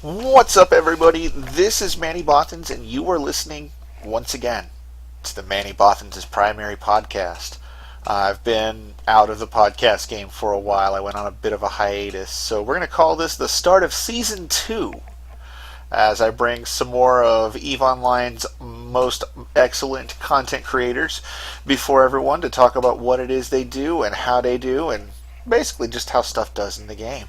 What's up, everybody? This is Manny Bothans, and you are listening once again to the Manny Bothans' primary podcast. I've been out of the podcast game for a while. I went on a bit of a hiatus, so we're going to call this the start of season 2 as I bring some more of EVE Online's most excellent content creators before everyone to talk about what it is they do and how they do, and basically just how stuff does in the game.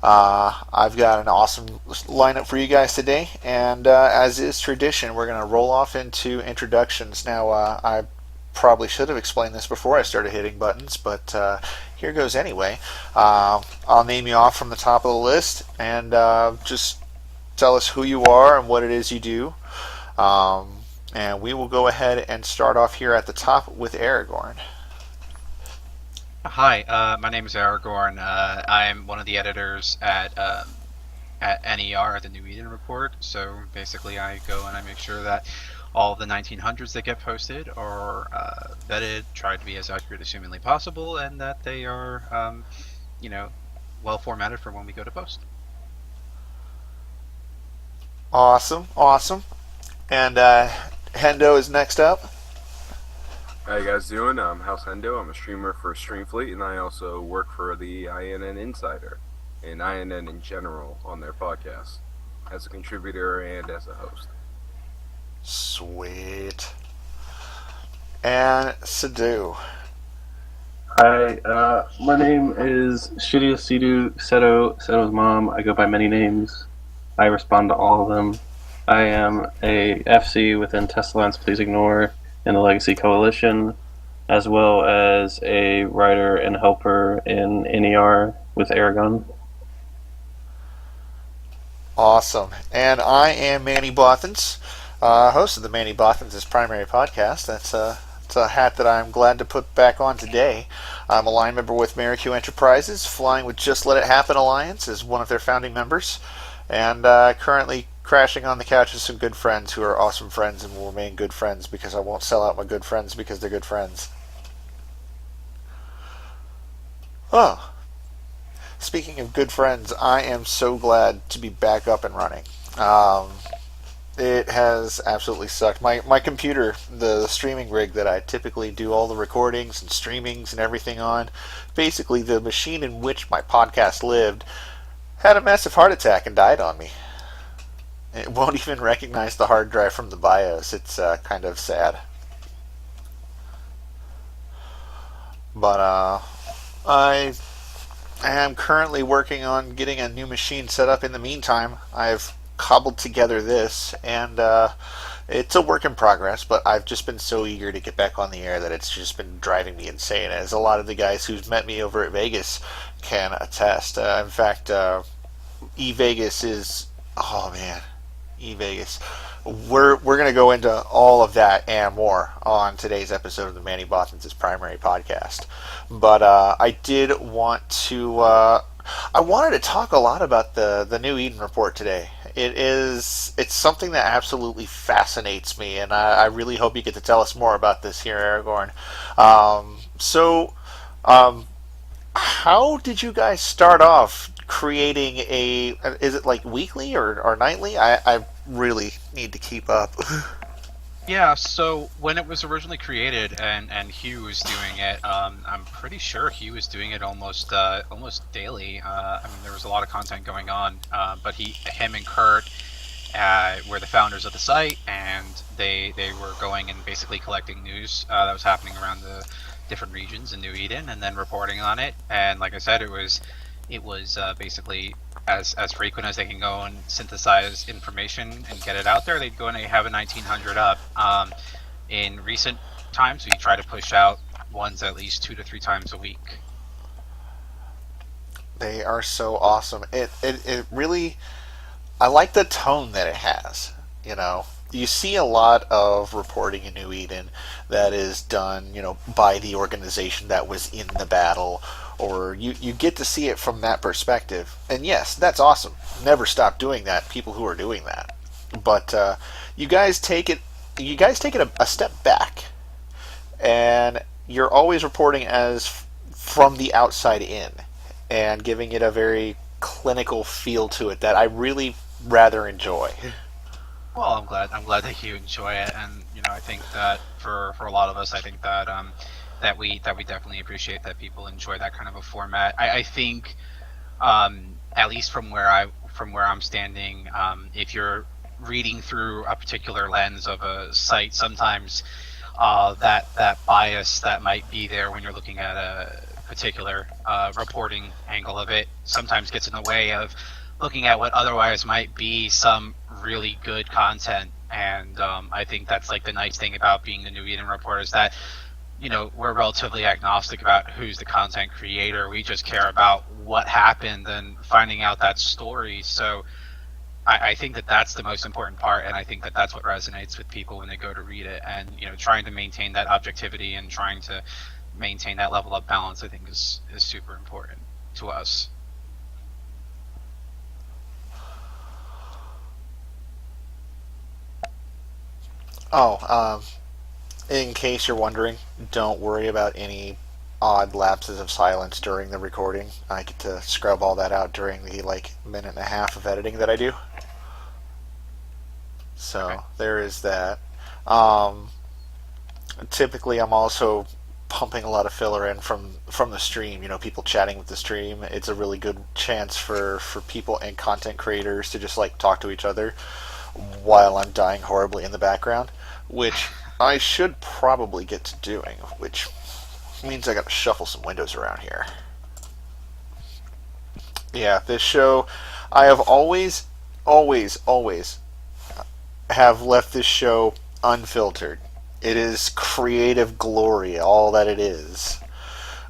I've got an awesome lineup for you guys today, and as is tradition, we're going to roll off into introductions. Now, I probably should have explained this before I started hitting buttons, but here goes anyway. I'll name you off from the top of the list, and just tell us who you are and what it is you do. And we will go ahead and start off here at the top with Aragorn. Hi, my name is Aragon. I'm one of the editors at NER, the New Eden Report. So basically, I go and I make sure that all of the 1900s that get posted are vetted, tried to be as accurate as humanly possible, and that they are, you know, well formatted for when we go to post. Awesome, awesome. And Hendo is next up. How you guys doing? I'm House Hendo. I'm a streamer for Streamfleet, and I also work for the INN Insider and INN in general on their podcast as a contributor and as a host. Sweet. And Seddow. Hi, my name is Shitty Seddow, Seddow's mom. I go by many names. I respond to all of them. I am a FC within Tessalines Please Ignore in the Legacy Coalition, as well as a writer and helper in NER with Aragon. Awesome. And I am Manny Bothans, host of the Manny Bothans' primary podcast. It's a hat that I'm glad to put back on today. I'm a line member with Merrick Enterprises, flying with Just Let It Happen Alliance as one of their founding members, and currently crashing on the couch with some good friends who are awesome friends and will remain good friends because I won't sell out my good friends because they're good friends. Oh, speaking of good friends, I am so glad to be back up and running. It has absolutely sucked. My computer, the streaming rig that I typically do all the recordings and streamings and everything on, basically the machine in which my podcast lived, had a massive heart attack and died on me. It won't even recognize the hard drive from the BIOS. It's kind of sad. But I am currently working on getting a new machine set up in the meantime. I've cobbled together this, and it's a work in progress, but I've just been so eager to get back on the air that it's just been driving me insane, as a lot of the guys who've met me over at Vegas can attest. In fact, eVegas is... Oh, man. eVegas. We're going to go into all of that and more on today's episode of the Manny Bothans' primary podcast. But I did want to... I wanted to talk a lot about the New Eden Report today. It's something that absolutely fascinates me, and I really hope you get to tell us more about this here, Aragorn. How did you guys start off creating is it like weekly or nightly? I really need to keep up. Yeah, so when it was originally created and Hugh was doing it, I'm pretty sure he was doing it almost daily. I mean, there was a lot of content going on, but him and Kurt were the founders of the site, and they were going and basically collecting news that was happening around the different regions in New Eden, and then reporting on it. And like I said, it was basically as frequent as they can go and synthesize information and get it out there. They'd go and they have a 1900 up. In recent times, we try to push out ones at least 2 to 3 times a week. They are so awesome. It really... I like the tone that it has, you know. You see a lot of reporting in New Eden that is done, by the organization that was in the battle, or you get to see it from that perspective. And yes, that's awesome. Never stop doing that. People who are doing that, but you guys take it a step back, and you're always reporting as from the outside in, and giving it a very clinical feel to it that I really rather enjoy. Well, I'm glad that you enjoy it, and I think that for a lot of us, I think that that we definitely appreciate that people enjoy that kind of a format. I think at least from where I'm standing, if you're reading through a particular lens of a site, sometimes that bias that might be there when you're looking at a particular reporting angle of it sometimes gets in the way of looking at what otherwise might be some really good content. And I think that's like the nice thing about being the New Eden reporter is that we're relatively agnostic about who's the content creator. We just care about what happened and finding out that story. So I think that that's the most important part, and I think that that's what resonates with people when they go to read it. And trying to maintain that objectivity and trying to maintain that level of balance, I think is super important to us. Oh, in case you're wondering, don't worry about any odd lapses of silence during the recording. I get to scrub all that out during the minute and a half of editing that I do. So Okay. there is that. Um, Typically, I'm also pumping a lot of filler in from the stream. People chatting with the stream. It's a really good chance for people and content creators to just talk to each other while I'm dying horribly in the background, which I should probably get to doing, which means I got to shuffle some windows around here. Yeah, this show, I have always have left this show unfiltered. It is creative glory, all that it is,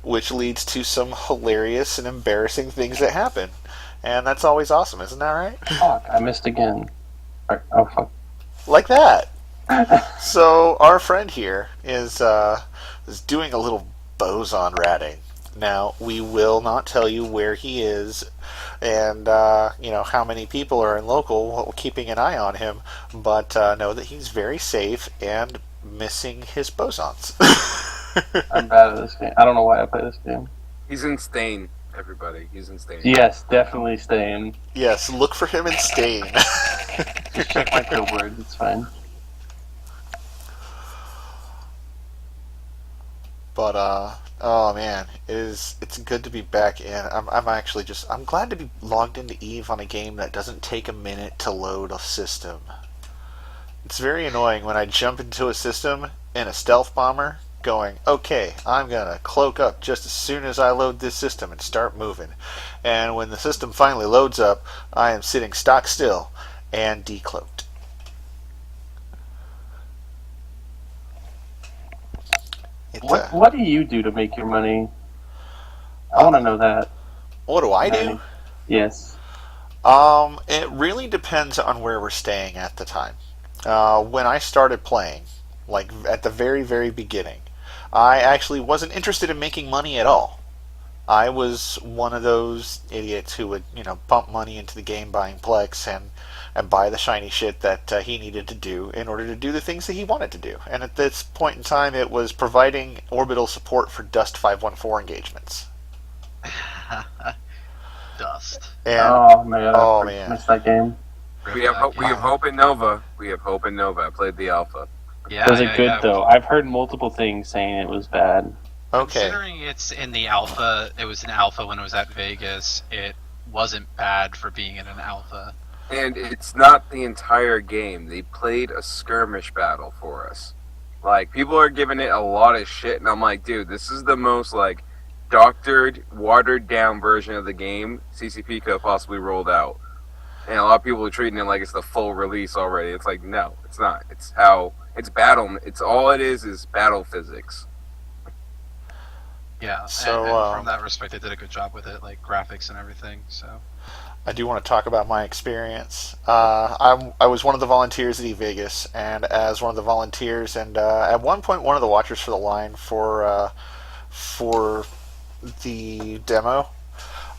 which leads to some hilarious and embarrassing things that happen. And that's always awesome, isn't that right? Fuck, I missed again. Oh, fuck. Like that. So our friend here is doing a little boson ratting. Now we will not tell you where he is, and how many people are in local keeping an eye on him. But know that he's very safe and missing his bosons. I'm bad at this game. I don't know why I play this game. He's in Stain, everybody. He's in Stain. Yes, definitely staying. Yes, look for him in Stain. Just check my code word. It's fine. But oh man, it's good to be back in. I'm glad to be logged into Eve on a game that doesn't take a minute to load a system. It's very annoying when I jump into a system in a stealth bomber going, okay, I'm gonna cloak up just as soon as I load this system and start moving. And when the system finally loads up, I am sitting stock still and decloaked. What do you do to make your money? I want to know that. What do I do? Yes. It really depends on where we're staying at the time. When I started playing, at the very, very beginning, I actually wasn't interested in making money at all. I was one of those idiots who would, pump money into the game buying Plex and buy the shiny shit that he needed to do in order to do the things that he wanted to do. And at this point in time, it was providing orbital support for Dust 514 engagements. Dust. And, oh man, man. Missed that game. We have hope in Nova. We have hope in Nova. I played the alpha. Yeah, Was it good though? I've heard multiple things saying it was bad. Okay. Considering it's in the alpha, it was an alpha when it was at Vegas. It wasn't bad for being in an alpha. And it's not the entire game. They played a skirmish battle for us. People are giving it a lot of shit, and I'm like, dude, this is the most, doctored, watered-down version of the game CCP could have possibly rolled out. And a lot of people are treating it like it's the full release already. It's like, no, it's not. It's battle. It's all it is battle physics. Yeah, so, and from that respect, they did a good job with it, graphics and everything, so... I do want to talk about my experience. I was one of the volunteers at eVegas, and as one of the volunteers, and at one point one of the watchers for the line for the demo,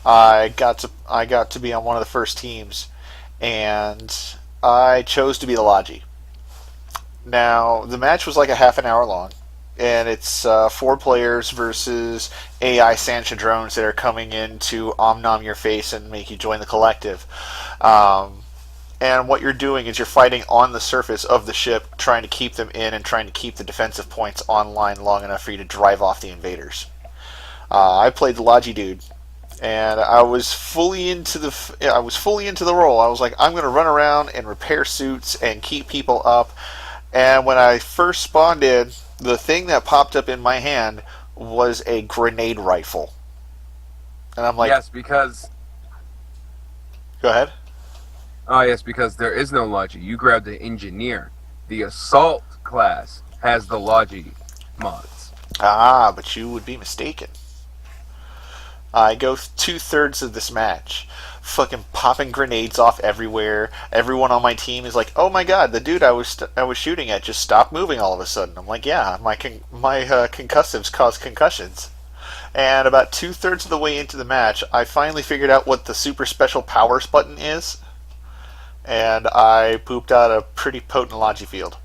I got to be on one of the first teams, and I chose to be the Logi. Now the match was a half an hour long, and it's 4 players versus AI Sancha drones that are coming in to om-nom your face and make you join the collective. and what you're doing is you're fighting on the surface of the ship, trying to keep them in and trying to keep the defensive points online long enough for you to drive off the invaders. I played the Logi dude, and I was fully into the role. I was like, I'm going to run around and repair suits and keep people up. And when I first spawned in, the thing that popped up in my hand was a grenade rifle. And I'm like, yes, because go ahead. yes, because there is no Logi. You grab the engineer. The assault class has the Logi mods. Ah, but you would be mistaken. I go 2/3 of this match, fucking popping grenades off everywhere. Everyone on my team is like, "Oh my god, the dude I was shooting at just stopped moving all of a sudden." I'm like, "Yeah, my concussives cause concussions." And about 2/3 of the way into the match, I finally figured out what the super special powers button is, and I pooped out a pretty potent Logi field.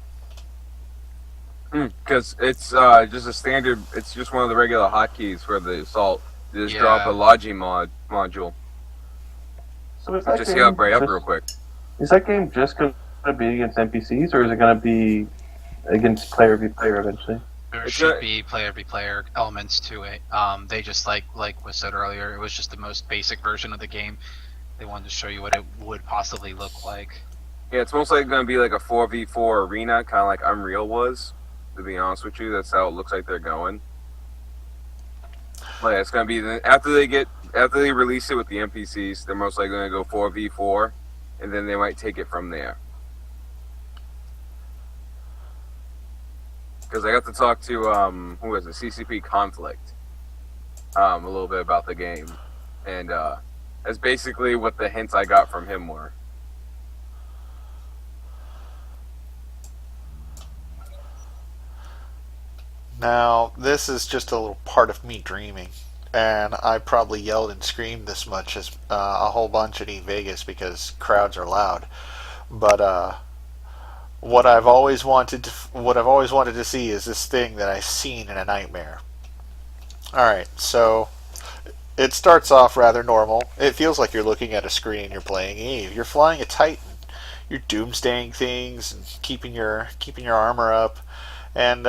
Because it's just a standard. It's just one of the regular hotkeys for the assault. You just drop a Logi module. So is Just heal up right up real quick. Is that game just going to be against NPCs, or is it going to be against player v player eventually? There should be player v player elements to it. They just like was said earlier, it was just the most basic version of the game. They wanted to show you what it would possibly look like. Yeah, it's most likely going to be like a 4v4 arena, kind of like Unreal was. To be honest with you, that's how it looks like they're going. Like it's going to be after they release it with the NPCs, they're most likely going to go 4v4, and then they might take it from there. Because I got to talk to who was it, CCP Conflict, a little bit about the game, and that's basically what the hints I got from him were. Now, this is just a little part of me dreaming, and I probably yelled and screamed this much as a whole bunch at Vegas because crowds are loud. But what I've always wanted to see is this thing that I've seen in a nightmare. All right, so it starts off rather normal. It feels like you're looking at a screen. You're playing Eve. You're flying a Titan. You're doomsdaying things and keeping your armor up, and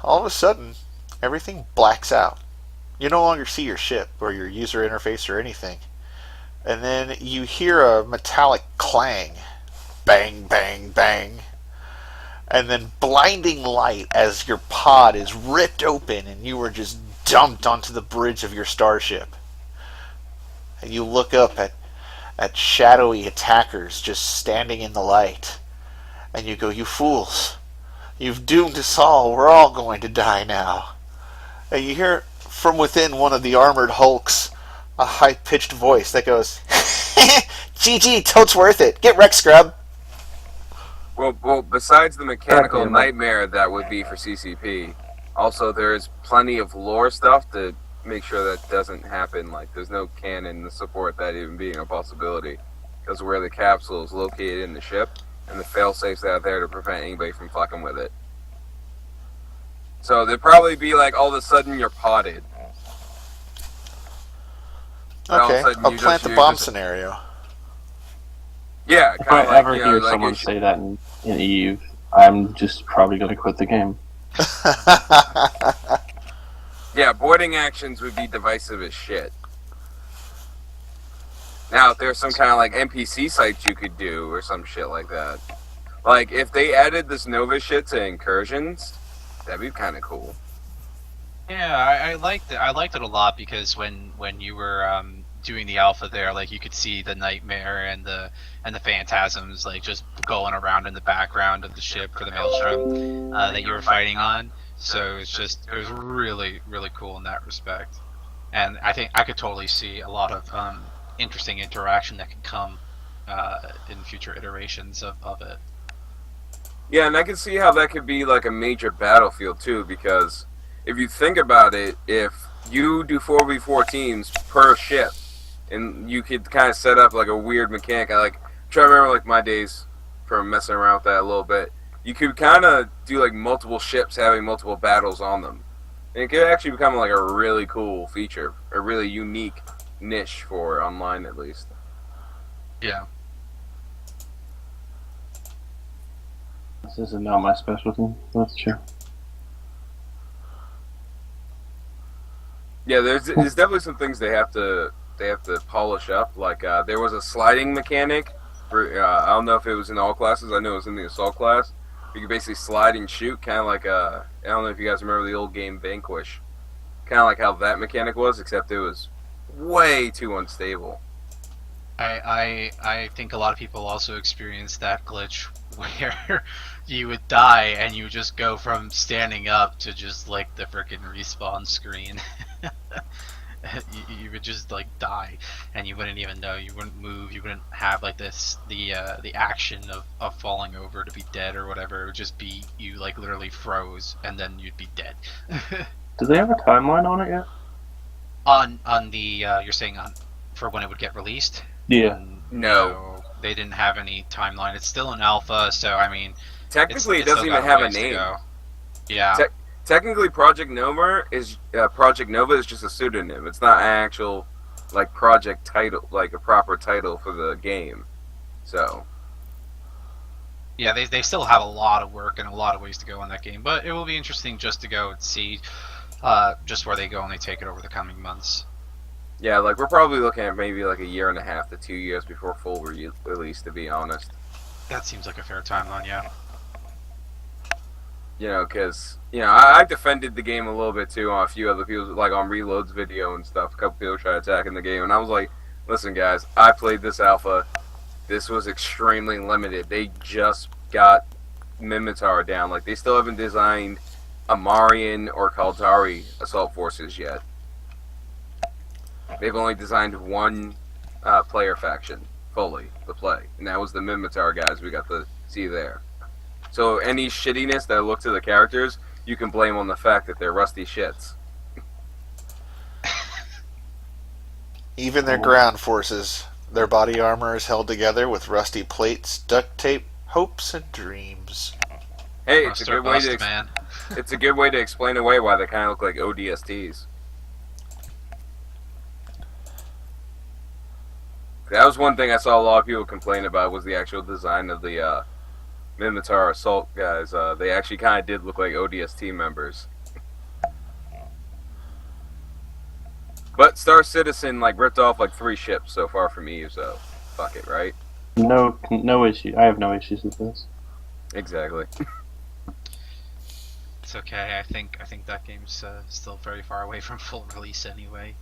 all of a sudden, everything blacks out. You no longer see your ship or your user interface or anything. And then you hear a metallic clang. Bang, bang, bang. And then blinding light as your pod is ripped open and you are just dumped onto the bridge of your starship. And you look up at shadowy attackers just standing in the light. And you go, "You fools. You've doomed us all. We're all going to die now." And you hear from within one of the armored hulks a high-pitched voice that goes, "GG, totes worth it. Get wrecked, scrub." Well, besides the mechanical nightmare that would be for CCP, also there's plenty of lore stuff to make sure that doesn't happen. Like, there's no canon to support that even being a possibility, because of where the capsule is located in the ship, and the fail-safes out there to prevent anybody from fucking with it. So there'd probably be like, all of a sudden you're potted. Okay, I'll plant the bomb scenario. Yeah, if I ever hear someone say that in Eve, I'm just probably going to quit the game. Yeah, boarding actions would be divisive as shit. Now, if there's some kind of like NPC sites you could do or some shit like that. Like, if they added this Nova shit to incursions, that'd be kind of cool. Yeah, I liked it. I liked it a lot because when you were doing the alpha there, like you could see the nightmare and the phantasms like just going around in the background of the ship for the maelstrom that you were fighting on. So it was really really cool in that respect. And I think I could totally see a lot of interesting interaction that could come in future iterations of it. Yeah, and I can see how that could be like a major battlefield too, because if you think about it, if you do 4v4 teams per ship, and you could kind of set up like a weird mechanic, I like try to remember like my days from messing around with that a little bit. You could kind of do like multiple ships having multiple battles on them. And it could actually become like a really cool feature, a really unique niche for online at least. Yeah. This is not my specialty. That's true. Yeah, there's definitely some things they have to polish up. Like there was a sliding mechanic for I don't know if it was in all classes. I know it was in the assault class. You could basically slide and shoot, kind of like I don't know if you guys remember the old game Vanquish. Kind of like how that mechanic was, except it was way too unstable. I think a lot of people also experience that glitch where you would die and you would just go from standing up to just like the freaking respawn screen. you would just like die and you wouldn't even know, you wouldn't move, you wouldn't have like the action of falling over to be dead or whatever. It would just be you like literally froze and then you'd be dead. Do they have a timeline on it yet? On the you're saying on for when it would get released? Yeah. No. They didn't have any timeline. It's still an alpha, so I mean, Technically, it's it doesn't still even got have a ways to name. go. Yeah. Technically, Project Nova is just a pseudonym. It's not an actual like project title, like a proper title for the game. So Yeah, they still have a lot of work and a lot of ways to go on that game, but it will be interesting just to go and see just where they go and they take it over the coming months. yeah, like we're probably looking at maybe like a year and a half to 2 years before full release. To be honest, That seems like a fair timeline, yeah. you know, because I defended the game a little bit too on a few other people's, like on Reload's video and stuff. A couple people tried attacking the game, and I was like, listen, guys, I played this alpha. This was extremely limited. They just got Mimitar down. Like they still haven't designed Amarian or Kaldari assault forces yet. They've only designed one player faction fully to play, and that was the Mimitar guys we got to see there. So any shittiness that look to the characters, you can blame on the fact that they're rusty shits. Even their ground forces, their body armor is held together with rusty plates, duct tape, hopes, and dreams. Hey, it's a Start good way busting, to man. it's a good way to explain away why they kind of look like ODSTs. That was one thing I saw a lot of people complain about was the actual design of the Mimitar Assault guys. They actually kind of did look like ODST members. But Star Citizen like ripped off like 3 ships so far from Eve, so fuck it, right? No issue. I have no issues with this. Exactly. It's okay. I think that game's still very far away from full release anyway.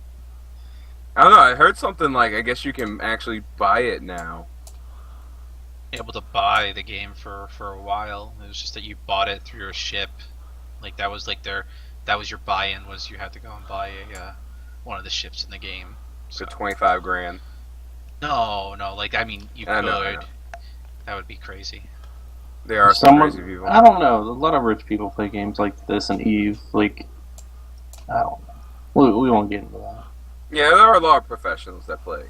I don't know. I heard something like I guess you can actually buy it now. Able to buy the game for a while. It was just that you bought it through your ship. Like that was your buy-in, was you had to go and buy a one of the ships in the game. So 25 grand. No, like I mean you I could. know. That would be crazy. There are some crazy people. I don't know. A lot of rich people play games like this and Eve. Like, I don't know. We won't get into that. Yeah, there are a lot of professionals that play,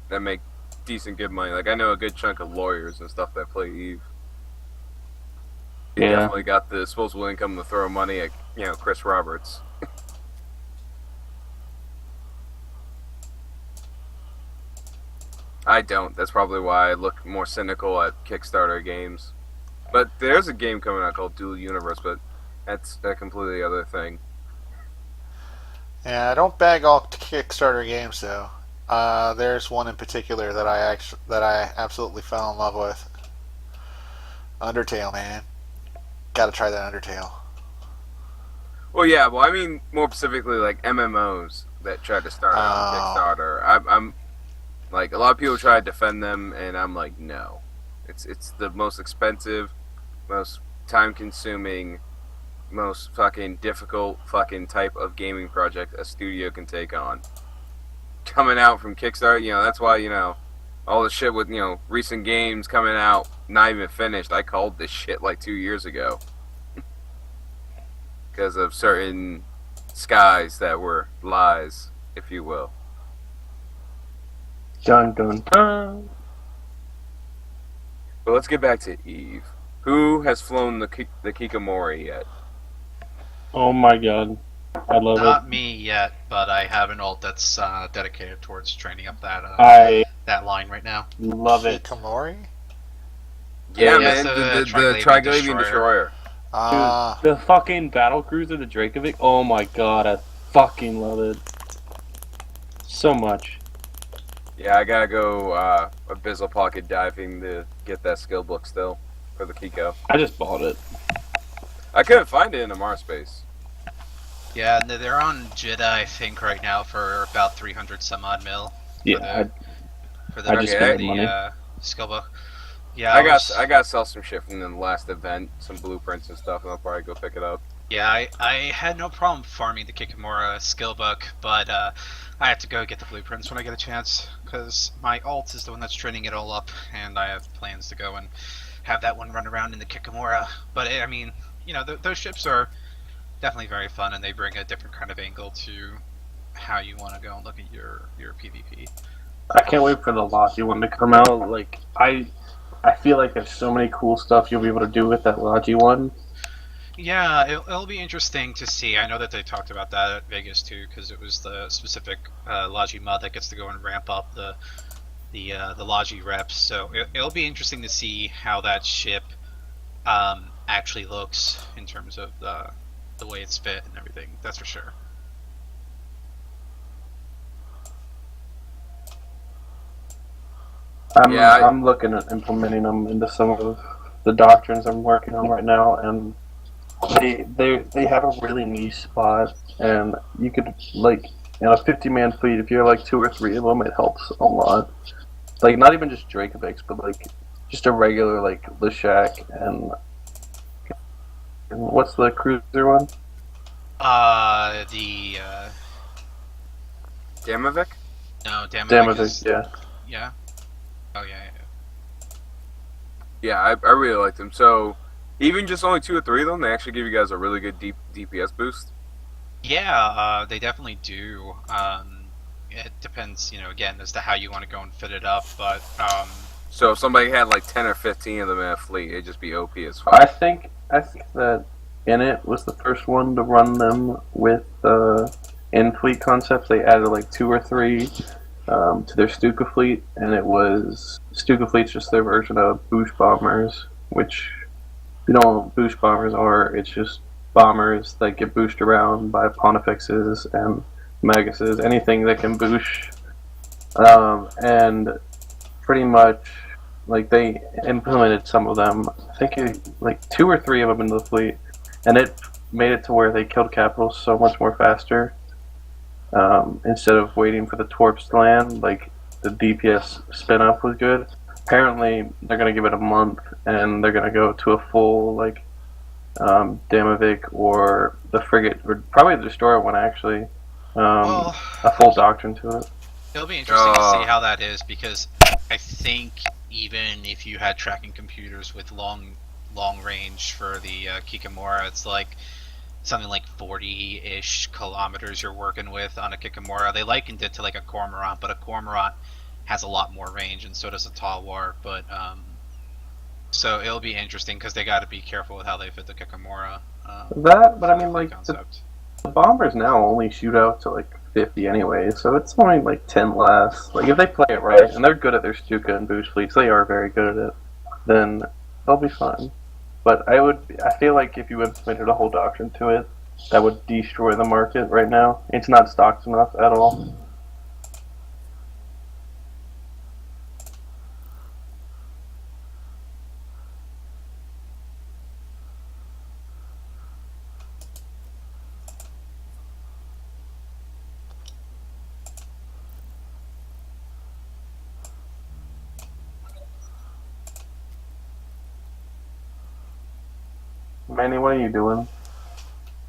that make decent good money. Like I know a good chunk of lawyers and stuff that play Eve. They Yeah. definitely got the disposable income to throw money at Chris Roberts. I don't. That's probably why I look more cynical at Kickstarter games. But there's a game coming out called Dual Universe, but that's a completely other thing. Yeah, I don't bag all Kickstarter games though. There's one in particular that I absolutely fell in love with. Undertale, man. Gotta try that Undertale. Well, yeah. Well, I mean more specifically like MMOs that try to start out on Kickstarter. I'm like a lot of people try to defend them, and I'm like, no. It's the most expensive, most time-consuming, most fucking difficult fucking type of gaming project a studio can take on. Coming out from Kickstarter, that's why, all the shit with, recent games coming out, not even finished. I called this shit like 2 years ago. Because of certain skies that were lies, if you will. Dun dun dun. But let's get back to Eve. Who has flown the Kikomori yet? Oh my god. I love Not it. me yet, but I have an ult that's dedicated towards training up that I that line right now. love it. Kikomori? Yeah, Yeah, man, so the Triglavian Triglavian Destroyer. Destroyer. The fucking battle cruiser, the Dracovic. Oh my god, I fucking love it so much. Yeah, I gotta go Abyssal Pocket Diving to get that skill book still for the Kiko. I just bought it. I couldn't find it in the Mars space. Yeah, they're on Jida, I think, right now for about 300 some odd mil. Yeah, For the I just spent for the money. skill book. Yeah, I got to sell some shit from the last event, some blueprints and stuff, and I'll probably go pick it up. Yeah, I had no problem farming the Kikamura skill book, but I have to go get the blueprints when I get a chance, because my alt is the one that's training it all up, and I have plans to go and have that one run around in the Kikamura. But I mean, those ships are definitely very fun, and they bring a different kind of angle to how you want to go and look at your PvP. I can't wait for the Logi one to come out. Like I feel like there's so many cool stuff you'll be able to do with that Logi one. Yeah, it'll be interesting to see. I know that they talked about that at Vegas too, because it was the specific Logi mod that gets to go and ramp up the Logi reps. So it'll be interesting to see how that ship actually looks in terms of the way it's fit and everything. That's for sure. I'm looking at implementing them into some of the doctrines I'm working on right now, and they have a really niche spot, and you could like in a 50-man fleet, if you're like 2 or 3 of them, it helps a lot. Like not even just Dracovics, but like just a regular like Lishak and what's the cruiser one? The Damovic? no, Damovic, yeah. Yeah. Oh yeah. Yeah, I really like them. So even just only 2 or 3 of them, they actually give you guys a really good DPS boost. Yeah, they definitely do. It depends, again, as to how you want to go and fit it up. But So if somebody had like 10 or 15 of them in a fleet, it'd just be OP as fuck. I think that Init was the first one to run them with in fleet concepts. They added like 2 or 3 to their Stuka fleet, and it was Stuka fleet's just their version of Boosh bombers, which if you don't know what Boosh bombers are, it's just bombers that get boosted around by Pontifexes and Maguses, anything that can boosh, and pretty much like they implemented some of them. I think like 2 or 3 of them into the fleet, and it made it to where they killed capitals so much more faster. Instead of waiting for the torps to land, like the DPS spin up was good. Apparently, they're gonna give it a month, and they're gonna go to a full like Damovic or the frigate, or probably the destroyer one actually. well, A full doctrine to it. it'll be interesting to see how that is, because I think even if you had tracking computers with long range for the Kikamura, it's like something like 40-ish kilometers you're working with on a Kikamura. They likened it to like a Cormorant, but a Cormorant has a lot more range, and so does a Talwar. But so it'll be interesting, because they got to be careful with how they fit the Kikamura. But I mean, like concept. the bombers now only shoot out to like 50 anyway, so it's only like 10 less. Like if they play it right, and they're good at their Stuka and boost fleets, they are very good at it, then they'll be fine. But I feel like if you implemented a whole doctrine to it, that would destroy the market right now. It's not stocked enough at all. Manny, what are you doing?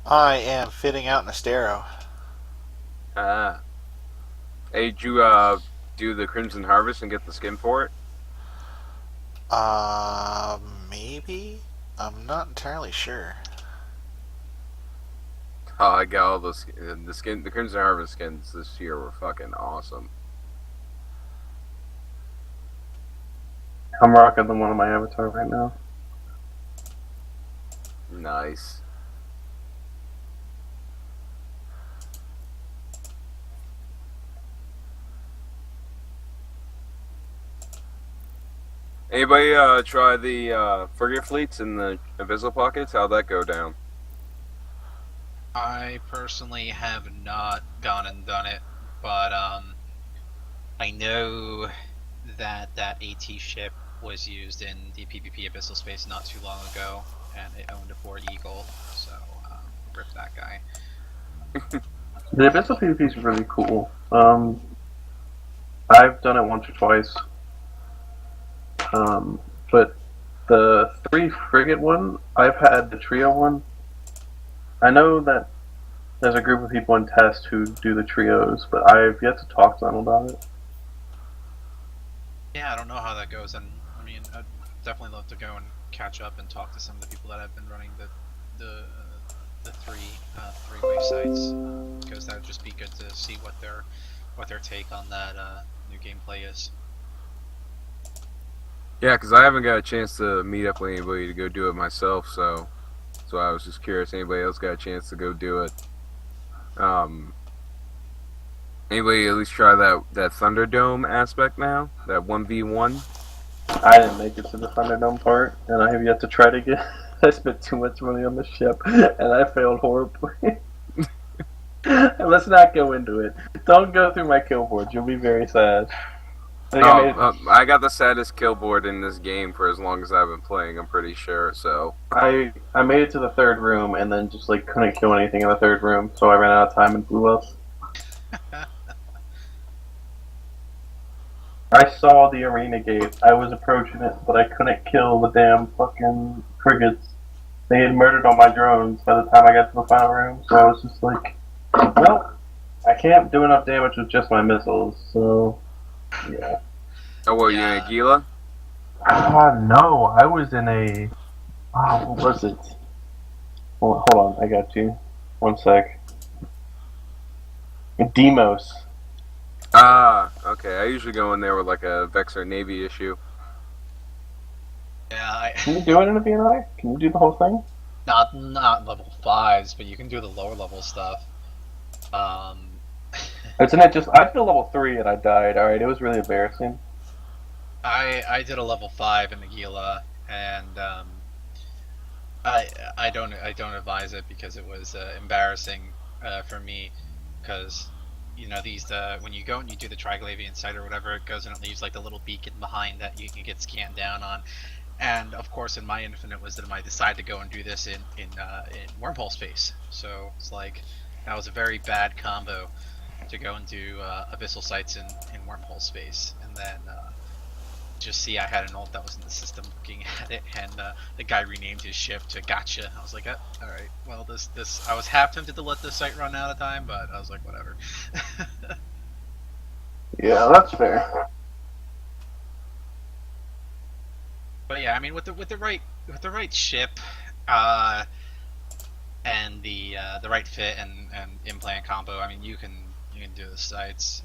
I am fitting out an Astero. Ah. Hey, did you do the Crimson Harvest and get the skin for it? Maybe? I'm not entirely sure. Oh, I got all the Crimson Harvest skins this year were fucking awesome. I'm rocking the one on my avatar right now. Nice. Anybody try the frigate fleets and the abyssal pockets? How'd that go down? I personally have not gone and done it, but I know that that AT ship was used in the PvP Abyssal Space not too long ago, and it owned a War Eagle, so rip that guy. The Abyssal PvP is really cool. I've done it once or twice. But the 3 frigate one, I've had the trio one. I know that there's a group of people in test who do the trios, but I've yet to talk to them about it. Yeah, I don't know how that goes, and I mean, I'd definitely love to go and catch up and talk to some of the people that have been running the three-way sites, because that would just be good to see what their take on that new gameplay is. Yeah, because I haven't got a chance to meet up with anybody to go do it myself, so I was just curious. Anybody else got a chance to go do it? Anybody at least try that Thunderdome aspect now? That 1v1? I didn't make it to the Thunderdome part, and I have yet to try to get. I spent too much money on the ship, and I failed horribly. Let's not go into it. Don't go through my kill board. You'll be very sad. I got the saddest kill board in this game for as long as I've been playing, I'm pretty sure, so... I made it to the 3rd room and then just like couldn't kill anything in the 3rd room, so I ran out of time and blew up. I saw the arena gate. I was approaching it, but I couldn't kill the damn fucking frigates. They had murdered all my drones by the time I got to the final room, so I was just like, well, I can't do enough damage with just my missiles, so... Yeah. Oh, what, you in a Gila? No, I was in a... Oh, what was it? Hold on, I got you. One sec. Demos. Ah, okay. I usually go in there with like a Vexor Navy issue. Yeah, Can you do it in a BNI? Can you do the whole thing? not level 5s, but you can do the lower level stuff. Isn't it just... I did a level 3 and I died. Alright, it was really embarrassing. I did a level 5 in the Gila, and I don't advise it because it was embarrassing for me, because you know these when you go and you do the Triglavian site or whatever, it goes and it leaves like the little beacon behind that you can get scanned down on, and of course in my infinite wisdom I decided to go and do this in wormhole space, so it's like that was a very bad combo to go and do abyssal sites in wormhole space, and then just see I had an ult that was in the system looking at it, and the guy renamed his ship to Gotcha. I was like, oh, alright, well this I was half tempted to let this site run out of time, but I was like, whatever. Yeah, that's fair. But yeah, I mean with the right ship, and the right fit and implant combo, I mean you can do the sites.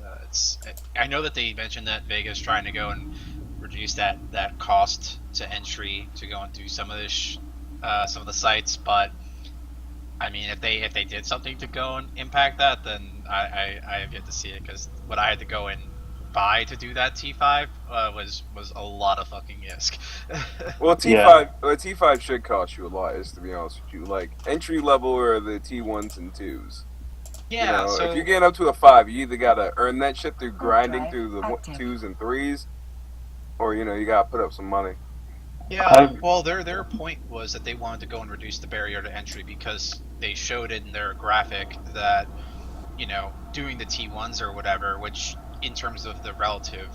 I know that they mentioned that Vega's trying to go and reduce that cost to entry to go and do some of this some of the sites, but I mean if they did something to go and impact that, then I have yet to see it, because what I had to go and buy to do that T5 was a lot of fucking ISK. Well, T5 should cost you a lot, to be honest with you. Like entry level are the T1s and 2s. Yeah, you know, so if you're getting up to a 5, you either gotta earn that shit through grinding through the 2s and 3s, or you gotta put up some money. yeah, well, their point was that they wanted to go and reduce the barrier to entry, because they showed in their graphic that doing the T1s or whatever, which in terms of the relative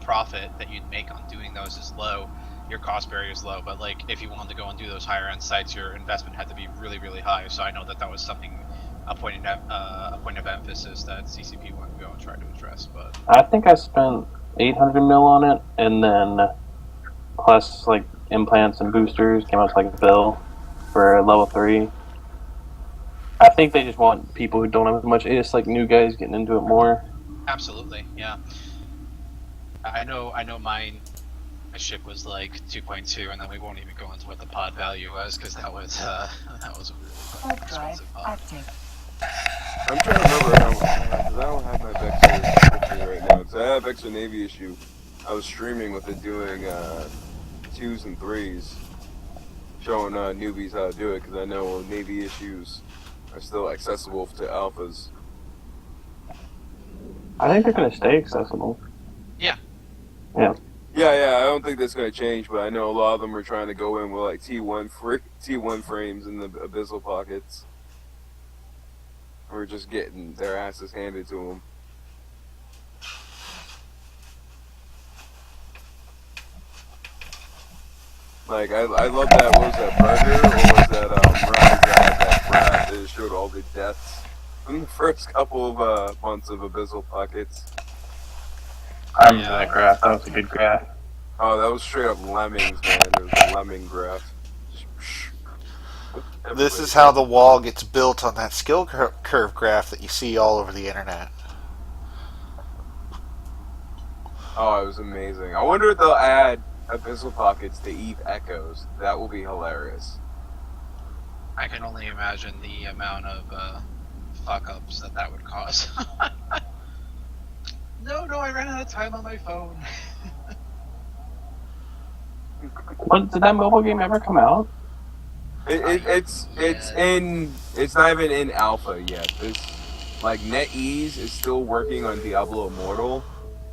profit that you'd make on doing those is low, your cost barrier is low, but like if you wanted to go and do those higher end sites, your investment had to be really, really high. So I know that was something, a point of emphasis that CCP wanted to go and try to address. But I think I spent 800 mil on it, and then plus like implants and boosters came out to like a bill for level 3. I think they just want people who don't have as much IS, like new guys getting into it more. absolutely, yeah. I know my ship was like 2.2, and then we won't even go into what the pod value was, because that was a really fucking expensive pod. I'm trying to remember how, because I don't have my Vexor right now. So I have Vexor Navy issue. I was streaming with it, doing 2s and 3s, showing newbies how to do it, because I know Navy issues are still accessible to alphas. I think they're gonna stay accessible. Yeah. Yeah. Yeah, I don't think that's going to change, but I know a lot of them are trying to go in with like T1 frames in the abyssal pockets. We're just getting their asses handed to them. Like, I love that, what was that, Burger? Or was that Rise that had that graph that showed all the deaths from the first couple of months of abyssal pockets? I remember that graph. That was a good graph. Oh, that was straight up lemmings, man. It was a lemming graph. This is how the wall gets built on that skill curve graph that you see all over the internet. Oh, it was amazing. I wonder if they'll add abyssal pockets to Eve Echoes. That will be hilarious. I can only imagine the amount of fuck-ups that would cause. No, I ran out of time on my phone. Did that mobile game ever come out? It's not even in alpha yet. Like NetEase is still working on Diablo Immortal,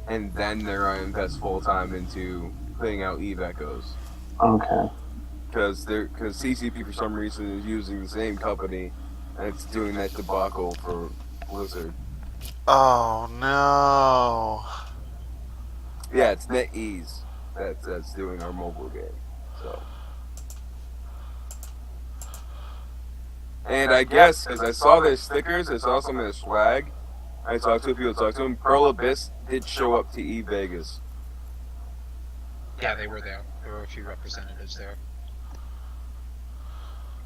and then they're going to invest full time into putting out Eve Echoes. Okay. Because CCP for some reason is using the same company, and it's doing that debacle for Blizzard. Oh no! Yeah, it's NetEase that's doing our mobile game. So. And I guess, as I saw their stickers, I saw some of their swag. I talked to people, talked to them. Pearl Abyss did show up to E Vegas. Yeah, they were there. There were a few representatives there.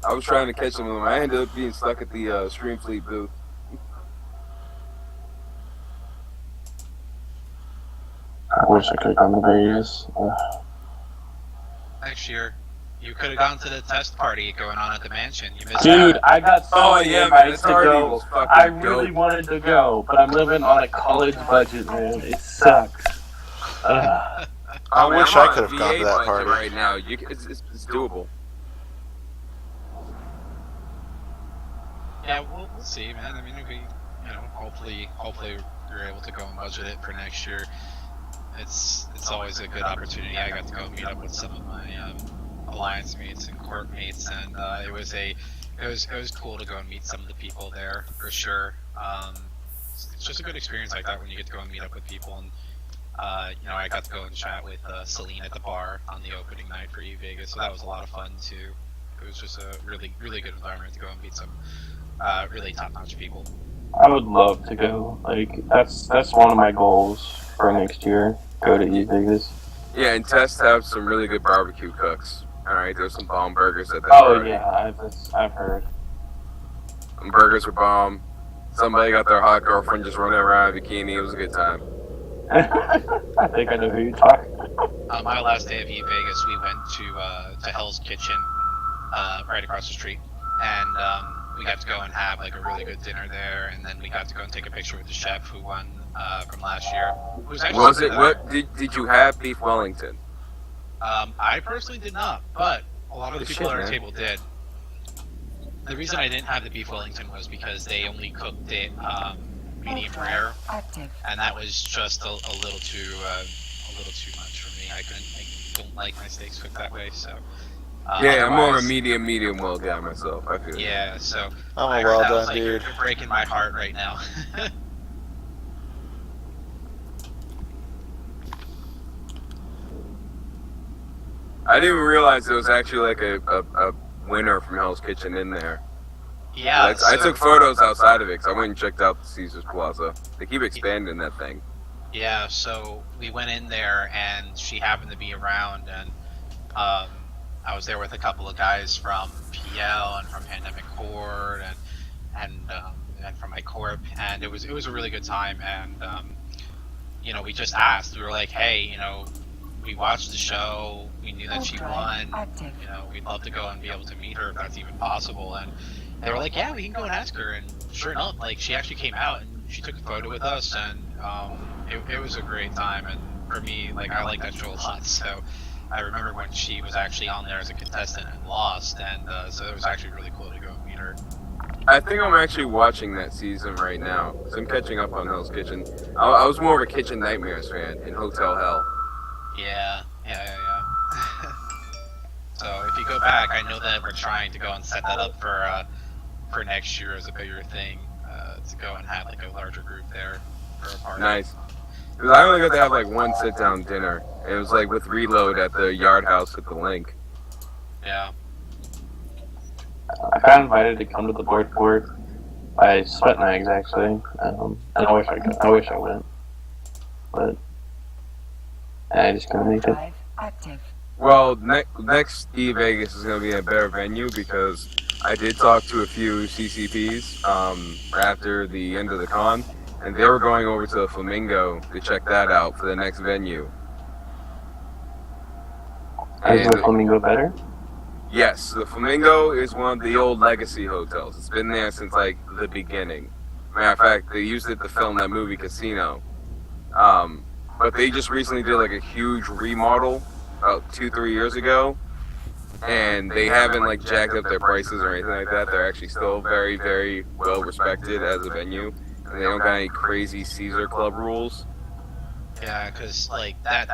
I was trying to catch some of them. I ended up being stuck at the Streamfleet booth. I wish I could have gone to Vegas. Next year, you could have gone to the test party going on at the mansion. You missed Dude, out. I got so many invites to go. fucking I really dope. wanted to go, but I'm living on a college budget, man. It sucks. I mean, wish I'm I could have on gone to VA that budget party. right now. It's doable. Yeah, we'll see, man. I mean, if we, hopefully we're able to go and budget it for next year. It's always a good opportunity. I got to go meet up with some of my alliance mates and court mates, and it was cool to go and meet some of the people there for sure. It's just a good experience like that when you get to go and meet up with people, and I got to go and chat with Celine at the bar on the opening night for E Vegas, so that was a lot of fun too. It was just a really good environment to go and meet some really top-notch people. I would love to go. Like, that's one of my goals for next year. Go to E Vegas. Yeah, and Test have some really good barbecue cooks. Alright, there's some bomb burgers at that Oh party. yeah, I've heard. Some burgers were bomb. Somebody got their hot girlfriend just running around in a bikini. It was a good time. I think I know who you're talking. On my last day of E Vegas, we went to Hell's Kitchen, right across the street, and we got to go and have like a really good dinner there, and then we got to go and take a picture with the chef who won from last year. Did you have beef Wellington? I personally did not, but a lot of the Good people shit, at our man. table did. The reason I didn't have the beef Wellington was because they only cooked it medium rare, and that was just a little too much for me. I don't like my steaks cooked that way, so. Yeah, I'm more of a otherwise- medium well guy myself. I feel. Yeah, so I'm I a heard well that, I was done like, dude. You're breaking my heart right now. I didn't even realize there was actually like a winner from Hell's Kitchen in there. Yeah, I took photos outside of it because I went and checked out the Caesars Plaza. They keep expanding that thing. Yeah, so we went in there, and she happened to be around, and I was there with a couple of guys from PL and from Pandemic Horde and from my corp, and it was a really good time. And we just asked. We were like, hey, we watched the show. We knew that she won. We'd love to go and be able to meet her if that's even possible. And they were like, yeah, we can go and ask her. And sure enough, like she actually came out and she took a photo with us, and it was a great time. And for me, like I like that show a lot. So I remember when she was actually on there as a contestant and lost, and so it was actually really cool to go meet her. I think I'm actually watching that season right now. So I'm catching up on Hell's Kitchen. I was more of a Kitchen Nightmares fan in Hotel Hell. Yeah. So if you go back, I know that we're trying to go and set that up for next year as a bigger thing, to go and have like a larger group there for a party. Nice. Because I only got to have like one sit-down dinner. It was like with Reload at the Yard House at the Link. Yeah. I got invited to come to the board board by Sweat Nags actually, and I wish I went, but I just couldn't make it. Active. Well, next E-Vegas is going to be a better venue because I did talk to a few CCPs after the end of the con, and they were going over to the Flamingo to check that out for the next venue. Is the Flamingo better? Yes, the Flamingo is one of the old legacy hotels. It's been there since like the beginning. Matter of fact, they used it to film that movie Casino. But they just recently did like a huge remodel about 2-3 years ago, and they haven't like jacked up their prices or anything like that. They're actually still very, very well respected as a venue, and they don't got any crazy Caesar Club rules. Yeah, because like that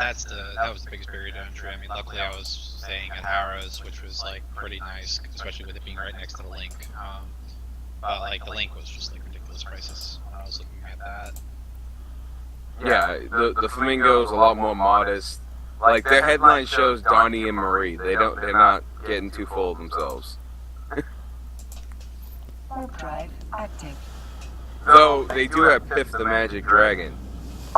was the biggest barrier to entry. I mean, luckily I was staying at Harrah's, which was like pretty nice, especially with it being right next to the Link. But like the Link was just like ridiculous prices when I was looking at that. Yeah, the Flamingo is a lot more modest. Like their headline shows Donnie and Marie. They're not getting too full of themselves. Warp drive active. Though they do have Piff the Magic Dragon.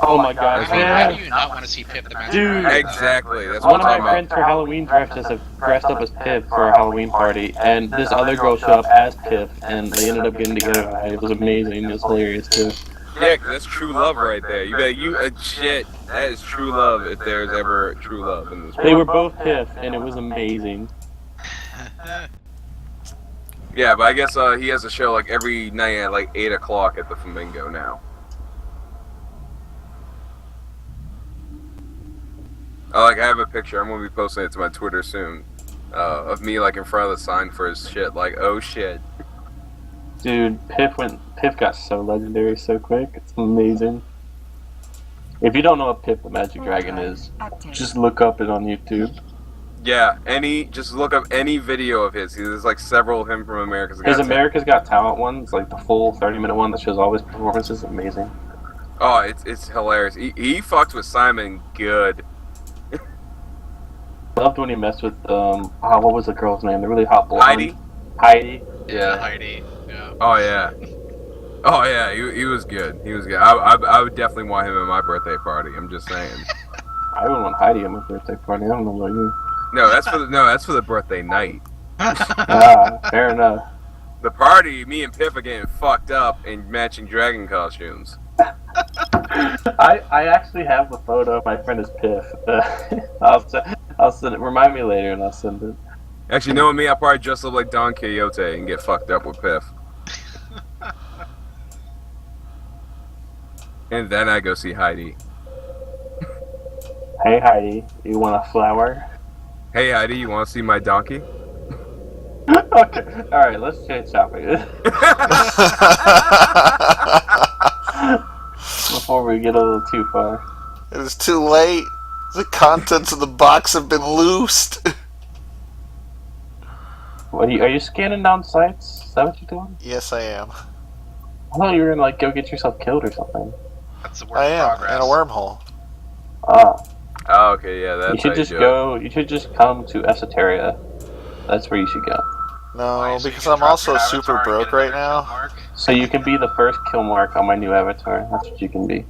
Oh my god, How yeah. do you not want to see Pip the Magic Dude. Dragon? Exactly. That's what One of I'm my talking friends for Halloween dressed up as Piff for a Halloween party, and this other girl showed up as Piff, and they ended up getting together. It was amazing. It was hilarious too. about. Yeah, 'cause that's true love right there. Shit. That is true love if there's ever true love in this world. They were both Piff, and it was amazing. Yeah, but I guess he has a show like every night at like 8 o'clock at the Flamingo now. I have a picture. I'm gonna be posting it to my Twitter soon. Of me like in front of the sign for his shit. Like, oh shit. Dude, Piff got so legendary so quick. It's amazing. If you don't know what Piff the Magic Dragon is, just look up it on YouTube. Yeah, just look up any video of his. There's like several of him from America's Got His Talent. America's Got Talent one, it's like the full 30-minute one that shows all his performances. Amazing. Oh, it's hilarious. He fucked with Simon good. Loved when he messed with what was the girl's name? The really hot blonde. Heidi? Heidi. Yeah, Heidi. Yeah. Oh yeah. Oh yeah, he was good. He was good. I would definitely want him at my birthday party. I'm just saying. I wouldn't want Heidi at my birthday party. I don't know about you. No, that's for the birthday night. Fair enough. The party, me and Piff are getting fucked up in matching dragon costumes. I actually have the photo of my friend as Piff. I'll send it. Remind me later, and I'll send it. Actually, knowing me, I'll probably dress up like Don Quixote and get fucked up with Piff. And then I go see Heidi. Hey Heidi, you want a flower? Hey Heidi, you want to see my donkey? Okay, all right, let's change topic before we get a little too far. It is too late. The contents of the box have been loosed. What are you scanning down sites? Is that what you're doing? Yes, I am. I thought you were gonna go get yourself killed or something. That's a work I in am progress. in a wormhole. Oh, okay, yeah, that's You should how just do it. go. You should just come to Esoteria. That's where you should go. No, Why, so you because can I'm drop also your super avatar and broke get right another kill now. mark? So you can be the first kill mark on my new avatar. That's what you can be.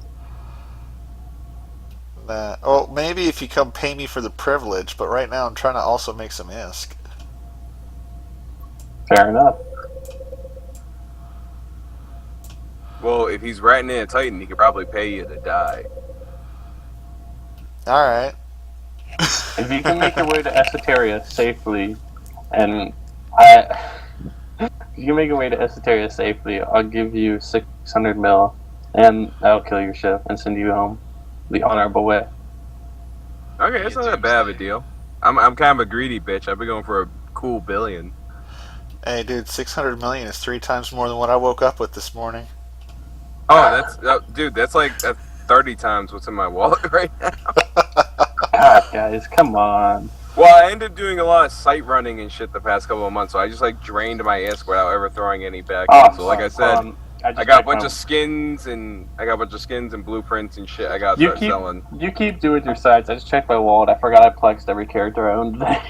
Oh, maybe if you come pay me for the privilege, but right now I'm trying to also make some ISK. Fair enough. Well, if he's ratting in a Titan, he could probably pay you to die. Alright. If you can make your way to Esoteria safely, and if you can make your way to Esoteria safely, I'll give you 600 mil, and I'll kill your ship and send you home the honorable way. Okay, Be it's a not that bad of a doomsday. deal. I'm kind of a greedy bitch. I've been going for a cool billion. Hey, dude, 600 million is 3 times more than what I woke up with this morning. Oh, dude, that's like 30 times what's in my wallet right now. God, guys, come on. Well, I ended up doing a lot of site running and shit the past couple of months, so I just like drained my ISK without ever throwing any back Oh, in. So, like I hold said, on. I I just got a checked bunch my. of skins and blueprints and shit. I gotta You start keep selling. you keep doing your sites. I just checked my wallet. I forgot I plexed every character I owned today.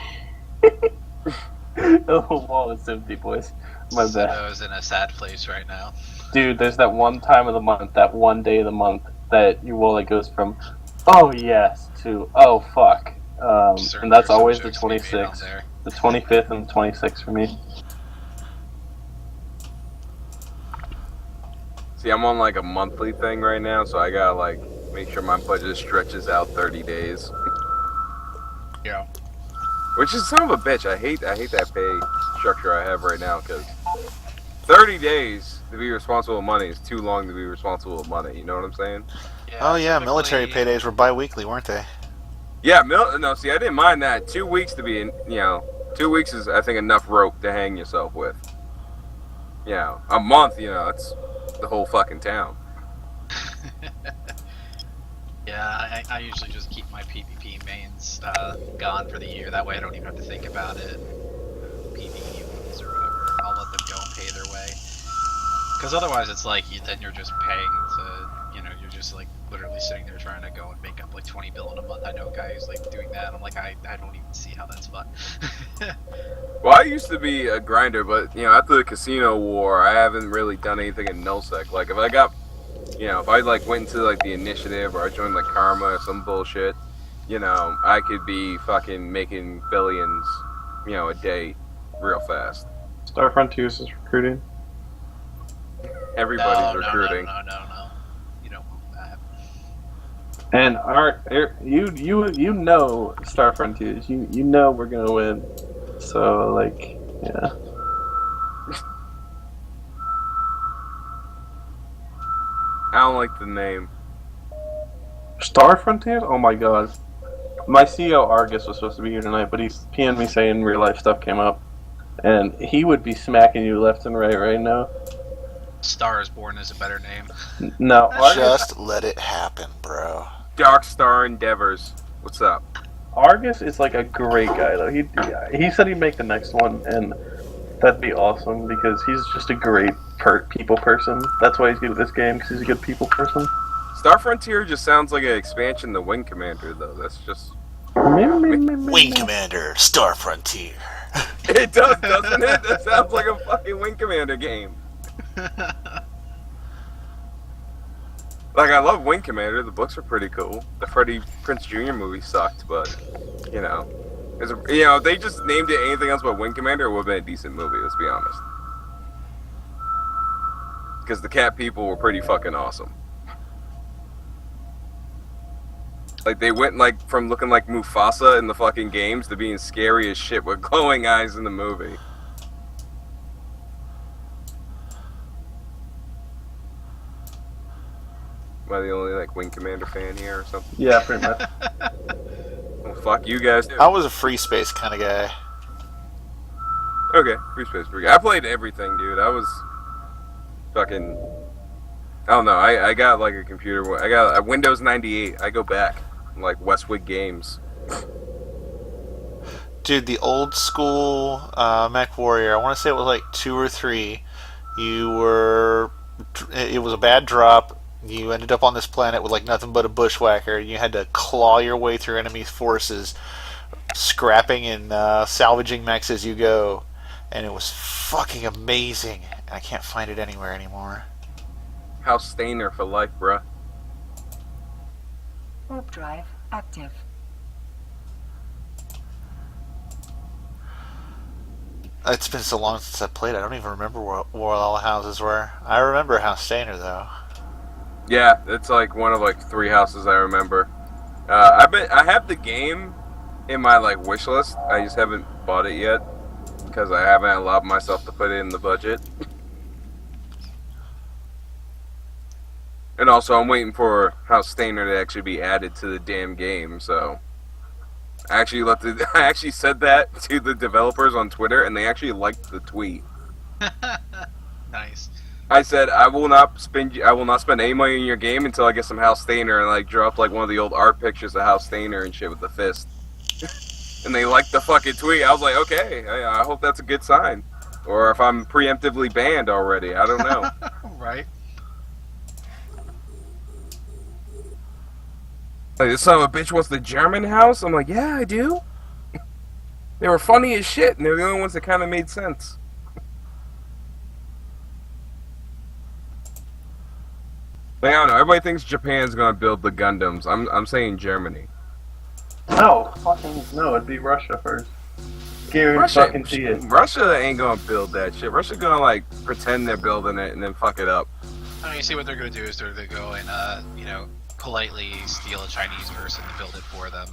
The whole wall is empty, boys. My bad. Seddo's in a sad place right now. Dude, there's that one time of the month, that one day of the month, that your wallet goes from, oh yes, to, oh fuck. And that's There's some always the jokes to be made on 26th. there. The 25th and the 26th for me. See, I'm on like a monthly thing right now, so I gotta like make sure my budget stretches out 30 days. Yeah. Which is son of a bitch. I hate that pay structure I have right now because 30 days to be responsible with money is too long to be responsible with money. You know what I'm saying? Oh Yeah, yeah, military typically, paydays were bi-weekly, weren't they? Yeah, no, see, I didn't mind that. 2 weeks to be in, 2 weeks is, I think, enough rope to hang yourself with. A month, it's the whole fucking town. yeah, I usually just keep my PvP mains gone for the year. That way I don't even have to think about it. PvE ones or whatever, I'll let them go and pay their way. Because otherwise it's like, then you're just paying to, you're just like literally sitting there trying to go and make up like 20 bill in a month. I know a guy who's like doing that. I'm like, I don't even see how that's fun. Well, I used to be a grinder, but, after the casino war, I haven't really done anything in nullsec. Like, if I got, if I, like, went into, like, the initiative or I joined, like, Karma or some bullshit, I could be fucking making billions, a day real fast. Star Frontiers is recruiting. Everybody's No, recruiting. no. You don't want that. And you know Star Frontiers. You know we're gonna win. So like, yeah. I don't like the name. Star Frontiers? Oh my god. My CEO Argus was supposed to be here tonight, but he's PM'd me saying real life stuff came up. And he would be smacking you left and right now. Star is Born is a better name. No, Argus, Just let it happen, bro. Dark Star Endeavors. What's up? Argus is like a great guy though. He said he'd make the next one, and that'd be awesome because he's just a great people person. That's why he's good at this game, because he's a good people person. Star Frontier just sounds like an expansion to Wing Commander, though. That's just... Wing Commander, Star Frontier. It does, doesn't it? That sounds like a fucking Wing Commander game. Like, I love Wing Commander. The books are pretty cool. The Freddie Prinze Jr. movie sucked, but, if they just named it anything else but Wing Commander, it would have been a decent movie, let's be honest. Because the cat people were pretty fucking awesome. Like, they went, like, from looking like Mufasa in the fucking games to being scary as shit with glowing eyes in the movie. Am I the only, like, Wing Commander fan here or something? Yeah, pretty much. Well, fuck you guys too. I was a free space kind of guy. Okay, free space. I played everything, dude. I was fucking... I don't know. I got, like, a computer. I got a Windows 98. I go back. Like Westwood Games. Dude, the old school Mech Warrior, I want to say it was like 2 or 3. It was a bad drop. You ended up on this planet with like nothing but a bushwhacker. You had to claw your way through enemy forces, scrapping and salvaging mechs as you go. And it was fucking amazing. I can't find it anywhere anymore. House Stainer for life, bruh. Warp drive active. It's been so long since I played. I don't even remember where all the houses were. I remember House Stainer though. Yeah, it's like one of like 3 houses I remember. I have the game in my like wish list. I just haven't bought it yet because I haven't allowed myself to put it in the budget. And also, I'm waiting for House Stainer to actually be added to the damn game. So, I actually said that to the developers on Twitter, and they actually liked the tweet. Nice. I said I will not spend any money in your game until I get some Hal Steiner, and like drop like one of the old art pictures of Hal Steiner and shit with the fist. And they liked the fucking tweet. I was like, okay, I hope that's a good sign. Or if I'm preemptively banned already, I don't know. Right. Like, this son of a bitch wants the German house? I'm like, yeah, I do. They were funny as shit, and they're the only ones that kind of made sense. Like, I don't know, everybody thinks Japan's gonna build the Gundams. I'm saying Germany. No, fucking no. It'd be Russia first. Guarantee it. Russia ain't gonna build that shit. Russia's gonna, like, pretend they're building it and then fuck it up. I mean, you see what they're gonna do is they're gonna go and politely steal a Chinese person to build it for them.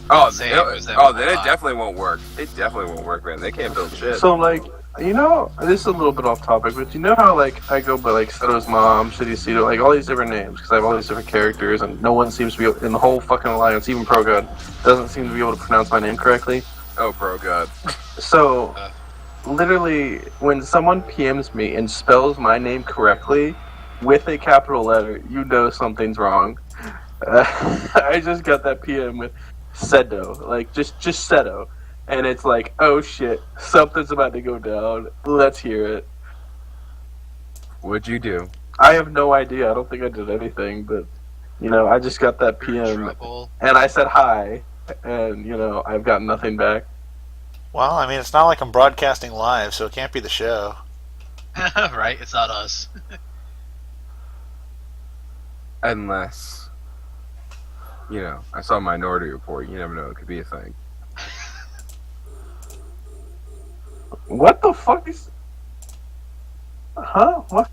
Oh, Say then it was them all the it time. definitely won't work. It definitely won't work, man. They can't build shit. So, like, you know, this is a little bit off topic, but you know how, like, I go by, like, Seddow's mom, City Cedo, like, all these different names, because I have all these different characters, and no one seems to be, in the whole fucking alliance, even Pro God, doesn't seem to be able to pronounce my name correctly. Oh, pro god. So, literally, when someone PMs me and spells my name correctly, with a capital letter, you know something's wrong. I just got that PM with Seddow, like, just Seddow. And it's like, oh shit, something's about to go down. Let's hear it. What'd you do? I have no idea. I don't think I did anything, but, you know, I just got that You're in PM. trouble. And I said hi, and, you know, I've got nothing back. Well, I mean, it's not like I'm broadcasting live, so it can't be the show. Right? It's not us. Unless, you know, I saw Minority Report. You never know. It could be a thing. What the fuck is... Huh? What?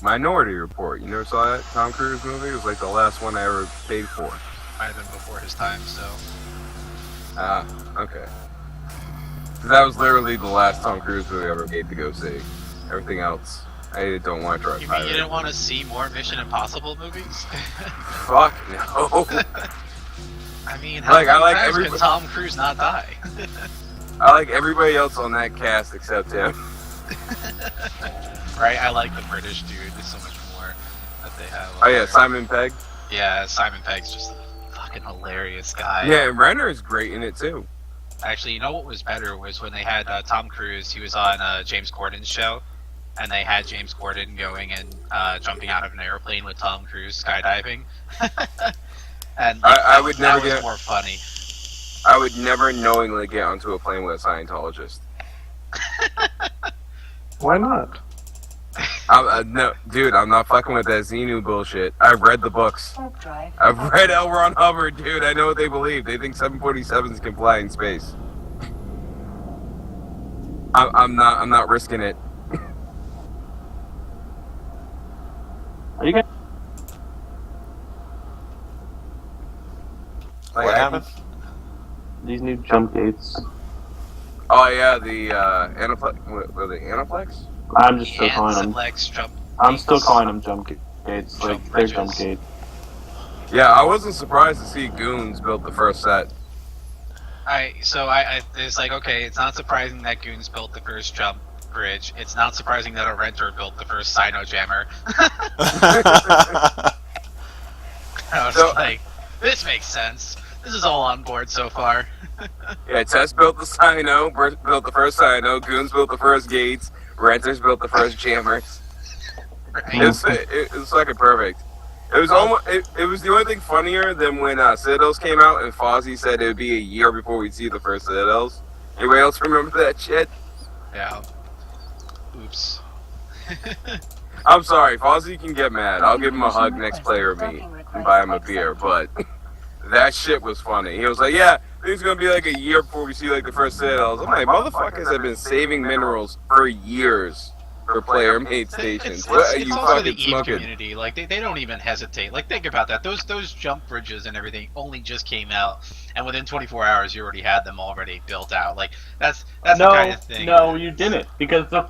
Minority Report. You never saw that Tom Cruise movie? It was like the last one I ever paid for. Might have been before his time, so. Ah, okay. That was literally the last Tom Cruise movie I ever paid to go see. Everything else, I don't want to try. You mean you didn't want to see more Mission Impossible movies? Fuck no. I mean, Like, I how like many times everybody- can Tom Cruise not die? I like everybody else on that cast except him. Right? I like the British dude. There's so much more that they have. Oh yeah, Simon Pegg. Yeah, Simon Pegg's just a fucking hilarious guy. Yeah, and Renner's great in it too. Actually, you know what was better was when they had Tom Cruise. He was on James Corden's show, and they had James Corden going and jumping out of an airplane with Tom Cruise skydiving. And like, I would never that was get- more funny. I would never knowingly get onto a plane with a Scientologist. Why not? No, dude, I'm not fucking with that Xenu bullshit. I've read the books. Warp drive. I've read L. Ron Hubbard, dude. I know what they believe. They think 747s can fly in space. I'm not risking it. Are you guys... Like, What I- happened? These new jump gates. Oh yeah, the Anaplex. What were they Anaplex? I'm just still calling Hands them. and legs jump. I'm still gates. calling them jump gates. Like, Jump they're jump bridges. gates. Yeah, I wasn't surprised to see Goons build the first set. It's like, okay, it's not surprising that Goons built the first jump bridge. It's not surprising that a renter built the first Sino jammer. I was So- like, this makes sense. This is all on board so far. Yeah, Tess built the Sino, built the first Sino, Goons built the first gates, Renters built the first jammers. Right? It was fucking perfect. It was almost. It was the only thing funnier than when Citadels came out and Fozzie said it would be a year before we'd see the first Citadels. Anybody else remember that shit? Yeah. Oops. I'm sorry, Fozzie can get mad. I'll give him a hug next player meet and buy him a beer, but that shit was funny. He was like, yeah, I think it's gonna be like a year before we see like the first Citadels. I'm like, motherfuckers have been saving minerals for years for player made stations. What are you also the fucking EVE smoking? community. Like they don't even hesitate. Like think about that. Those jump bridges and everything only just came out, and within 24 hours you already had them already built out. Like that's the kind of thing. No, you didn't, because the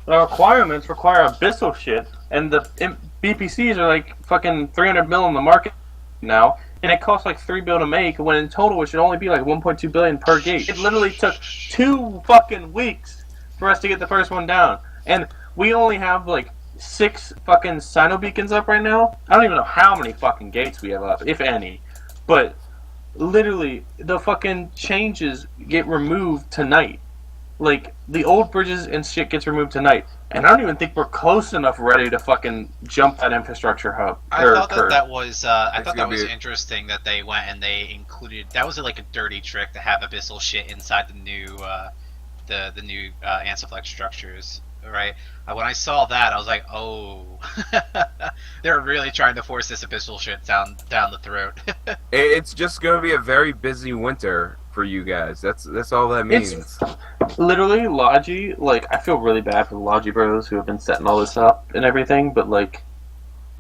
requirements require abyssal shit, and the BPCs are like fucking 300 mil in the market now, and it costs like $3 billion to make, when in total it should only be like $1.2 billion per gate. It literally took 2 fucking weeks for us to get the first one down, and we only have like 6 fucking Sino beacons up right now. I don't even know how many fucking gates we have up, if any, but literally the fucking changes get removed tonight. Like, the old bridges and shit gets removed tonight. And I don't even think we're close enough ready to fucking jump that infrastructure hub. I thought curve. that was interesting that they went and they included. That was like a dirty trick to have abyssal shit inside the new Ansiflex structures, right? When I saw that, I was like, oh, they're really trying to force this abyssal shit down the throat. It's just going to be a very busy winter for you guys. That's all that means. It's literally Logi. Like, I feel really bad for the Logi bros who have been setting all this up and everything, but like,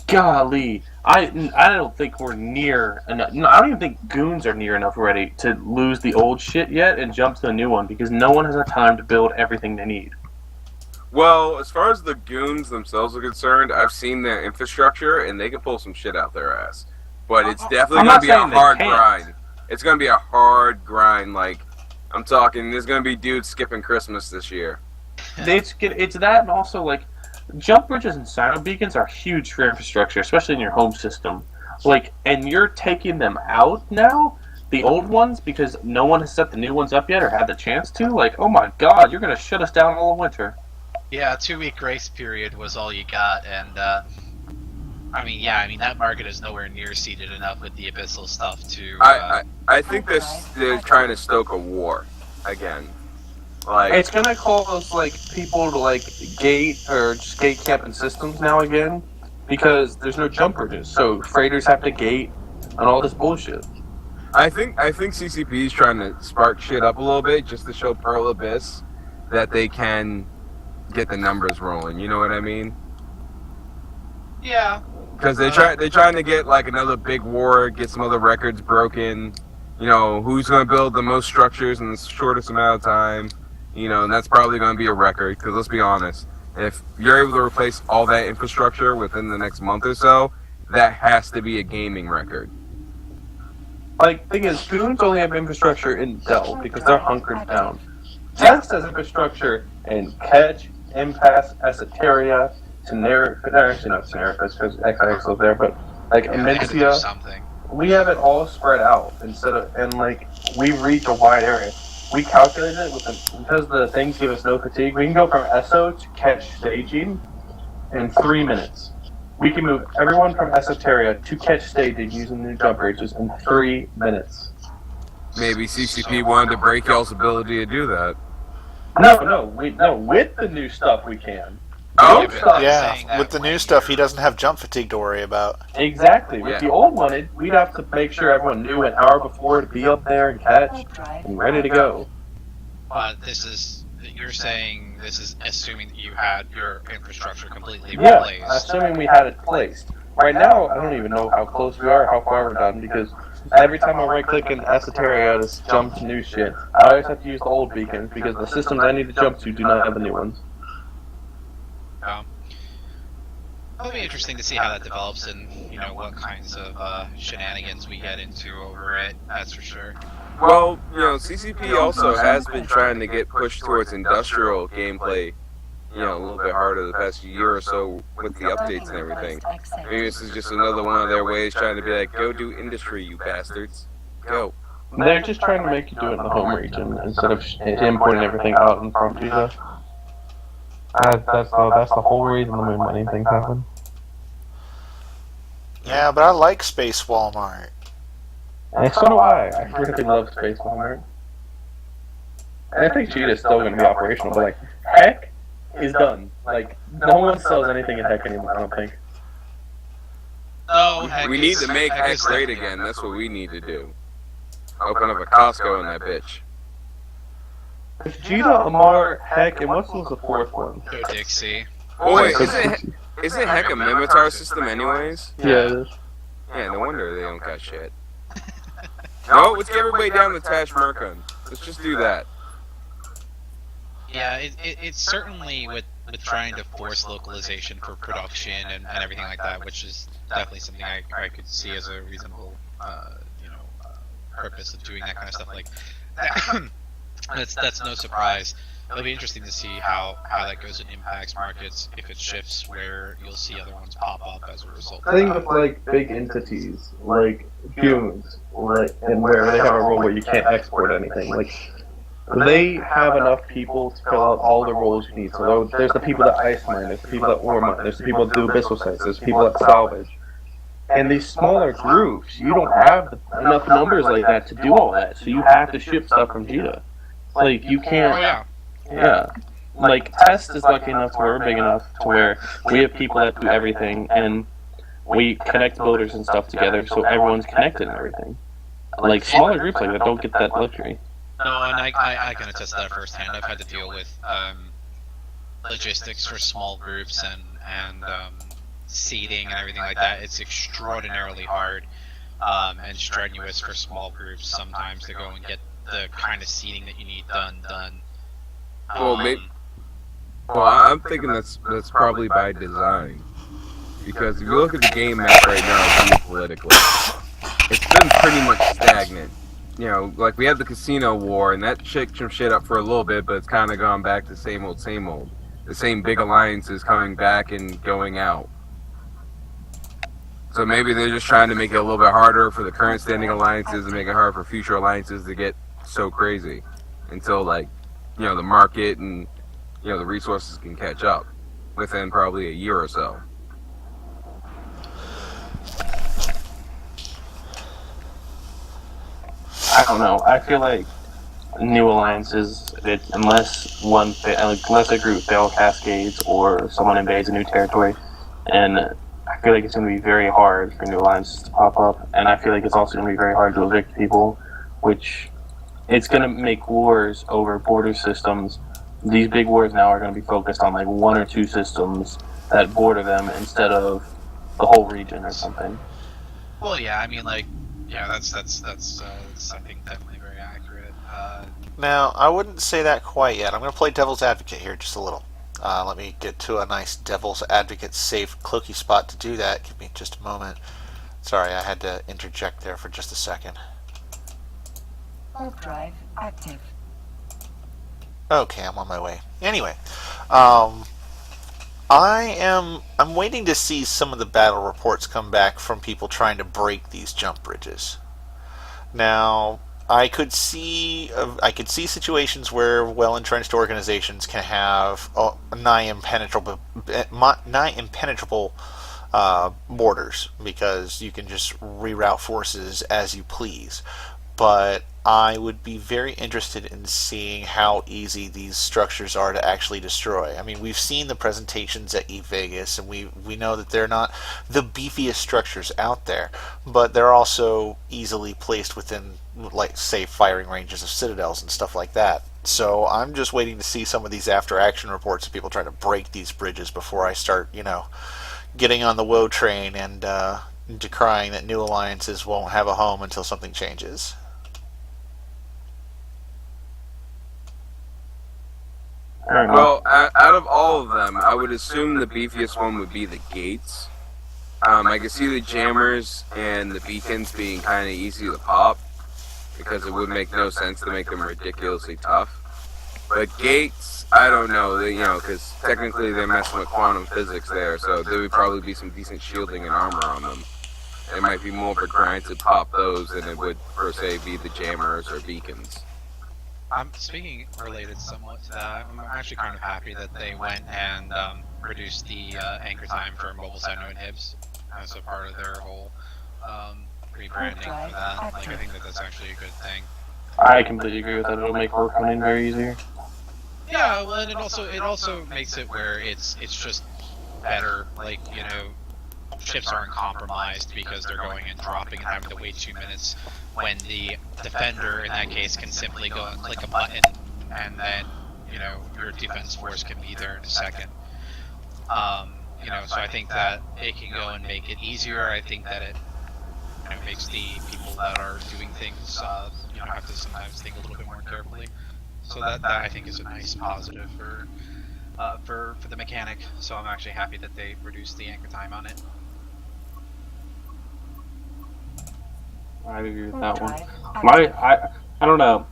golly, I don't think we're near enough. No, I don't even think goons are near enough ready to lose the old shit yet and jump to the new one, because no one has had time to build everything they need. Well, as far as the goons themselves are concerned, I've seen their infrastructure, and they can pull some shit out their ass. But it's definitely going to be a hard grind. It's going to be a hard grind. Like, I'm talking, there's going to be dudes skipping Christmas this year. It's that, and also, like, jump bridges and Sino beacons are huge for infrastructure, especially in your home system. Like, and you're taking them out now, the old ones, because no one has set the new ones up yet or had the chance to. Like, oh my god, you're going to shut us down all winter. Yeah, a 2-week grace period was all you got, and I mean that market is nowhere near seeded enough with the abyssal stuff to. I think they're trying to stoke a war again. Like, it's gonna cause like people to like gate or just gate camp in systems now again, because there's no jump bridges, so freighters have to gate and all this bullshit. I think CCP is trying to spark shit up a little bit just to show Pearl Abyss that they can get the numbers rolling. You know what I mean? Yeah. Because they're trying to get like another big war, get some other records broken. You know, who's going to build the most structures in the shortest amount of time? You know, and that's probably going to be a record. Because let's be honest, if you're able to replace all that infrastructure within the next month or so, that has to be a gaming record. Like, thing is, goons only have infrastructure in Dell because they're hunkered down. Test has infrastructure in Kedge, Impasse, Esoteria, actually not Tenerifis because XIX live there, but like Amencia. Something. We have it all spread out and like we reach a wide area. We calculated it because the things give us no fatigue. We can go from ESO to Kedge staging in 3 minutes. We can move everyone from Esoteria to Kedge staging using new jump bridges in 3 minutes. Maybe CCP wanted to break y'all's ability to do that. No, with the new stuff we can. Oh, Yeah, with the new stuff, he doesn't have jump fatigue to worry about. Exactly. With the old one, we'd have to make sure everyone knew an hour before to be up there and catch and ready to go. You're saying this is assuming that you had your infrastructure completely Yeah, replaced. assuming we had it placed. Right now, I don't even know how close we are, how far we're done, because every time I right-click in Esoteria to jump to new shit, I always have to use the old beacons, because the systems I need to jump to do not have the new ones. It'll be interesting to see how that develops and, you know, what kinds of shenanigans we get into over it, that's for sure. Well, you know, CCP also has been trying to get pushed towards industrial gameplay, you know, a little bit harder the past year or so with the updates and everything. Maybe this is just another one of their ways trying to be like, go do industry, you bastards. Go. They're just trying to make you do it in the home region instead of importing everything out and from Visa. That's the whole reason the moon money thing happened. Yeah, but I like Space Walmart. And so do I. I really love Space Walmart. And I think Cheetah's still going to be operational, but like, Heck is done. Like, no one sells anything in Heck anymore, I don't think. No, We need to make Heck great again. That's what we need to do. Open up a Costco in that bitch. It's Cheetah, Amar, Heck, and what was the fourth one? Go Dixie. Oh wait, isn't Heck a Mimitar system anyways? Yeah, it is. Yeah, no wonder they don't got shit. No, let's get everybody down to Tash Merkun. Let's just do that. Yeah, it's certainly with trying to force localization for production and everything like that, which is definitely something I could see as a reasonable purpose of doing that kind of stuff. Like that's no surprise. It'll be interesting to see how that goes and impacts markets if it shifts where you'll see other ones pop up as a result. I think with like big entities like humans, and where they have a role where you can't export anything, like they have enough people to fill out all the roles you need. So there's the people that ice mine, there's the people that ore mine, there's the people that do abyssal sites, there's the people that salvage. And these smaller groups, you don't have enough numbers like that to do all that. So you have to ship stuff from Jita. Like you can't. Yeah. Like Test is lucky enough to where we're big enough to where we have people that do everything, and we connect builders and stuff together, so everyone's connected and everything. Like smaller groups like that don't get that luxury. No, and I can attest to that firsthand. I've had to deal with logistics for small groups and seating and everything like that. It's extraordinarily hard and strenuous for small groups sometimes to go and get the kind of seating that you need done. I'm thinking that's probably by design, because if you look at the game map right now, politically, it's been pretty much stagnant. You know, like we had the casino war, and that shook some shit up for a little bit, but it's kind of gone back to the same old, same old. The same big alliances coming back and going out. So maybe they're just trying to make it a little bit harder for the current standing alliances and make it hard for future alliances to get so crazy until, like, the market and, the resources can catch up within probably a year or so. I don't know. I feel like new alliances, unless a group fail cascades or someone invades a new territory, and I feel like it's going to be very hard for new alliances to pop up, and I feel like it's also going to be very hard to evict people, which it's going to make wars over border systems. These big wars now are going to be focused on like one or two systems that border them instead of the whole region or something. Well, yeah, I mean, like, yeah, that's I think definitely very accurate. Now, I wouldn't say that quite yet. I'm going to play devil's advocate here just a little. Let me get to a nice devil's advocate safe cloaky spot to do that. Give me just a moment. Sorry, I had to interject there for just a second. Bulk drive active. Okay, I'm on my way. Anyway, I'm waiting to see some of the battle reports come back from people trying to break these jump bridges. Now, I could see situations where well-entrenched organizations can have nigh impenetrable borders, because you can just reroute forces as you please. But I would be very interested in seeing how easy these structures are to actually destroy. I mean, we've seen the presentations at eVegas, and we know that they're not the beefiest structures out there, but they're also easily placed within, like, say, firing ranges of citadels and stuff like that. So I'm just waiting to see some of these after-action reports of people trying to break these bridges before I start, getting on the woe train and decrying that new alliances won't have a home until something changes. Well, out of all of them, I would assume the beefiest one would be the gates. I can see the jammers and the beacons being kind of easy to pop, because it would make no sense to make them ridiculously tough. But gates, I don't know, because technically they're messing with quantum physics there, so there would probably be some decent shielding and armor on them. It might be more of a grind to pop those than it would, per se, be the jammers or beacons. I'm speaking related somewhat to that. I'm actually kind of happy that they went and reduced the anchor time for mobile Henoe and Hibs as a part of their whole rebranding for that. Like, I think that's actually a good thing. I completely agree with that. It'll make work running very easier. Yeah, well, and it also makes it where it's just better. Like, ships aren't compromised because they're going and dropping and having to wait 2 minutes, when the defender in that case can simply go and click a button, and then your defense force can be there in a second. So I think that it can go and make it easier. I think that it makes the people that are doing things have to sometimes think a little bit more carefully. So that I think is a nice positive for the mechanic. So I'm actually happy that they reduced the anchor time on it. I agree with Warp that one. drive active. I don't know.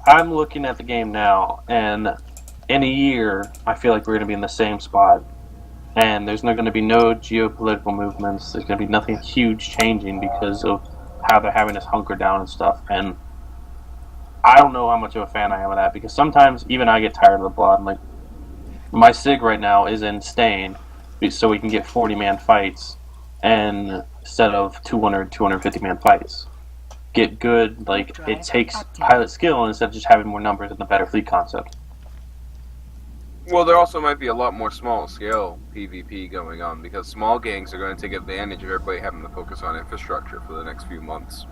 I'm looking at the game now, and in a year, I feel like we're going to be in the same spot. And there's not going to be no geopolitical movements. There's going to be nothing huge changing because of how they're having us hunker down and stuff. And I don't know how much of a fan I am of that because sometimes even I get tired of the blood. Like my sig right now is in Stain, so we can get 40-man fights, and instead of 250-man fights. Get good, like it takes pilot skill instead of just having more numbers and the better fleet concept. Well, there also might be a lot more small-scale PvP going on because small gangs are going to take advantage of everybody having to focus on infrastructure for the next few months.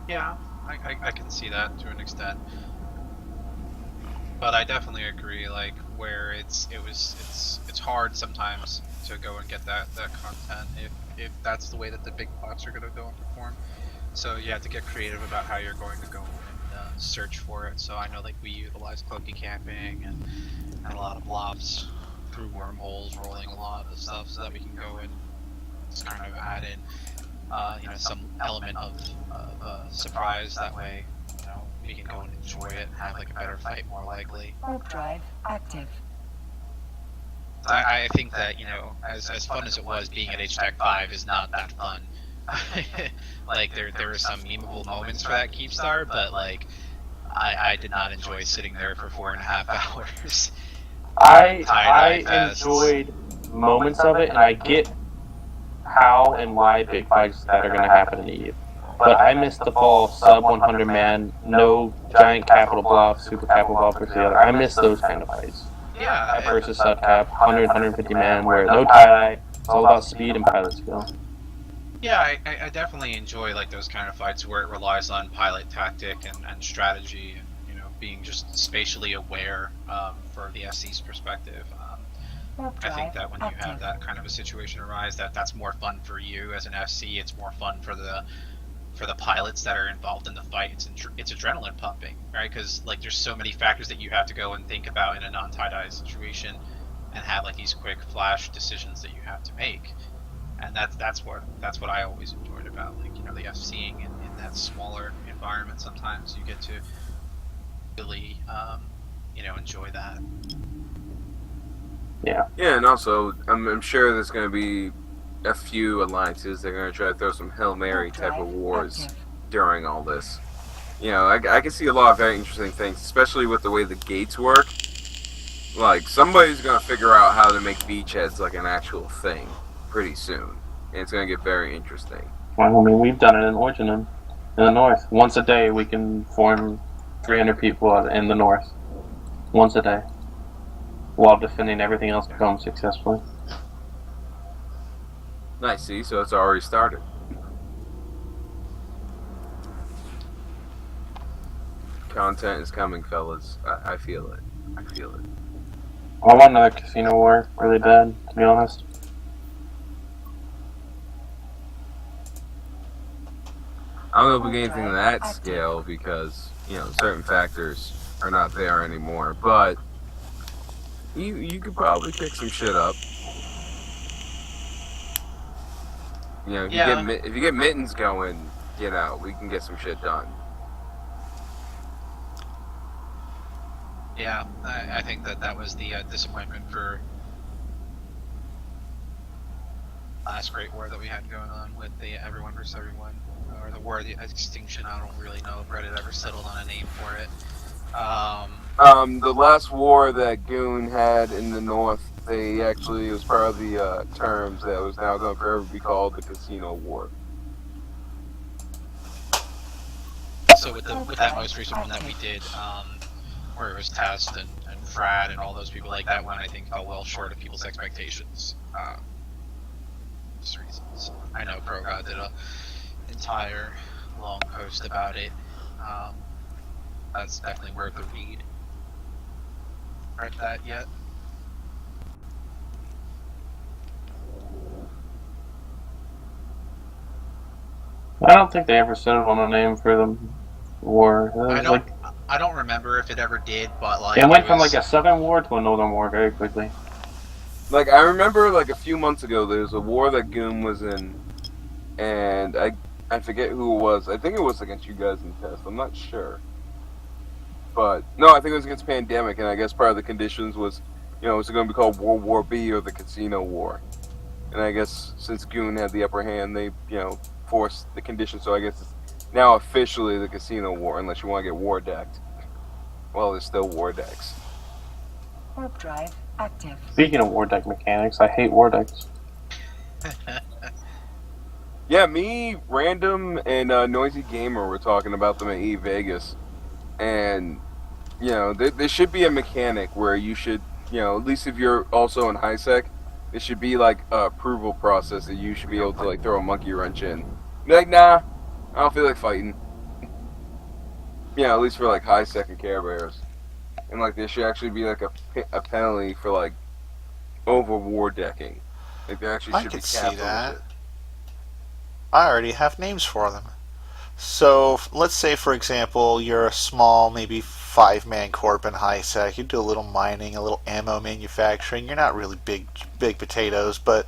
Yeah, I can see that to an extent. But I definitely agree, like, where it's hard sometimes to go and get that content if that's the way that the big bots are going to go and perform. So you have to get creative about how you're going to go and search for it. So I know, like, we utilize cloaky camping and a lot of blobs through wormholes, rolling a lot of stuff so that we can go and just kind of add in some element of surprise. That way, we can go and enjoy it and have like a better fight more likely. Warp drive active. I think that, as fun as it was, being at HTAC 5 is not that fun. Like there were some memeable moments for that Keepstar, but like I did not enjoy sitting there for 4.5 hours. I enjoyed moments of it, and I get how and why big fights that are going to happen in EU. But I missed the fall sub 100 man, no giant capital blob, super capital blob versus the other. I miss those kind of fights. Yeah. Versus sub cap, 100, 150 man, where no tie-dye, it's all about speed and pilot skill. Yeah, I definitely enjoy like those kind of fights where it relies on pilot tactic and strategy and being just spatially aware for the SC's perspective. I think that when you have that kind of a situation arise, that's more fun for you as an FC. It's more fun for the pilots that are involved in the fight. It's adrenaline pumping, right? Because like there's so many factors that you have to go and think about in a non-tie-dye situation, and have like these quick flash decisions that you have to make. And that's what I always enjoyed about like the FCing in that smaller environment. Sometimes you get to really enjoy that. Yeah. Yeah, and also I'm sure there's going to be a few alliances. They're going to try to throw some Hail Mary type of wars during all this. I can see a lot of very interesting things, especially with the way the gates work. Like somebody's going to figure out how to make beachheads like an actual thing pretty soon, and it's going to get very interesting. Well, I mean, we've done it in Origin in the north. Once a day, we can form 300 people in the north. Once a day, while defending everything else at home successfully. Nice, see, so it's already started. Content is coming, fellas. I feel it. I feel it. I want another casino war really bad, to be honest. I don't know if we get anything to that scale because, certain factors are not there anymore, but you could probably pick some shit up. If you get mittens going, we can get some shit done. Yeah, I think that was the disappointment for last Great War that we had going on with the everyone versus everyone, or the War of the Extinction. I don't really know if Reddit ever settled on a name for it. The last war that Goon had in the north, it was part of the terms that was now going to forever be called the Casino War. So with that most recent one that we did, where it was Test and Frad and all those people, like that one, I think fell well short of people's expectations. Reasons. I know ProGod did a entire long post about it. That's definitely worth a read. Read that yet? I don't think they ever settled on a name for the war. I don't remember if it ever did, but like it went from like a southern war to a northern war very quickly. Like, I remember, like, a few months ago, there was a war that Goon was in, and I forget who it was. I think it was against you guys in test. I'm not sure. But, no, I think it was against Pandemic, and I guess part of the conditions was, was it going to be called World War B or the Casino War? And I guess since Goon had the upper hand, they, forced the conditions, so I guess it's now officially the Casino War, unless you want to get war decked. Well, there's still war decks. Warp drive active. Speaking of war deck mechanics, I hate war decks. Yeah, me, Random, and Noisy Gamer were talking about them at E Vegas. And, there should be a mechanic where you should, at least if you're also in high sec, there should be like a approval process that you should be able to like throw a monkey wrench in. Be like, nah, I don't feel like fighting. At least for like high sec and Care Bears. And like there should actually be like a penalty for like over war decking. Like there actually I should be could see caps on that. it. I already have names for them. So let's say, for example, you're a small, maybe 5-man corp in high sec. You do a little mining, a little ammo manufacturing. You're not really big potatoes, but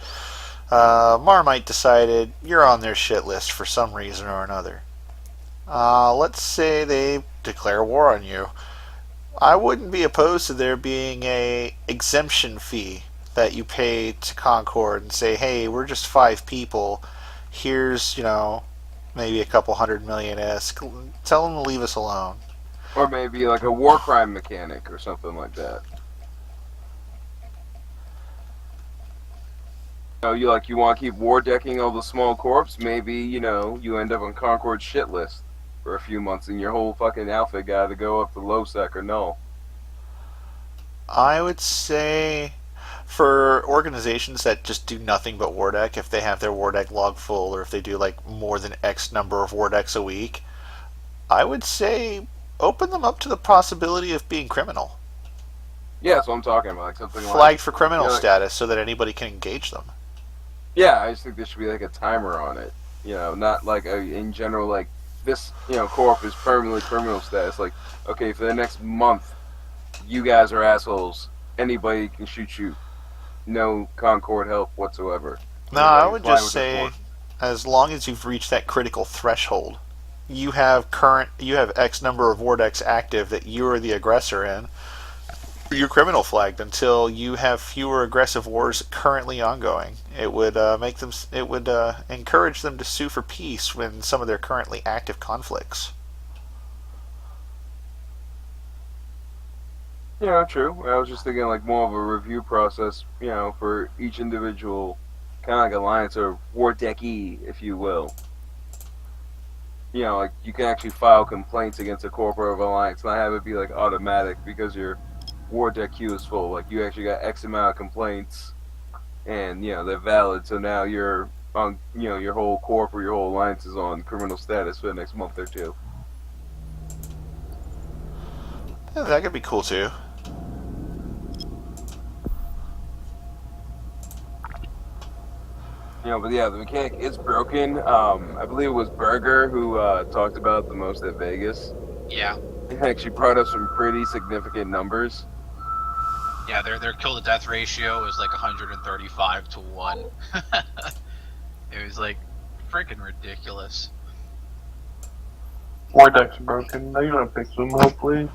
Marmite decided you're on their shit list for some reason or another. Let's say they declare war on you. I wouldn't be opposed to there being a exemption fee that you pay to Concord and say, hey, we're just 5 people. Here's, maybe a couple $100 million. Tell them to leave us alone. Or maybe like a war crime mechanic or something like that. You want to keep war decking all the small corps, maybe, you end up on Concord's shit list for a few months and your whole fucking outfit got to go up to low sec or null. I would say for organizations that just do nothing but war deck, if they have their war deck log full or if they do like more than X number of war decks a week, I would say open them up to the possibility of being criminal. Yeah, that's what I'm talking about. Like something Flagged for criminal status so that anybody can engage them. Yeah, I just think there should be like a timer on it. Not like in general, like this, co-op is permanently criminal status. Like, okay, for the next month, you guys are assholes. Anybody can shoot you. No Concord help whatsoever. No, I would just say, as long as you've reached that critical threshold, you have X number of war decks active that you are the aggressor in. You're criminal flagged until you have fewer aggressive wars currently ongoing. It would encourage them to sue for peace when some of their currently active conflicts. Yeah, true. I was just thinking like more of a review process, for each individual kind of like alliance or war deckee, if you will. Like you can actually file complaints against a corporate alliance, not have it be like automatic because your war deck queue is full. Like you actually got X amount of complaints, and they're valid. So now you're on, your whole corp or your whole alliance is on criminal status for the next month or two. Yeah, that could be cool too. But yeah, the mechanic is broken. I believe it was Berger who talked about it the most at Vegas. Yeah. He actually brought up some pretty significant numbers. Yeah, their kill to death ratio is like 135 to 1. It was like freaking ridiculous. War decks are broken. They're gonna fix them, hopefully.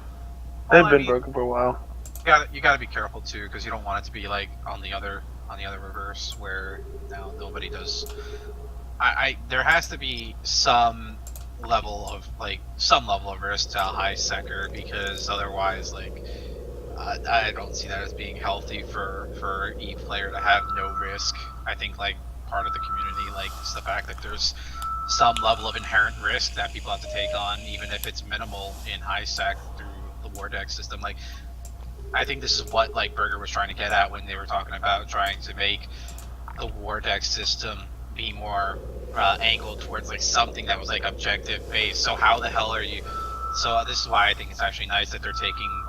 They've been broken for a while. You gotta be careful too, because you don't want it to be like on the other reverse where nobody does. There has to be some level of risk to a high secker, because otherwise I don't see that as being healthy for each player to have no risk. I think like part of the community likes the fact that there's some level of inherent risk that people have to take on, even if it's minimal in high sec through the war deck system. Like, I think this is what like Berger was trying to get at when they were talking about trying to make the war deck system be more angled towards like something that was like objective based. So how the hell are you? So this is why I think it's actually nice that they're taking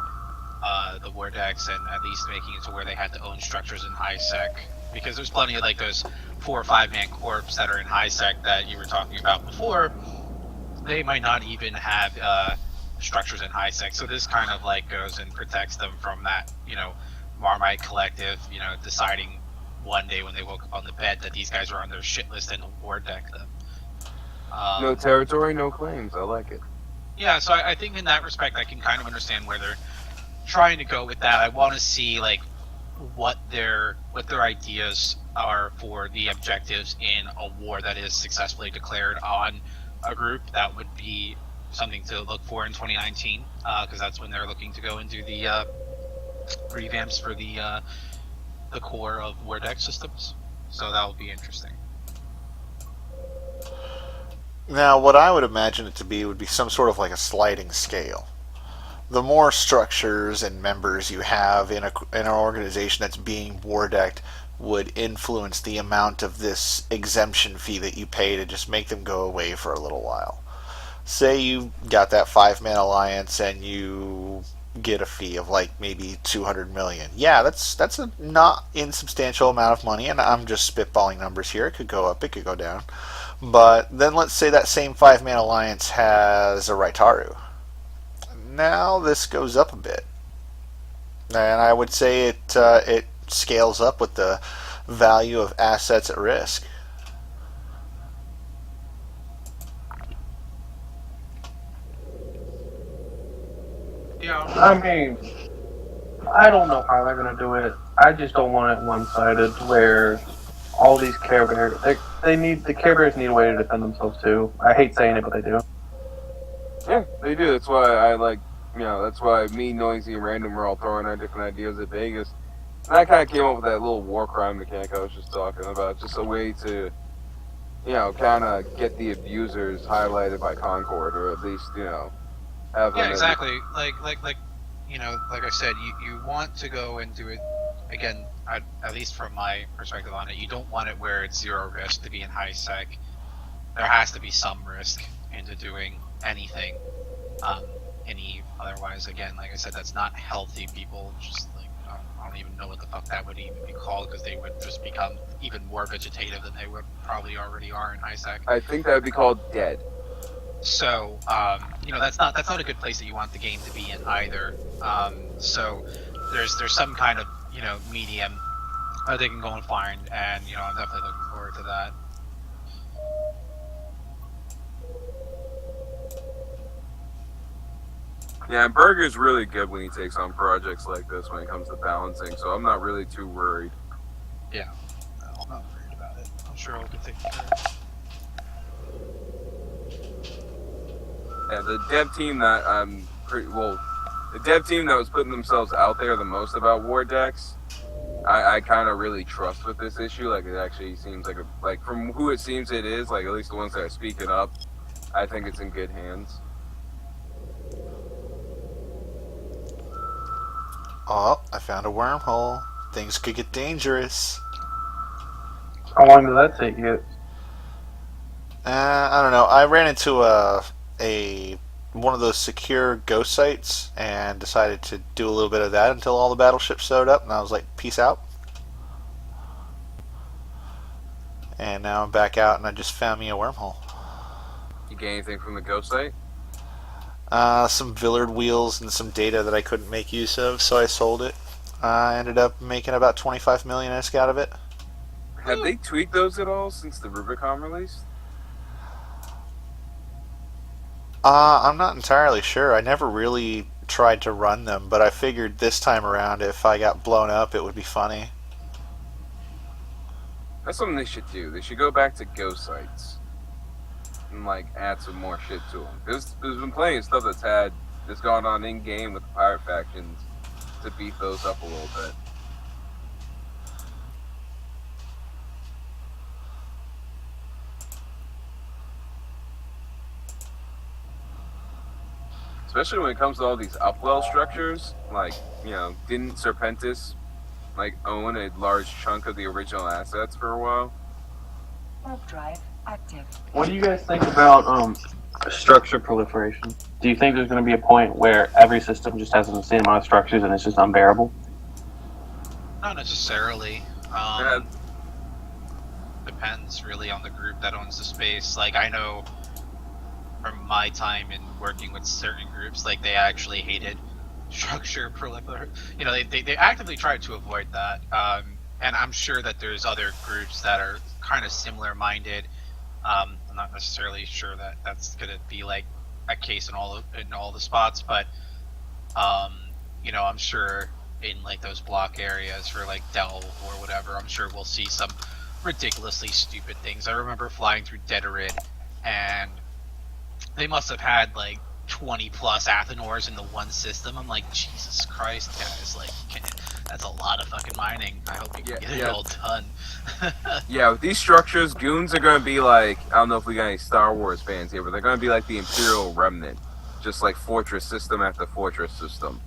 the war decks and at least making it to where they had to own structures in high sec, because there's plenty of like those 4 or 5 man corps that are in high sec that you were talking about before. They might not even have structures in high sec, so this kind of like goes and protects them from that, Marmite Collective, deciding one day when they woke up on the bed that these guys were on their shit list and war deck them. No territory, no claims. I like it. Yeah, so I think in that respect, I can kind of understand where they're trying to go with that. I want to see like what their ideas are for the objectives in a war that is successfully declared on a group. That would be something to look for in 2019, because that's when they're looking to go and do the revamps for the core of war deck systems. So that will be interesting. Now, what I would imagine it to be would be some sort of like a sliding scale. The more structures and members you have in an organization that's being war decked would influence the amount of this exemption fee that you pay to just make them go away for a little while. Say you got that 5-man alliance and you get a fee of like maybe 200 million. Yeah, that's a not insubstantial amount of money, and I'm just spitballing numbers here. It could go up, it could go down. But then let's say that same 5-man alliance has a Raitaru. Now this goes up a bit, and I would say it scales up with the value of assets at risk. Yeah. I mean, I don't know how they're gonna do it. I just don't want it one-sided where all these Care Bears, the Care Bears need a way to defend themselves too. I hate saying it, but they do. Yeah, they do. That's why I like, that's why me, Noisy, and Random were all throwing our different ideas at Vegas. And I kind of came up with that little war crime mechanic I was just talking about. Just a way to, kind of get the abusers highlighted by Concord, or at least, have them. Yeah, exactly. Like I said, you want to go and do it again. At least from my perspective on it, you don't want it where it's zero risk to be in high sec. There has to be some risk into doing anything. Otherwise, again, like I said, that's not healthy. People just like I don't even know what the fuck that would even be called, because they would just become even more vegetative than they would probably already are in high sec. I think that would be called dead. So that's not a good place that you want the game to be in either. So there's some kind of medium that they can go and find, and I'm definitely looking forward to that. Yeah, and Burger's really good when he takes on projects like this when it comes to balancing, so I'm not really too worried. Yeah, no, I'm not worried about it. I'm sure we can take care of it. Yeah, the dev team that the dev team that was putting themselves out there the most about war decks, I kind of really trust with this issue. Like, it actually seems like from who it seems it is, like at least the ones that are speaking up, I think it's in good hands. Oh, I found a wormhole. Things could get dangerous. How long did that take you? I don't know. I ran into one of those secure ghost sites and decided to do a little bit of that until all the battleships showed up, and I was like, peace out. And now I'm back out, and I just found me a wormhole. You get anything from the ghost site? Some Villard wheels and some data that I couldn't make use of, so I sold it. I ended up making about 25 million ISK out of it. Have they tweaked those at all since the Rubicon release? I'm not entirely sure. I never really tried to run them, but I figured this time around if I got blown up it would be funny. That's something they should do. They should go back to ghost sites and add some more shit to them. There's been plenty of stuff that's gone on in game with the pirate factions to beef those up a little bit. Especially when it comes to all these upwell structures, didn't Serpentis own a large chunk of the original assets for a while? Warp drive active. What do you guys think about structure proliferation? Do you think there's going to be a point where every system just has the same amount of structures and it's just unbearable? Not necessarily. Depends really on the group that owns the space. Like, I know from my time in working with certain groups, they actually hated structure proliferation. They actively try to avoid that. And I'm sure that there's other groups that are kind of similar minded. I'm not necessarily sure that that's going to be like a case in all the spots, but I'm sure in like those block areas for like Delve or whatever, I'm sure we'll see some ridiculously stupid things. I remember flying through Deterid, and they must have had like 20 plus Athenors in the one system. I'm like, Jesus Christ, guys, like, that's a lot of fucking mining. I hope you can get it all done. Yeah, with these structures, goons are going to be like, I don't know if we got any Star Wars fans here, but they're going to be like the Imperial Remnant. Just like fortress system after fortress system.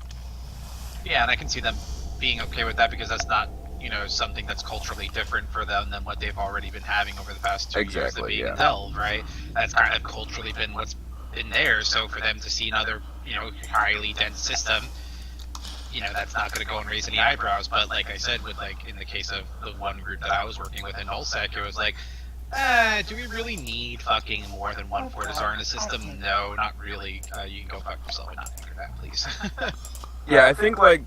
Yeah, and I can see them being okay with that because that's not, something that's culturally different for them than what they've already been having over the past 2 years of being in Delve, right? That's kind of culturally been what's been there. So for them to see another, highly dense system, that's not going to go and raise any eyebrows. But like I said, with like in the case of the one group that I was working with in Nullsec, it was like, do we really need fucking more than one Fortizar in the system? No, not really. You can go fuck yourself and not enter that, please. Yeah, I think like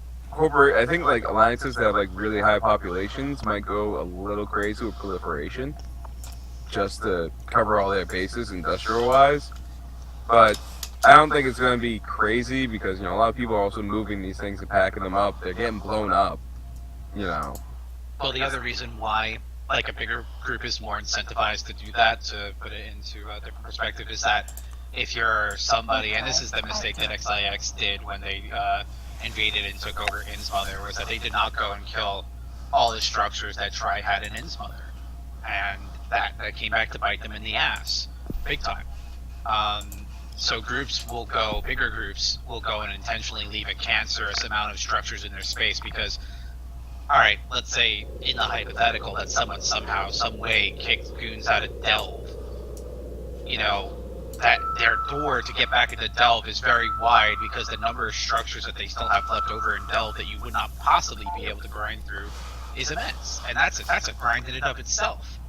alliances that have like really high populations might go a little crazy with proliferation, just to cover all their bases industrial wise. But I don't think it's going to be crazy because a lot of people are also moving these things and packing them up. They're getting blown up. Well, the other reason why like a bigger group is more incentivized to do that, to put it into a different perspective, is that if you're somebody, and this is the mistake that XIX did when they invaded and took over Innsmother, was that they did not go and kill all the structures that Tri had in Innsmother, and that came back to bite them in the ass, big time. So bigger groups will go and intentionally leave a cancerous amount of structures in their space because, alright, let's say in the hypothetical that someone somehow, some way kicked goons out of Delve, that their door to get back into Delve is very wide because the number of structures that they still have left over in Delve that you would not possibly be able to grind through is immense. And that's a grind in and of itself.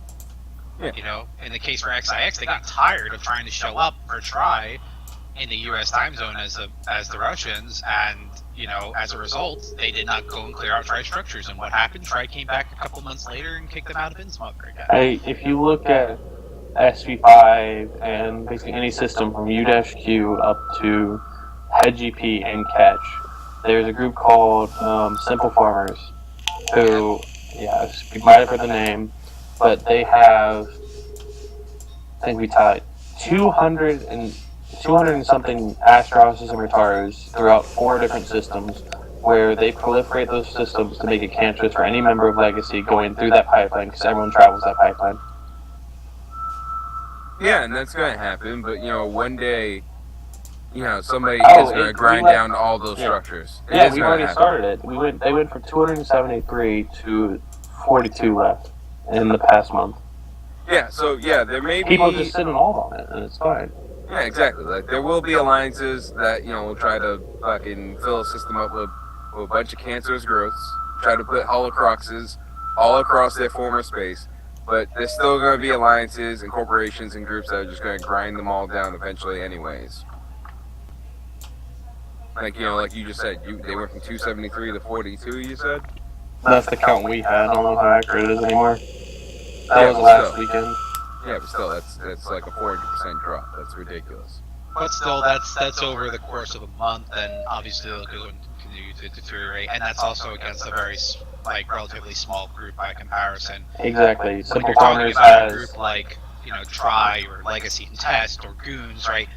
Yeah. In the case for XIX, they got tired of trying to show up for Tri in the U.S. time zone as the Russians, and as a result, they did not go and clear out Tri structures. And what happened? Tri came back a couple months later and kicked them out of Innsmother again. Hey, if you look at SV5 and basically any system from U-Q up to Head GP and Catch, there's a group called Simple Farmers who, you might have heard the name, but they have, I think we tied 200 and something Asteros and Retaros throughout 4 different systems, where they proliferate those systems to make it cancerous for any member of Legacy going through that pipeline, because everyone travels that pipeline. Yeah, and that's going to happen, but one day, somebody is going to grind down all those structures. Yeah, we've already started it. They went from 273 to 42 left in the past month. Yeah, so there may be people just sitting all on it, and it's fine. Yeah, exactly. Like there will be alliances that will try to fucking fill a system up with a bunch of cancerous growths, try to put holocroxes all across their former space. But there's still going to be alliances and corporations and groups that are just going to grind them all down eventually anyways. Like, like you just said, they went from 273 to 42, you said? That's the count we had. I don't know how accurate it is anymore. That was last weekend. Yeah, but still, that's like a 400% drop. That's ridiculous. But still, that's over the course of a month, and obviously it'll continue to deteriorate. And that's also against a very relatively small group by comparison. Exactly. When you're talking about a group like Tri or Legacy and Test or Goons, right?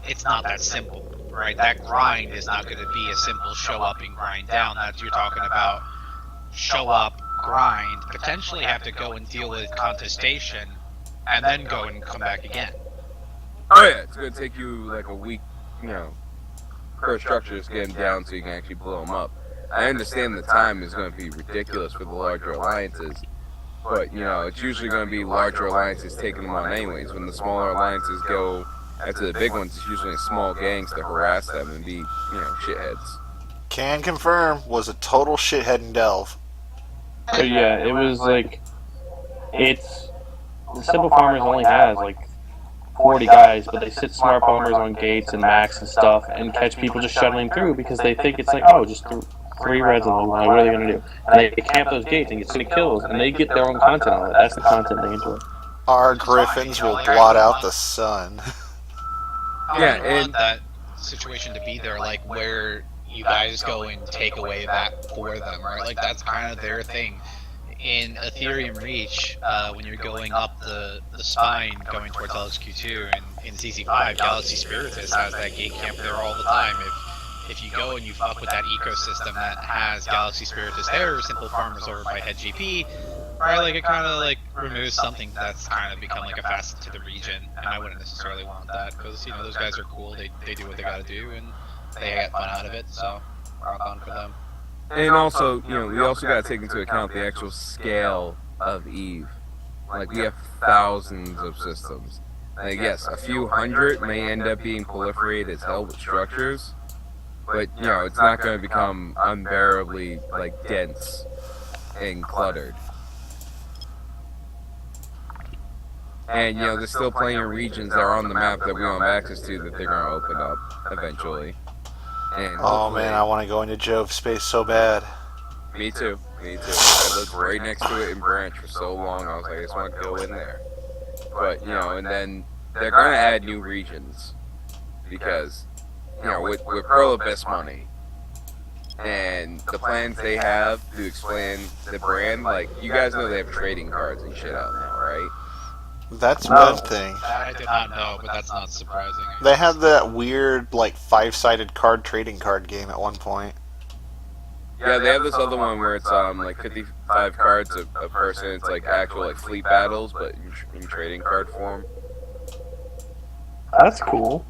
It's not that simple, right? That grind is not going to be a simple show up and grind down. That you're talking about show up, grind, potentially have to go and deal with contestation, and then go and come back again. Oh yeah, it's going to take you like a week, per structure is getting down so you can actually blow them up. I understand the time is going to be ridiculous for the larger alliances, but it's usually going to be larger alliances taking them on anyways. When the smaller alliances go after the big ones, it's usually small gangs to harass them and be, shitheads. Can confirm, was a total shithead in Delve. So yeah, it was like, the Simple Farmers only has 40 guys, but they sit smart bombers on gates and max and stuff and catch people just shuttling through because they think it's like, oh, just three reds along the line, what are they going to do? And they camp those gates and get 20 kills, and they get their own content on it. That's the content they enjoy. Our griffins will blot out the sun. I don't want that situation to be there, like where you guys go and take away that for them, right? Like that's kind of their thing. In Ethereum Reach, when you're going up the spine, going towards LXQ2, and in CC5, Galaxy Spiritus has that gate camp there all the time. If you go and you fuck with that ecosystem that has Galaxy Spiritus there, Simple Farmers over by Head GP, right, like it kind of like removes something that's kind of become like a facet to the region, and I wouldn't necessarily want that, because, you know, those guys are cool, they do what they gotta do, and they get fun out of it, so rock on for them. And also, you know, we also got to take into account the actual scale of EVE. Like, we have thousands of systems. Like, yes, a few hundred may end up being proliferated as hell with structures, but, you know, it's not going to become unbearably, like, dense and cluttered. And, you know, there's still plenty of regions that are on the map that we don't have access to that they're going to open up eventually. And oh man, I want to go into Jove space so bad. Me too. I lived right next to it in Branch for so long, I was like, I just want to go in there. But, you know, and then they're going to add new regions. Because, you know, with Pearl Abyss money, and the plans they have to expand the brand, like, you guys know they have trading cards and shit out now, right? That's one thing. I did not know, but that's not surprising. They had that weird, like, 5-sided card trading card game at one point. Yeah, they have this other one where it's like 55 cards a person. It's like actual like fleet battles, but in trading card form. That's cool.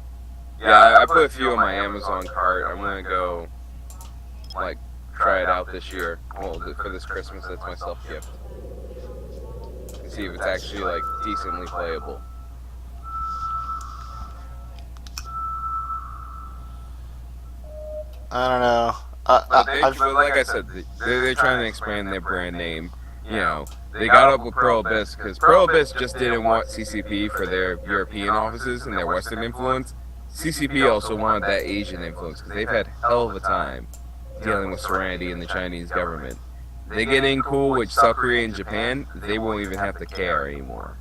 Yeah, I put a few on my Amazon cart. I'm gonna go like try it out this year. Well, for this Christmas, that's my self gift. And see if it's actually like decently playable. I don't know. But like I said, they're trying to expand their brand name. You know, they got up with Pearl Abyss because Pearl Abyss just didn't want CCP for their European offices and their Western influence. CCP also wanted that Asian influence because they've had hell of a time dealing with Serenity and the Chinese government. They get in cool with South Korea and Japan, they won't even have to care anymore.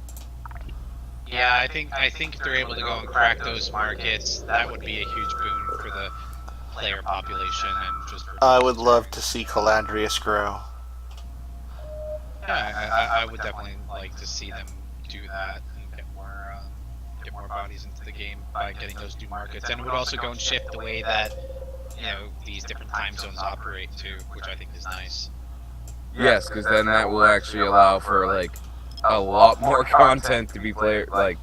Yeah, I think if they're able to go and crack those markets, that would be a huge boon for the player population and just. I would love to see Calandrius grow. Yeah, I would definitely like to see them do that and get more bodies into the game by getting those new markets, and it would also go and shift the way that, you know, these different time zones operate too, which I think is nice. Yes, because then that will actually allow for like a lot more content to be played. Like,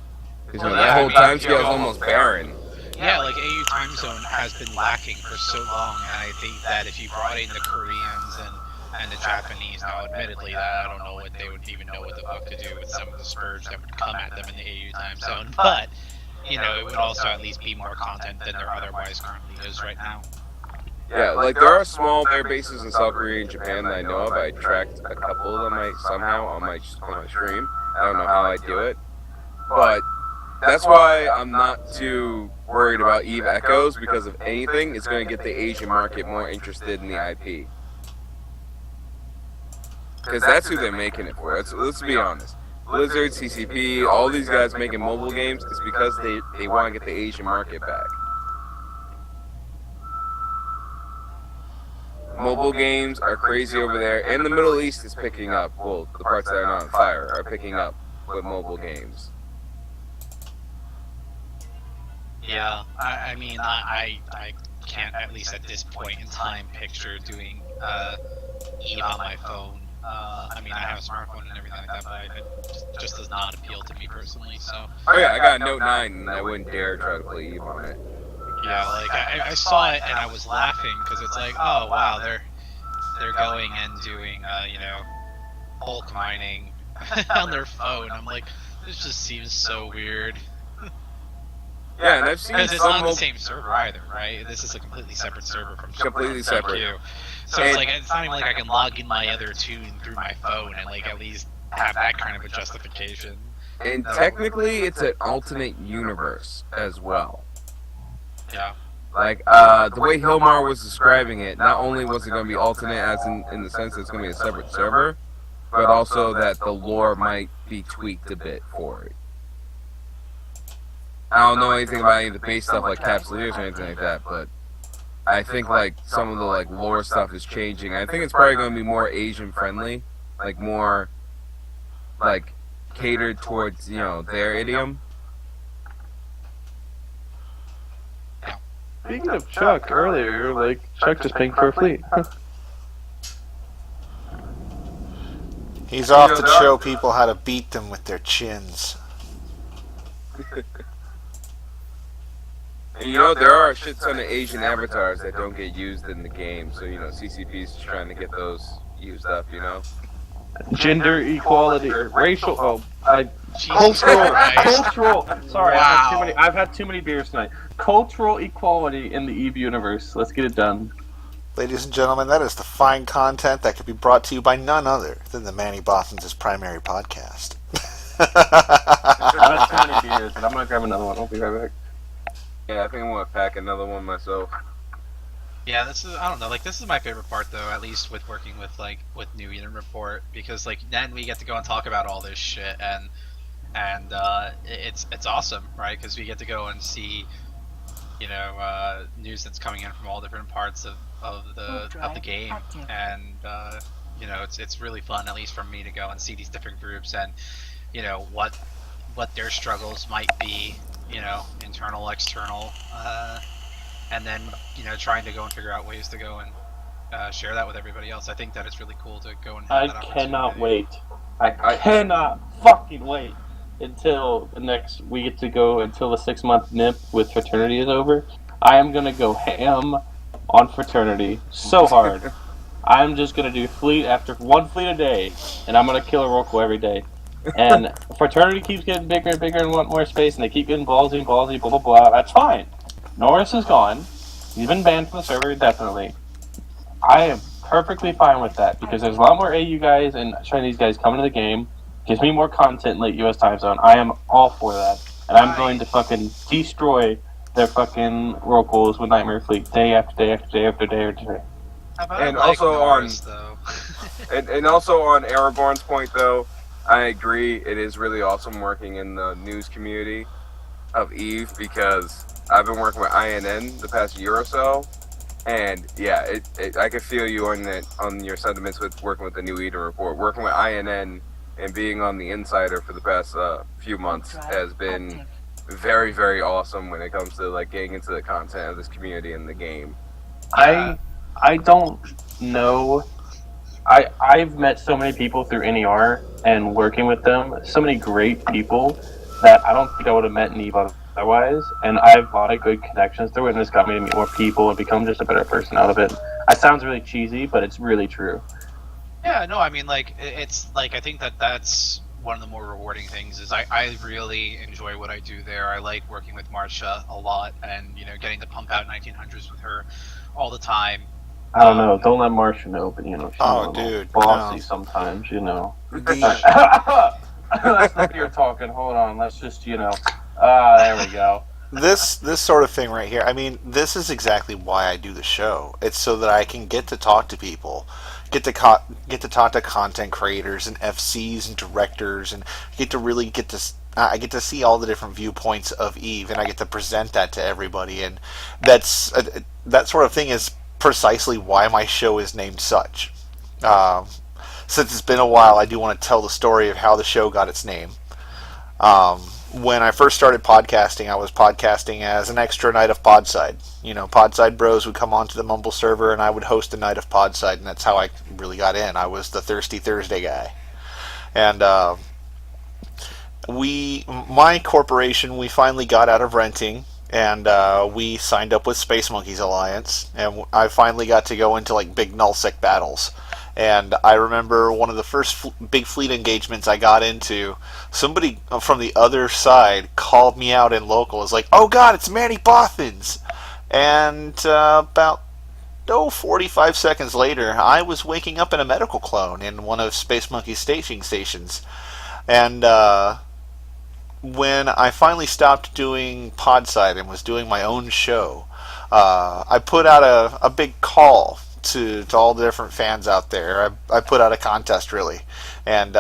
because that whole time scale is almost barren. Yeah, like AU time zone has been lacking for so long, and I think that if you brought in the Koreans and the Japanese, now admittedly that I don't know what they would even know what the fuck to do with some of the spurge that would come at them in the AU time zone, but, you know, it would also at least be more content than there otherwise currently is right now. Yeah, like there are small air bases in South Korea and Japan that I know of. I tracked a couple of them somehow on my stream. I don't know how I do it, but that's why I'm not too worried about EVE Echoes, because if anything, it's going to get the Asian market more interested in the IP. Because that's who they're making it for. Let's be honest. Blizzard, CCP, all these guys making mobile games, it's because they want to get the Asian market back. Mobile games are crazy over there, and the Middle East is picking up. Well, the parts that are not on fire are picking up with mobile games. Yeah, I mean, I can't, at least at this point in time, picture doing EVE on my phone. I mean, I have a smartphone and everything like that, but it just does not appeal to me personally, so. Oh yeah, I got a Note 9, and I wouldn't dare try to play EVE on it. Yeah, like, I saw it and I was laughing, because it's like, oh wow, they're going and doing, you know, bulk mining on their phone. I'm like, this just seems so weird. Yeah, and I've seen because it's not the same server either, right? This is a completely separate server from completely separate. You. So it's like, it's not even like I can log in my other tune through my phone and like at least have that kind of a justification. And technically, it's an alternate universe as well. Yeah. Like, the way Hilmar was describing it, not only was it going to be alternate as in the sense that it's going to be a separate server, but also that the lore might be tweaked a bit for it. I don't know anything about any of the base stuff like Capsuleers or anything like that, but I think like some of the like lore stuff is changing. I think it's probably going to be more Asian friendly, like more like catered towards, you know, their idiom. Speaking of Chuck earlier, like Chuck just paying for a fleet. He's off to show people how to beat them with their chins. And you know, there are a shit ton of Asian avatars that don't get used in the game, so, you know, CCP's just trying to get those used up, you know? Gender equality or racial. Jesus Christ. Cultural. Sorry, Wow. I've had too many beers tonight. Cultural equality in the EVE universe. Let's get it done. Ladies and gentlemen, that is the fine content that could be brought to you by none other than the Manny Bothans' primary podcast. I've had too many beers, and I'm gonna grab another one. I'll be right back. Yeah, I think I'm going to pack another one myself. Yeah, this is, I don't know, like, this is my favorite part, though, at least with working with, like, with New Eden Report, because, like, then we get to go and talk about all this shit, and it's awesome, right, because we get to go and see, you know, news that's coming in from all different parts of the game, and, you know, it's really fun, at least for me, to go and see these different groups, and, you know, what their struggles might be, you know, internal, external, and then, you know, trying to go and figure out ways to go and share that with everybody else. I think that it's really cool to go and have that opportunity. Cannot wait. I cannot fucking wait until we get to go until the 6-month nip with fraternity is over. I am gonna go ham on fraternity so hard. I'm just gonna do fleet after one fleet a day, and I'm gonna kill a Roko every day. And fraternity keeps getting bigger and bigger and want more space, and they keep getting ballsy, blah blah blah. That's fine. Norris is gone. He's been banned from the server indefinitely. I am perfectly fine with that because there's a lot more AU guys and Chinese guys coming to the game. Gives me more content in late US time zone. I am all for that, and I'm going to fucking destroy their fucking Rokos with Nightmare Fleet day after day after day after day after day. And also Norris, though. and also on Aragorn's point, though, I agree. It is really awesome working in the news community of EVE because I've been working with INN the past year or so, and yeah, I can feel you on your sentiments with working with the New Eden Report. Working with INN and being on the Insider for the past few months has been very, very awesome when it comes to like getting into the content of this community and the game. I don't know. I've met so many people through NER and working with them, so many great people that I don't think I would have met in EVE otherwise, and I have a lot of good connections through it, and it's got me to meet more people and become just a better person out of it. It sounds really cheesy, but it's really true. Yeah, no, I mean, like, it's, like, I think that's one of the more rewarding things is I really enjoy what I do there. I like working with Marsha a lot and, you know, getting to pump out 1900s with her all the time. I don't know. Don't let Marsha know, but, you know, she's Oh, a little dude, bossy no. sometimes, you know. The- That's not you're talking. Hold on. Let's just, you know. There we go. this sort of thing right here, I mean, this is exactly why I do the show. It's so that I can get to talk to people, get to talk to content creators and FCs and directors, and I get to see all the different viewpoints of EVE, and I get to present that to everybody, and that sort of thing is precisely why my show is named such. Since it's been a while, I do want to tell the story of how the show got its name. When I first started podcasting, I was podcasting as an extra night of Podside. You know, Podside Bros would come onto the Mumble server, and I would host a night of Podside, and that's how I really got in. I was the Thirsty Thursday guy. And my corporation, we finally got out of renting, and we signed up with Space Monkeys Alliance, and I finally got to go into like big nullsec battles. And I remember one of the first big fleet engagements I got into, somebody from the other side called me out in local. It was like, "Oh God, it's Manny Bothans!" And about 45 seconds later, I was waking up in a medical clone in one of Space Monkey's staging stations. And when I finally stopped doing Podside and was doing my own show, I put out a big call to all the different fans out there. I put out a contest, really, and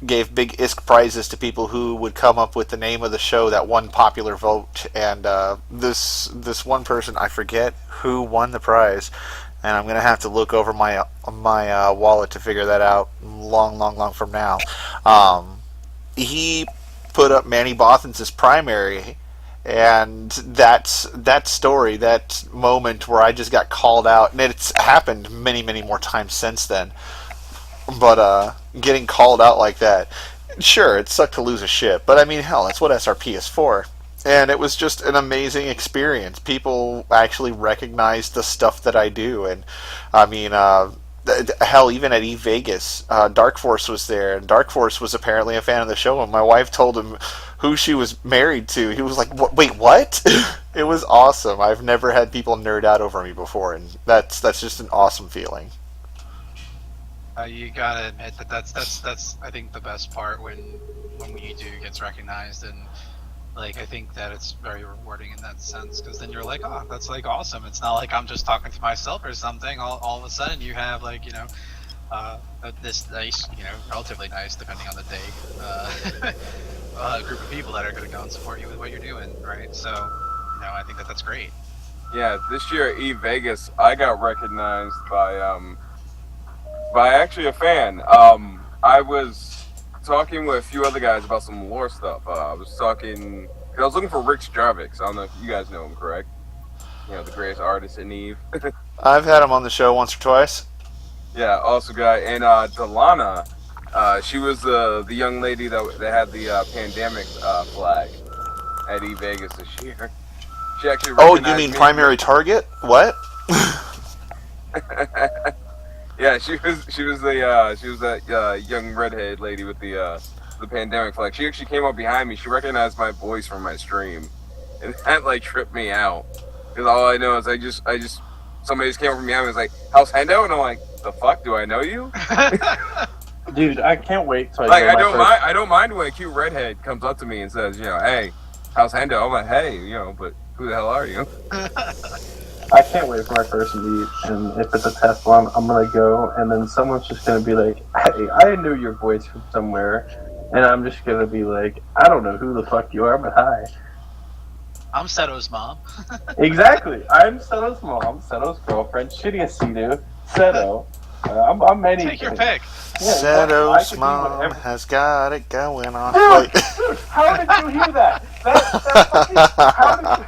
gave big ISK prizes to people who would come up with the name of the show that won popular vote. And this one person, I forget who won the prize, and I'm gonna have to look over my wallet to figure that out long from now. He put up Manny Bothans as primary, and that story, that moment where I just got called out, and it's happened many more times since then. But getting called out like that, sure, it sucked to lose a ship, but I mean, hell, that's what SRP is for. And it was just an amazing experience. People actually recognized the stuff that I do, and I mean, hell, even at Vegas, Dark Force was there, and Dark Force was apparently a fan of the show. And my wife told him who she was married to. He was like, "Wait, what?" It was awesome. I've never had people nerd out over me before, and that's just an awesome feeling. You gotta admit that's I think the best part when what you do gets recognized, and like I think that it's very rewarding in that sense, because then you're like, oh, that's like awesome. It's not like I'm just talking to myself or something. All of a sudden you have like this nice, relatively nice, depending on the day, group of people that are going to go and support you with what you're doing, right? So I think that's great. Yeah, this year at Vegas, I got recognized by actually a fan. I was talking with a few other guys about some lore stuff. I was looking for Rick Jarvix. I don't know if you guys know him, correct? The greatest artist in Eve. I've had him on the show once or twice. Yeah, awesome guy. And Delana, she was the young lady that had the pandemic flag at Vegas this year. She actually. Oh, you mean primary target? What? Yeah, she was that young redhead lady with the pandemic flag. She actually came up behind me. She recognized my voice from my stream, and that like tripped me out. Because all I know is I just somebody just came over behind me and was like, "How's Henoe?" And I'm like, "The fuck? Do I know you?" Dude, I can't wait till I don't mind when a cute redhead comes up to me and says, "Hey, how's Henoe?" I'm like, "Hey, but who the hell are you?" I can't wait for my first meet, and if it's a test one, I'm gonna go, and then someone's just gonna be like, "Hey, I knew your voice from somewhere," and I'm just gonna be like, "I don't know who the fuck you are, but hi." I'm Seddow's mom. Exactly. I'm Sedow's mom, Sedow's girlfriend, shittiest Sedou, Seddow. I'm Manny. Take your pick. Yeah, Sedow's mom has got it going on. Dude, how did you hear that? How did you...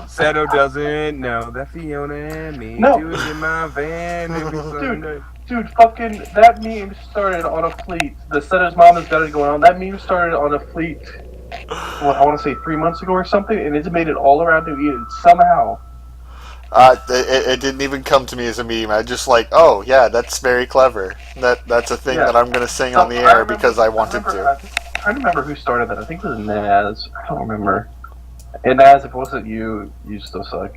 Seddow doesn't know that Fiona and me do it in my van every Sunday. Dude, fucking that meme started on a fleet. The Sedow's mom has got it going on. That meme started on a fleet. I want to say 3 months ago or something, and it's made it all around New Eden somehow. It didn't even come to me as a meme. I just like, oh yeah, that's very clever. That's a thing that I'm gonna sing on the air because I wanted to. I'm trying to remember who started that. I think it was Naz. I don't remember. And Naz, if it wasn't you, you still suck.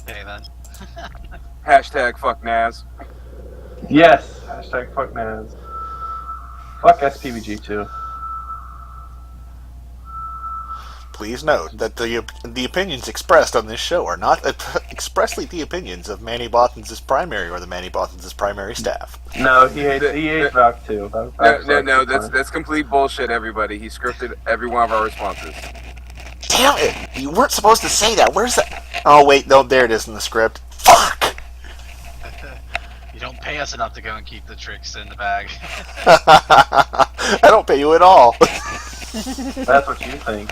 Okay then. Hashtag fuck Naz. Yes. Hashtag fuck Naz. Fuck SPVG too. Please note that the opinions expressed on this show are not expressly the opinions of Manny Bothans' primary or the Manny Bothans' primary staff. No, he hates Valk too. No, that's complete bullshit, everybody. He scripted every one of our responses. Damn it! You weren't supposed to say that. Where's that? Oh wait, no, there it is in the script. Fuck! You don't pay us enough to go and keep the tricks in the bag. I don't pay you at all. That's what you think.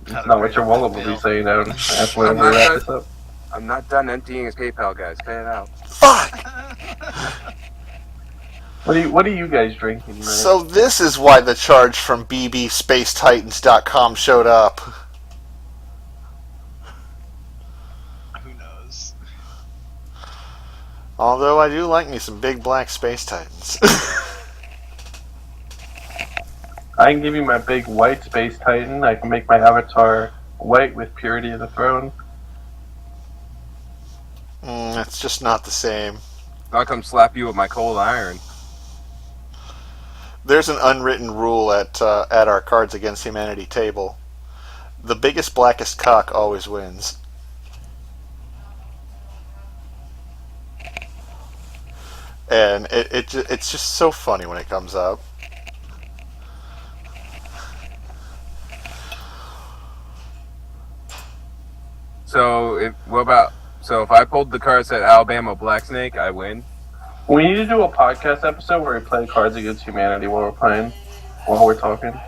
It's not what your wallet will be saying out after we wrap this up. I'm not done emptying his PayPal, guys. Pay it out. Fuck! What are you guys drinking, man? So this is why the charge from bbspacetitans.com showed up. Who knows? Although I do like me some big black Space Titans. I can give you my big white Space Titan. I can make my avatar white with Purity of the Throne. That's just not the same. I'll come slap you with my cold iron. There's an unwritten rule at our Cards Against Humanity table. The biggest, blackest cock always wins. And it's just so funny when it comes up. So if I pulled the card that said Alabama Black Snake, I win. We need to do a podcast episode where we play Cards Against Humanity while we're talking.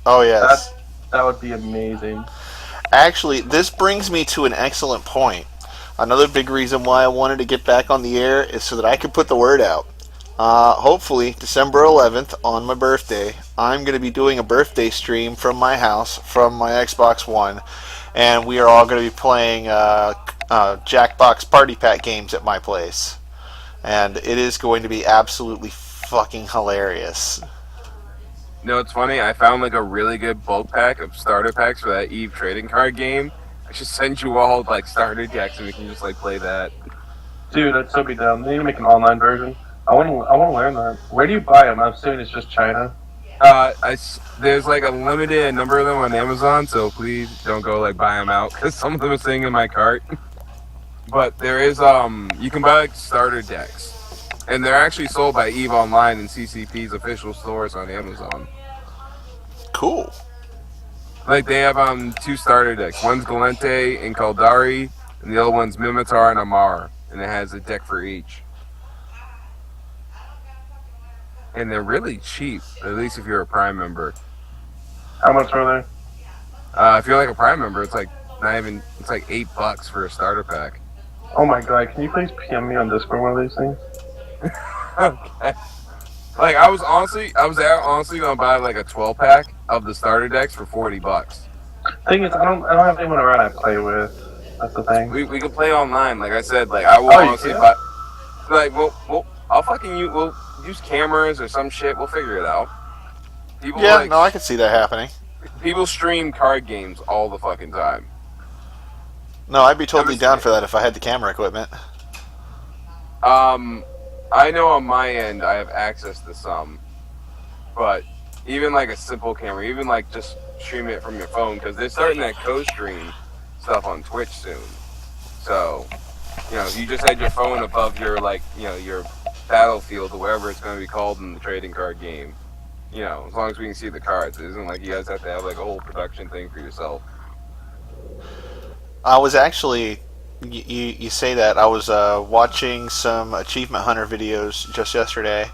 Oh, yes. That would be amazing. Actually, this brings me to an excellent point. Another big reason why I wanted to get back on the air is so that I could put the word out. Hopefully, December 11th, on my birthday, I'm going to be doing a birthday stream from my house, from my Xbox One, and we are all going to be playing Jackbox Party Pack games at my place. And it is going to be absolutely fucking hilarious. No, it's funny. I found like a really good bulk pack of starter packs for that Eve trading card game. I should send you all like starter decks and we can just like play that. Dude, that'd so be down. They need to make an online version. I want to learn that. Where do you buy them? I'm assuming it's just China. There's like a limited number of them on Amazon, so please don't go like buy them out because some of them are sitting in my cart. But there is you can buy like starter decks, and they're actually sold by Eve Online and CCP's official stores on Amazon. Cool. Like they have 2 starter decks. One's Galente and Kaldari, and the other one's Mimitar and Amar, and it has a deck for each. And they're really cheap, at least if you're a Prime member. How much are they? If you're like a Prime member, it's like it's like $8 for a starter pack. Oh my god, can you please PM me on Discord one of these things? Okay. Like I was honestly gonna buy like a 12-pack of the starter decks for $40. Thing is, I don't have anyone around I play with. That's the thing. We can play online, like I said. Like I will honestly buy. Like we'll use cameras or some shit. We'll figure it out. People I can see that happening. People stream card games all the fucking time. No, I'd be totally down for that if I had the camera equipment. I know on my end I have access to some, but even like a simple camera, even like just stream it from your phone, because they're starting that co-stream stuff on Twitch soon. So, if you just had your phone above your your battlefield or whatever it's going to be called in the trading card game, as long as we can see the cards, it isn't like you guys have to have like a whole production thing for yourself. I was actually, you say that, I was watching some Achievement Hunter videos just yesterday.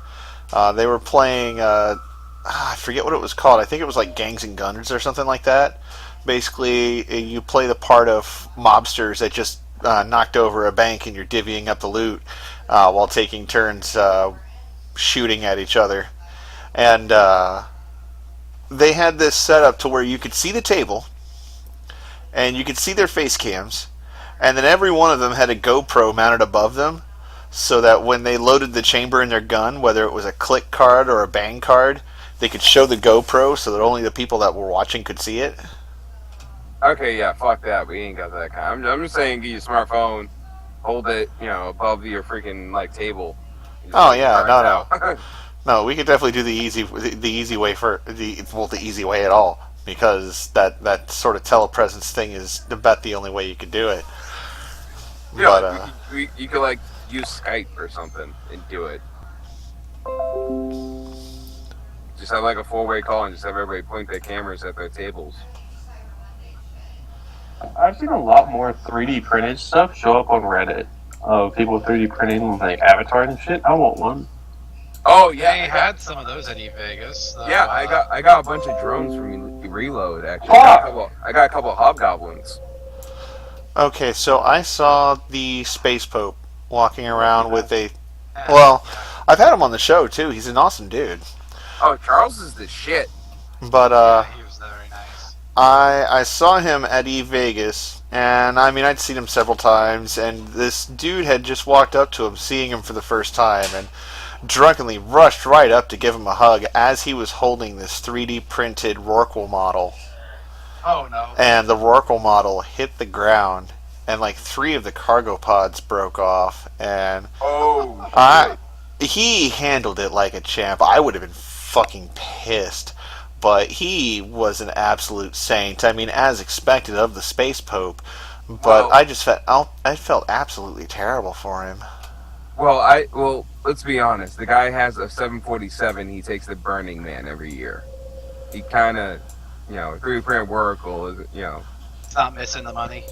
They were playing, I forget what it was called. I think it was like Gangs and Gunners or something like that. Basically, you play the part of mobsters that just knocked over a bank and you're divvying up the loot while taking turns shooting at each other. And they had this set up to where you could see the table and you could see their face cams, and then every one of them had a GoPro mounted above them, so that when they loaded the chamber in their gun, whether it was a click card or a bang card, they could show the GoPro so that only the people that were watching could see it. Okay, yeah, fuck that. We ain't got that kind. I'm just saying, get your smartphone, hold it, above your freaking like table. Oh yeah, no. No, we could definitely do the easy way the easy way at all, because that sort of telepresence thing is about the only way you could do it. Yeah, but you could like use Skype or something and do it. Just have like a 4-way call and just have everybody point their cameras at their tables. I've seen a lot more 3D printed stuff show up on Reddit of people 3D printing like avatars and shit. I want one. Oh yeah, they had some of those at Vegas. Yeah, I got a bunch of drones from Reload actually. I got a couple of hobgoblins. Okay, so I saw the Space Pope walking around with a. Well, I've had him on the show too. He's an awesome dude. Oh, Charles is the shit. But he was very nice. I saw him at Vegas, and I mean I'd seen him several times, and this dude had just walked up to him, seeing him for the first time, and drunkenly rushed right up to give him a hug as he was holding this 3D printed Rorqual model. Oh no. And the Rorqual model hit the ground and like 3 of the cargo pods broke off, and Oh, I he handled it like a champ. I would have been fucking pissed, but he was an absolute saint. I mean, as expected of the Space Pope, but Well- I felt absolutely terrible for him. well, let's be honest. The guy has a 747. He takes the Burning Man every year. He kind of, 3D print Oracle is, It's not missing the money.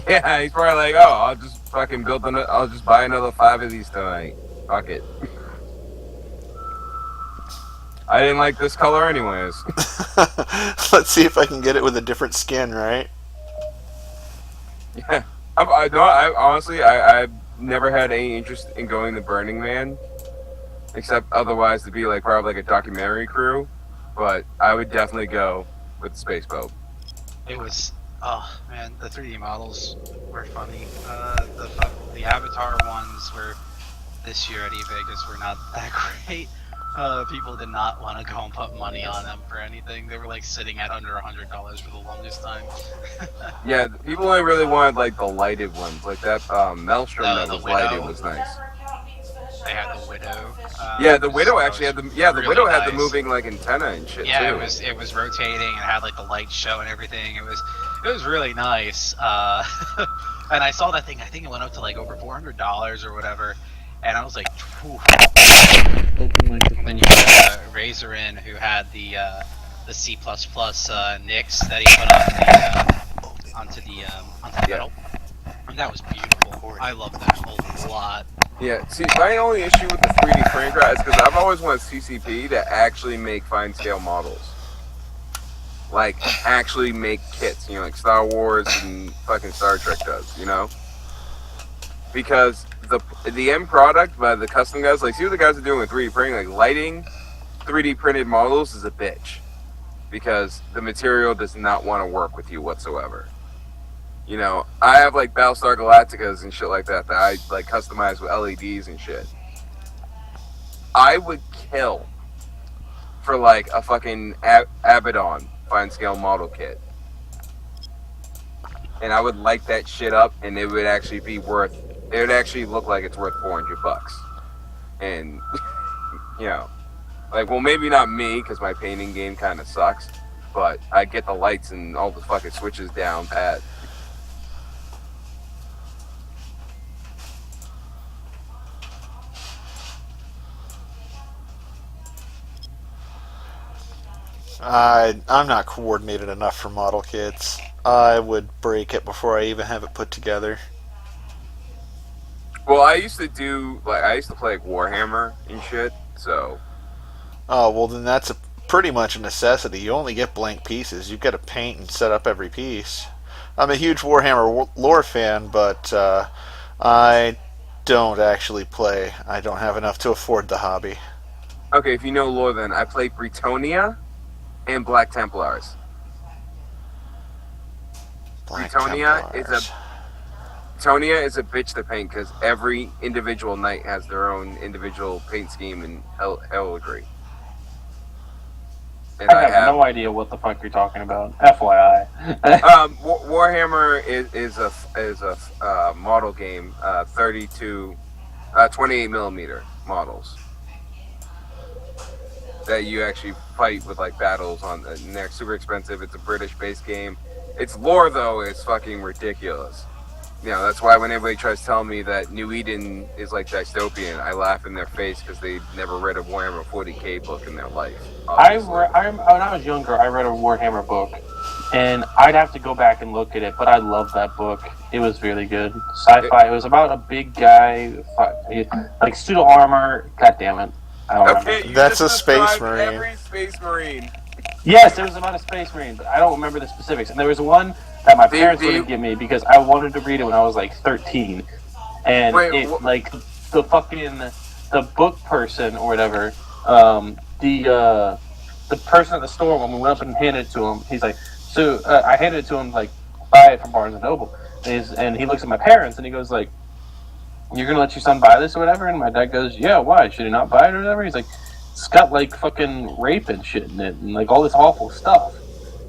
yeah. He's probably like, oh, I'll just fucking I'll just buy another 5 of these tonight. Fuck it. I didn't like this color anyways. Let's see if I can get it with a different skin, right? Yeah. I've never had any interest in going to Burning Man, except otherwise to be like part of like a documentary crew. But I would definitely go with the Space Pope. It was, oh man, the 3D models were funny. The Avatar ones were this year at eVegas were not that great. People did not want to go and put money on them for anything. They were like sitting at under $100 for the longest time. Yeah, people only really wanted like the lighted ones, like that Maelstrom No, that the was Widow. lighted was nice. They had the Widow. Yeah, the which Widow was actually had the really Widow had nice. the moving like antenna and shit Yeah, too. it was rotating and had like the light show and everything. It was really nice. And I saw that thing. I think it went up to like over $400 or whatever. And I was like, whew. And then you had Razor in who had the C++ Nix that he put onto the metal. And that was beautiful. I love that a lot. Yeah, see, my only issue with the 3D printing crowd is because I've always wanted CCP to actually make fine scale models. Like, actually make kits, like Star Wars and fucking Star Trek does, Because the end product by the custom guys, like, see what the guys are doing with 3D printing, like, lighting 3D printed models is a bitch. Because the material does not want to work with you whatsoever. I have like Battlestar Galacticas and shit like that I like customize with LEDs and shit. I would kill for like a fucking Abaddon fine scale model kit, and I would light that shit up, and it would actually be worth. It would actually look like it's worth $400, and like, well, maybe not me because my painting game kind of sucks, but I get the lights and all the fucking switches down pat. I'm not coordinated enough for model kits. I would break it before I even have it put together. Well, I used to play like Warhammer and shit, so. Oh, well then that's pretty much a necessity. You only get blank pieces. You've got to paint and set up every piece. I'm a huge Warhammer lore fan, but I don't actually play. I don't have enough to afford the hobby. Okay, if you know lore, then I play Bretonnia and Black Templars. Bretonnia is a bitch to paint because every individual knight has their own individual paint scheme and heraldry. And I have no idea what the fuck you're talking about. FYI. Warhammer is a model game, 28 millimeter models that you actually fight with like battles on, and they're super expensive. It's a British-based game. Its lore though is fucking ridiculous. That's why when anybody tries to tell me that New Eden is like dystopian, I laugh in their face because they never read a Warhammer 40k book in their life. When I was younger, I read a Warhammer book, and I'd have to go back and look at it, but I loved that book. It was really good. Sci-fi. It was about a big guy, like pseudo armor. God damn it. I don't remember. That's a Space Marine. Every Space Marine. Yes, it was about a Space Marine, but I don't remember the specifics. And there was one that my parents wouldn't give me because I wanted to read it when I was like 13. And the book person or whatever, the person at the store, when we went up and handed it to him, he's like, so I handed it to him, like, buy it from Barnes & Noble. And he looks at my parents and he goes like, you're gonna let your son buy this or whatever? And my dad goes, yeah, why? Should he not buy it or whatever? He's like, it's got like fucking rape and shit in it and like all this awful stuff.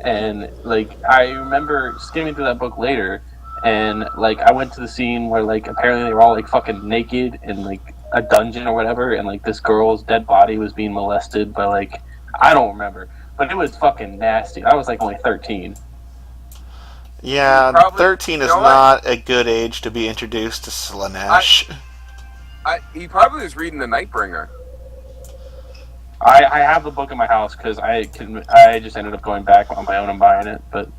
And like I remember skimming through that book later and like I went to the scene where like apparently they were all like fucking naked in like a dungeon or whatever, and like this girl's dead body was being molested by like I don't remember, but it was fucking nasty. I was like only 13. Yeah, Probably, 13 is you know what? not a good age to be introduced to Slanesh. He probably was reading the Nightbringer. I have the book in my house because I just ended up going back on my own and buying it, but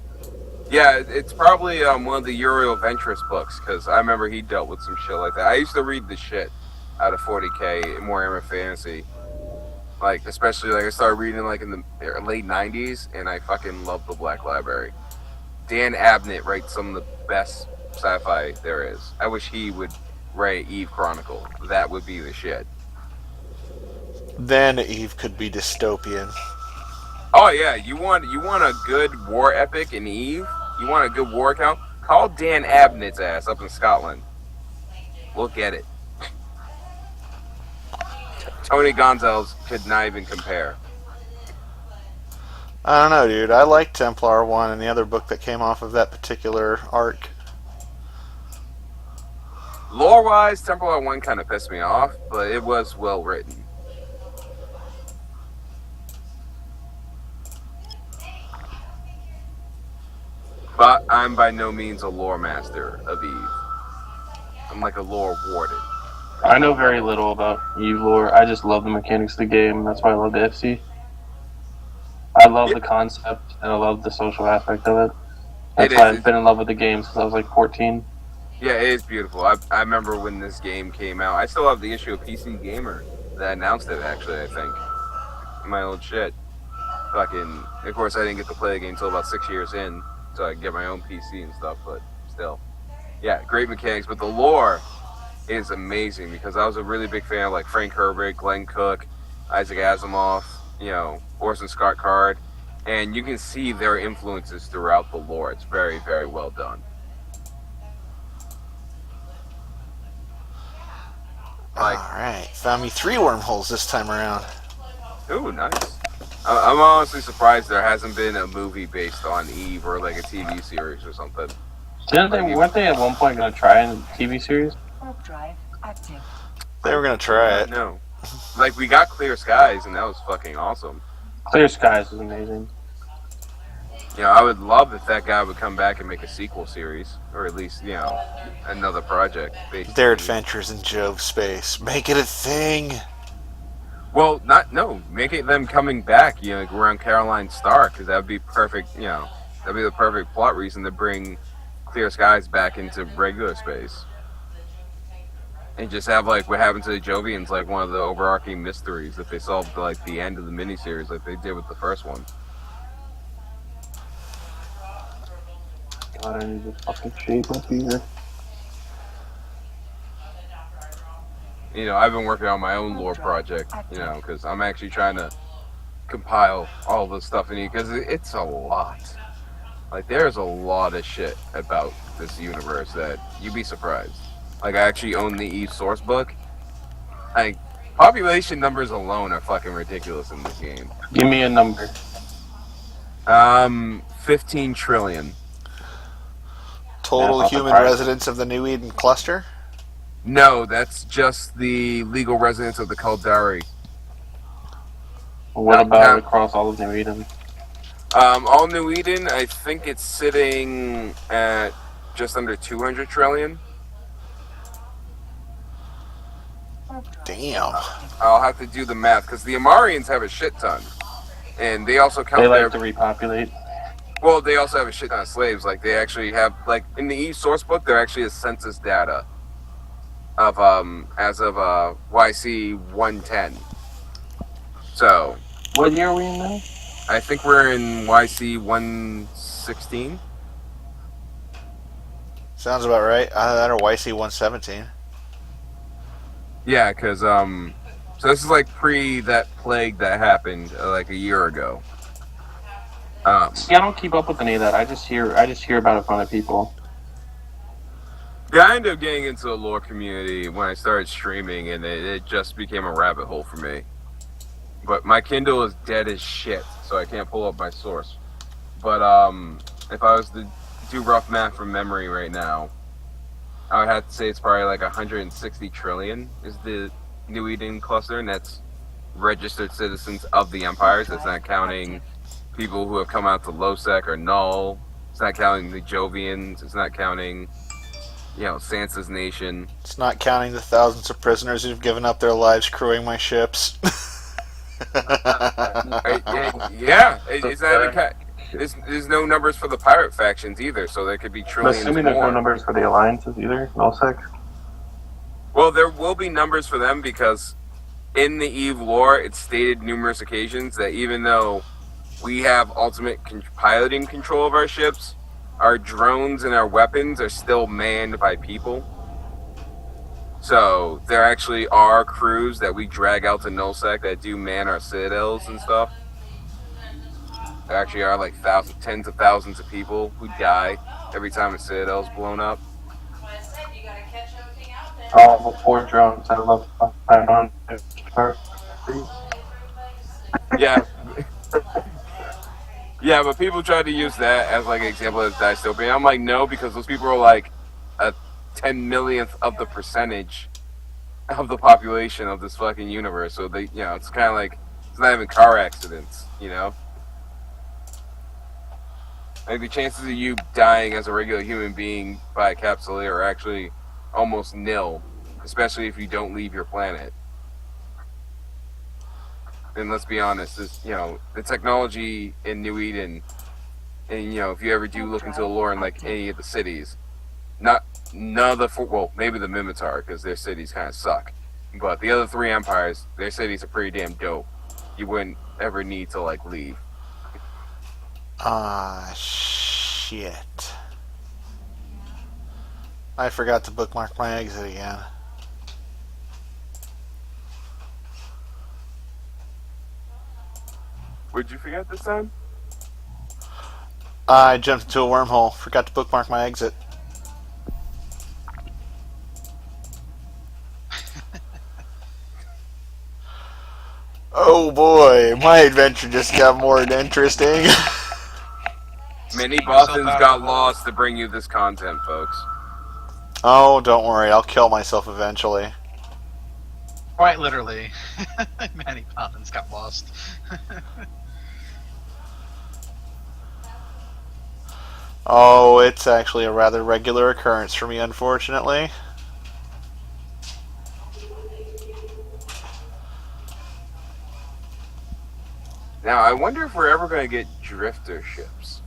Yeah, it's probably one of the Uriel Ventress books, because I remember he dealt with some shit like that. I used to read the shit out of 40K in Warhammer Fantasy. Like, especially, like, I started reading, like, in the late 90s, and I fucking loved the Black Library. Dan Abnett writes some of the best sci-fi there is. I wish he would write Eve Chronicle. That would be the shit. Then Eve could be dystopian. Oh yeah, you want a good war epic in Eve? You want a good war account? Call Dan Abnett's ass up in Scotland. We'll get it. Tony Gonzalez could not even compare. I don't know, dude. I like Templar 1 and the other book that came off of that particular arc. Lore-wise, Templar 1 kind of pissed me off, but it was well written. But I'm by no means a lore master of Eve. I'm like a lore warden. I know very little about Eve lore. I just love the mechanics of the game. That's why I love the FC. I love the concept, and I love the social aspect of it. That's why I've been in love with the game since I was like 14. Yeah, it is beautiful. I remember when this game came out. I still have the issue of PC Gamer that announced it, actually, I think. My old shit. Fucking, of course, I didn't get to play the game until about 6 years in, so I could get my own PC and stuff, but still. Yeah, great mechanics, but the lore is amazing, because I was a really big fan of, like, Frank Herbert, Glenn Cook, Isaac Asimov, you know, Orson Scott Card, and you can see their influences throughout the lore. It's very, very well done. Alright, found me 3 wormholes this time around. Ooh, nice. I'm honestly surprised there hasn't been a movie based on Eve or like a TV series or something. Weren't they at one point going to try a TV series? Warp drive active. They were going to try it. No. Like, we got Clear Skies, and that was fucking awesome. Clear Skies was amazing. You know, I would love if that guy would come back and make a sequel series, or at least, you know, another project. Their adventures in Jove space. Make it a thing. Well, make it them coming back, you know, like around Caroline Starr, because that would be perfect, you know, that'd be the perfect plot reason to bring Clear Skies back into regular space. And just have, like, what happened to the Jovians, like, one of the overarching mysteries that they solved, like, the end of the miniseries, like they did with the first one. God, I need to fucking shave my finger. You know, I've been working on my own lore project, you know, because I'm actually trying to compile all the stuff in here, because it's a lot. Like, there's a lot of shit about this universe that you'd be surprised. Like, I actually own the Eve source book. Like, population numbers alone are fucking ridiculous in this game. Give me a number. 15 trillion. Total human residents of the New Eden cluster? No, that's just the legal residents of the Caldari. What about across all of New Eden? All New Eden, I think it's sitting at just under 200 trillion. Damn. I'll have to do the math, because the Imarians have a shit ton. And they also count They like to repopulate. Well, they also have a shit ton of slaves. Like, they actually have, like, in the Eve source book, there actually is census data of, as of, YC 110. So. What year are we in now? I think we're in YC 116. Sounds about right. Either that or YC 117. Yeah, because, so this is, like, pre that plague that happened, like, a year ago. See, I don't keep up with any of that. I just hear about it from other people. Yeah, I ended up getting into the lore community when I started streaming, and it just became a rabbit hole for me. But my Kindle is dead as shit, so I can't pull up my source. But if I was to do rough math from memory right now, I would have to say it's probably like 160 trillion is the New Eden cluster, and that's registered citizens of the empires. It's not counting people who have come out to Losec or Null. It's not counting the Jovians. It's not counting, Sansa's nation. It's not counting the thousands of prisoners who've given up their lives crewing my ships. It's not even there's no numbers for the pirate factions either, so there could be I'm trillions assuming more. there's no numbers for the alliances either. Nullsec. Well, there will be numbers for them because in the EVE lore, it's stated numerous occasions that even though we have ultimate piloting control of our ships, our drones and our weapons are still manned by people. So there actually are crews that we drag out to Nullsec that do man our citadels and stuff. There actually are like tens of thousands of people who die every time a citadel's blown up. All before drones. I love on. Yeah. Yeah, but people try to use that as like an example of dystopian. I'm like, no, because those people are like a 10 millionth of the percentage of the population of this fucking universe. So they, it's kind of like, it's not even car accidents, Like the chances of you dying as a regular human being by a capsule are actually almost nil, especially if you don't leave your planet. And let's be honest, the technology in New Eden, and if you ever do look into the lore in like any of the cities, none of the maybe the Mimitar because their cities kind of suck, but the other three empires, their cities are pretty damn dope. You wouldn't ever need to like leave. Shit. I forgot to bookmark my exit again. What'd you forget this time? I jumped into a wormhole. Forgot to bookmark my exit. Oh boy, my adventure just got more interesting. Manny Bothans got lost to bring you this content, folks. Oh, don't worry, I'll kill myself eventually. Quite literally. Manny Bothans got lost. Oh, it's actually a rather regular occurrence for me, unfortunately. Now, I wonder if we're ever going to get drifter ships.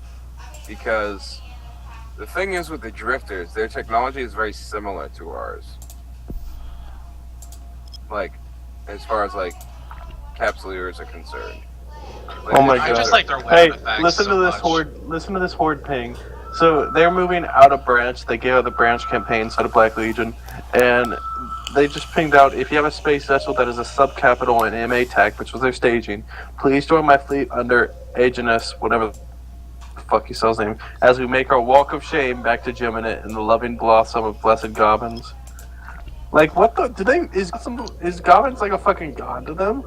Because the thing is with the drifters, their technology is very similar to ours. Like, as far as, like, capsuleers are concerned. Like, Oh my I god! just like their weapon Hey, effects listen so to this much. horde. Listen to this horde ping. So they're moving out of branch. They gave out the branch campaign instead of Black Legion, and they just pinged out: if you have a space vessel that is a subcapital in MA tech, which was their staging, please join my fleet under Aeginus, whatever the fuck he sells name, as we make our walk of shame back to Geminate in the loving blossom of blessed goblins. Like, what the? Is goblins like a fucking god to them?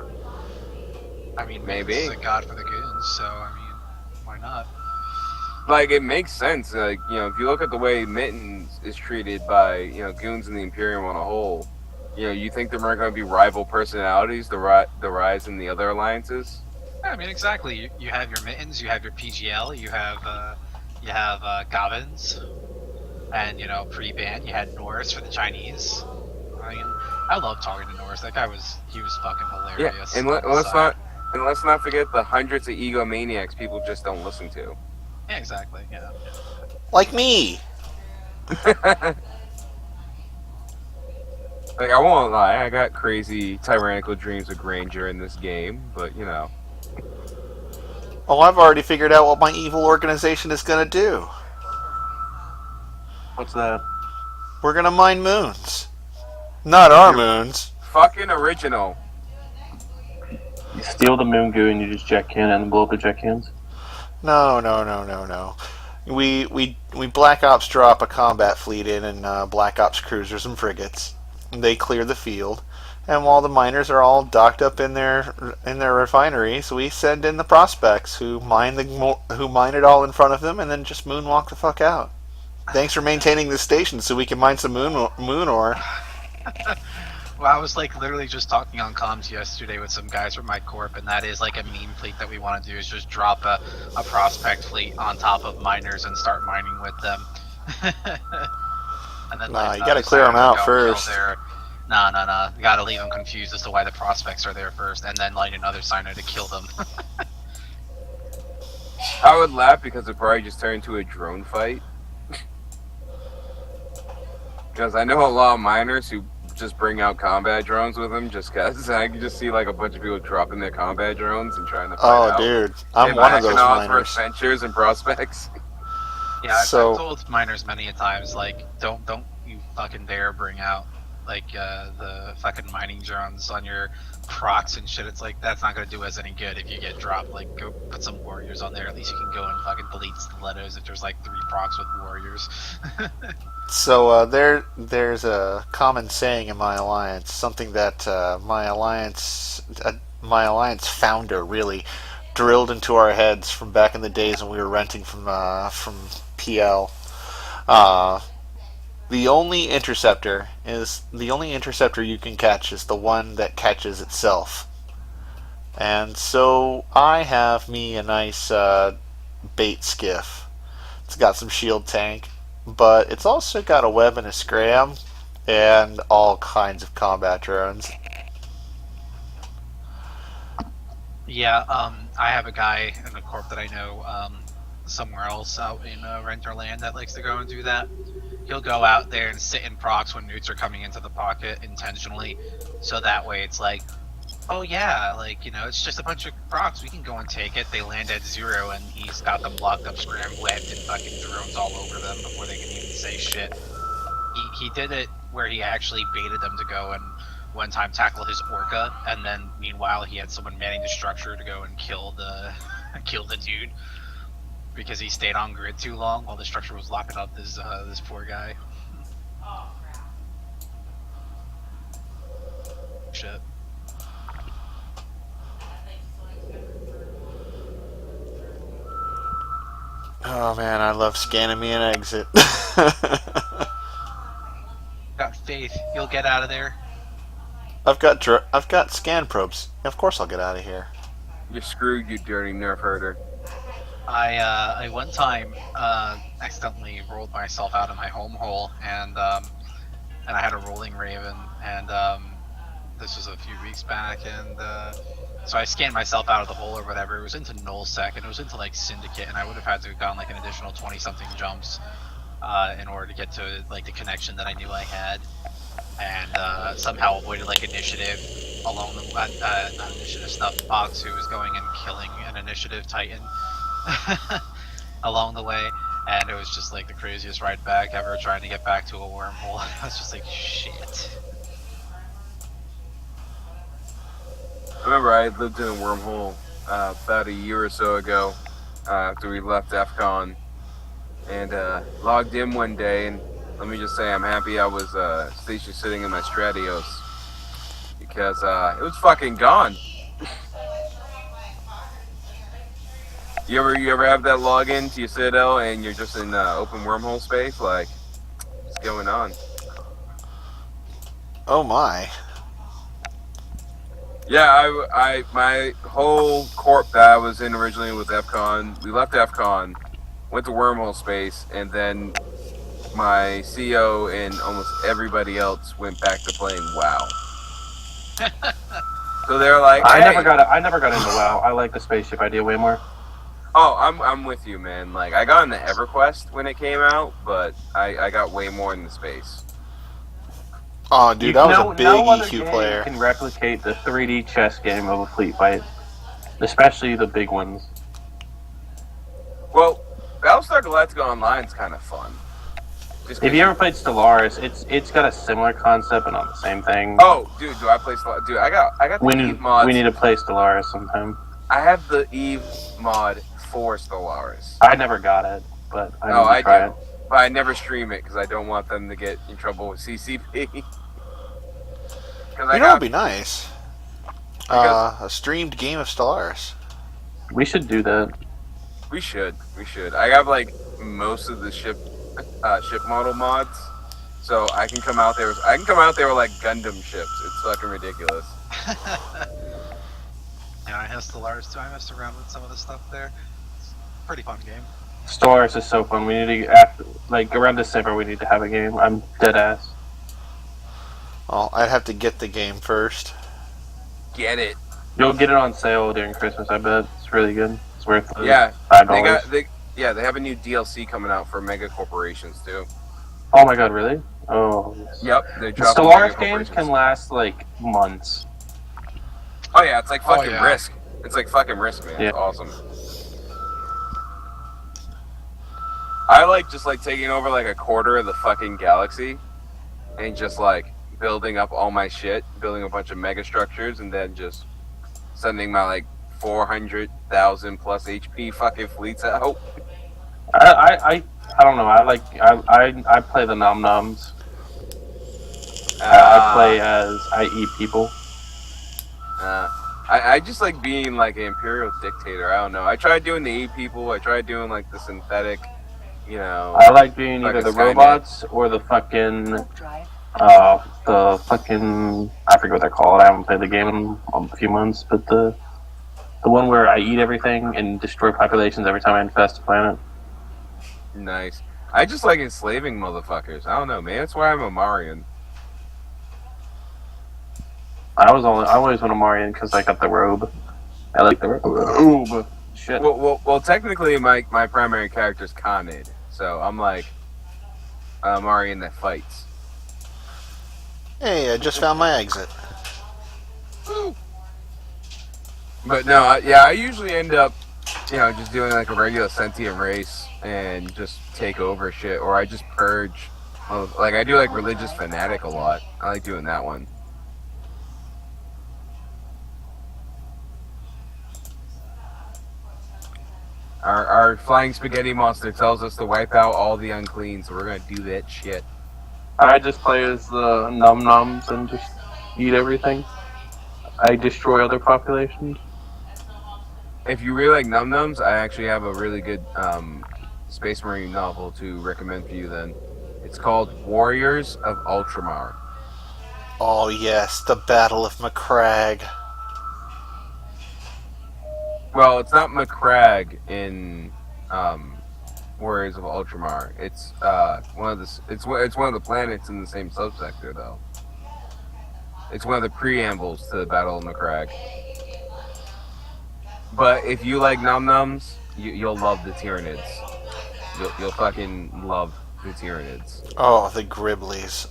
I mean, Maybe. it's a god for the goons, so I mean, why not? Like, it makes sense. Like, if you look at the way Mittens is treated by, goons in the Imperium on a whole, you think there are going to be rival personalities, the rise in the other alliances? Yeah, I mean, exactly. You have your Mittens, you have your PGL, you have Gobbins, and pre-ban you had Norris for the Chinese. I mean, I love talking to Norris. That guy was fucking hilarious. Yeah, and let's not forget the hundreds of egomaniacs people just don't listen to. Yeah, exactly. Yeah. Like me. Like, I won't lie, I got crazy tyrannical dreams of grandeur in this game, but Oh, I've already figured out what my evil organization is going to do. What's that? We're going to mine moons. Not our moons. fucking original. You steal the moon goo and you just jet can and blow up the jet cans? No. We Black Ops drop a combat fleet in and Black Ops cruisers and frigates. They clear the field. And while the miners are all docked up in their refineries, we send in the prospects who mine it all in front of them, and then just moonwalk the fuck out. Thanks for maintaining the station so we can mine some moon ore. Well, I was like literally just talking on comms yesterday with some guys from my corp, and that is like a meme fleet that we want to do is just drop a prospect fleet on top of miners and start mining with them. And then Nah, you gotta clear them out first. No. You gotta leave them confused as to why the prospects are there first, and then light another signer to kill them. I would laugh because it probably just turned into a drone fight. Because I know a lot of miners who just bring out combat drones with them just because I can just see like a bunch of people dropping their combat drones and trying to fight out. Dude, I'm one of those miners. For adventures and prospects. Yeah, I've told miners many a times, like, don't you fucking dare bring out like the fucking mining drones on your procs and shit. It's like, that's not gonna do us any good if you get dropped. Like, go put some warriors on there. At least you can go and fucking delete stilettos if there's like 3 procs with warriors. So there's a common saying in my alliance, something that my alliance founder really drilled into our heads from back in the days when we were renting from PL. The only interceptor you can catch is the one that catches itself. And so I have me a nice bait skiff. It's got some shield tank, but it's also got a web and a scram and all kinds of combat drones. Yeah, I have a guy in a corp that I know somewhere else out in Renterland that likes to go and do that. He'll go out there and sit in procs when newts are coming into the pocket intentionally, so that way it's like, oh yeah, like, you know, it's just a bunch of procs, we can go and take it. They land at 0 and he's got them locked up, scram, webbed, and fucking drones all over them before they can even say shit. He did it where he actually baited them to go and one time tackle his orca, and then meanwhile he had someone manning the structure to go and kill the dude because he stayed on grid too long while the structure was locking up this poor guy. Shit. Oh man, I love scanning me an exit. Got faith, you'll get out of there. I've got scan probes. Of course I'll get out of here. You're screwed, you dirty nerf herder. I one time accidentally rolled myself out of my home hole, and I had a rolling raven, and this was a few weeks back, and so I scanned myself out of the hole or whatever. It was into nullsec, and it was into like syndicate, and I would have had to have gone like an additional 20 something jumps in order to get to like the connection that I knew I had, and somehow avoided like initiative along the not initiative stuff box who was going and killing an initiative titan along the way, and it was just like the craziest ride back ever trying to get back to a wormhole. I was just like, shit. I remember I lived in a wormhole about a year or so ago after we left DEF-CON, and logged in one day, and let me just say I'm happy I was station sitting in my Stratios because it was fucking gone. You ever have that login to your Citadel and you're just in open wormhole space? Like, what's going on? Oh my. Yeah, my whole corp that I was in originally was DEF-CON. We left DEF-CON, went to wormhole space, and then my CO and almost everybody else went back to playing WoW. So they're like, hey. I never got into WoW. I like the spaceship idea way more. Oh, I'm with you, man. Like, I got into EverQuest when it came out, but I got way more in the space. Oh, dude, I was a big EQ player. Can replicate the 3D chess game of a fleet fight, especially the big ones. Well, Battlestar Galactica Online is kind of fun. If you ever played Stellaris, it's got a similar concept but not the same thing. Oh, dude, do I play Stellaris? Dude, I got the Eve mod. We need to play Stellaris sometime. I have the Eve mod for Stellaris. I never got it, but I need to try it. But I never stream it because I don't want them to get in trouble with CCP. Because You know what would be nice? Because- A streamed game of Stellaris. We should do that. we should. I have like most of the ship model mods, so I can come out there. With like Gundam ships. It's fucking ridiculous. Yeah, I have Stellaris too. I messed around with some of the stuff there. It's a pretty fun game. Stellaris is so fun. We need to around December. We need to have a game. I'm dead ass. Well, I'd have to get the game first. Get it? You'll get it on sale during Christmas. I bet it's really good. It's worth $5. They have a new DLC coming out for mega corporations too. Oh my god, really? Oh. Yes. Yep. The Stellaris games can last like months. Oh yeah, it's like fucking yeah. Risk. It's like fucking Risk, man. Yeah. It's awesome. I like just like taking over like a quarter of the fucking galaxy and just like building up all my shit, building a bunch of mega structures, and then just sending my like 400,000 plus HP fucking fleets out. I don't know. I play the nom noms. I eat people. I just like being like an imperial dictator. I don't know. I tried doing the eat people. I tried doing like the synthetic. You know. I like being like either a the Skynet. robots or the fucking Warp drive. the fucking I forget what they're called. I haven't played the game in a few months, but the one where I eat everything and destroy populations every time I infest a planet. Nice. I just like enslaving motherfuckers. I don't know, man. That's why I'm a Marian. I always want a Marian because I got the robe. I like the robe. Shit. Well, technically, my primary character is Khanid, so I'm like a Marian that fights. Hey, I just found my exit. But no, I usually end up, just doing like a regular sentient race and just take over shit, or I just purge. Like I do like religious fanatic a lot. I like doing that one. Our flying spaghetti monster tells us to wipe out all the unclean, so we're gonna do that shit. I just play as the num noms and just eat everything. I destroy other populations. If you really like Num Nums, I actually have a really good Space Marine novel to recommend for you then. It's called Warriors of Ultramar. Oh yes, the Battle of Macragge. Well, it's not Macragge in Warriors of Ultramar. It's one of the planets in the same subsector though. It's one of the preambles to the Battle of Macragge. But if you like Num Nums, you'll love the Tyranids. You'll fucking love the Tyranids. Oh, the Griblies.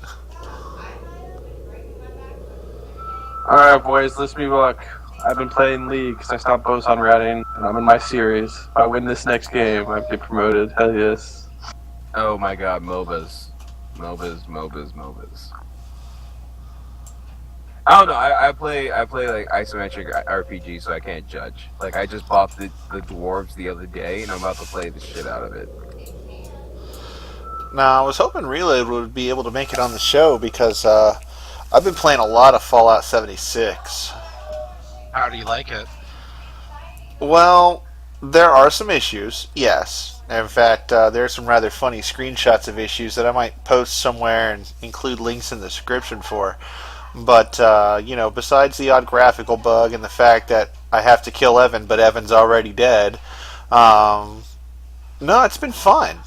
Alright, boys, let's me luck. I've been playing League because I stopped boson ratting, and I'm in my series. If I win this next game, I get promoted. Hell yes. Oh my god, MOBAs. I don't know. I play like isometric RPG, so I can't judge. Like I just bought the dwarves the other day, and I'm about to play the shit out of it. Now, I was hoping Reload would be able to make it on the show because I've been playing a lot of Fallout 76. How do you like it? Well, there are some issues, yes. In fact, there are some rather funny screenshots of issues that I might post somewhere and include links in the description for. But, besides the odd graphical bug and the fact that I have to kill Evan, but Evan's already dead, no, it's been fun.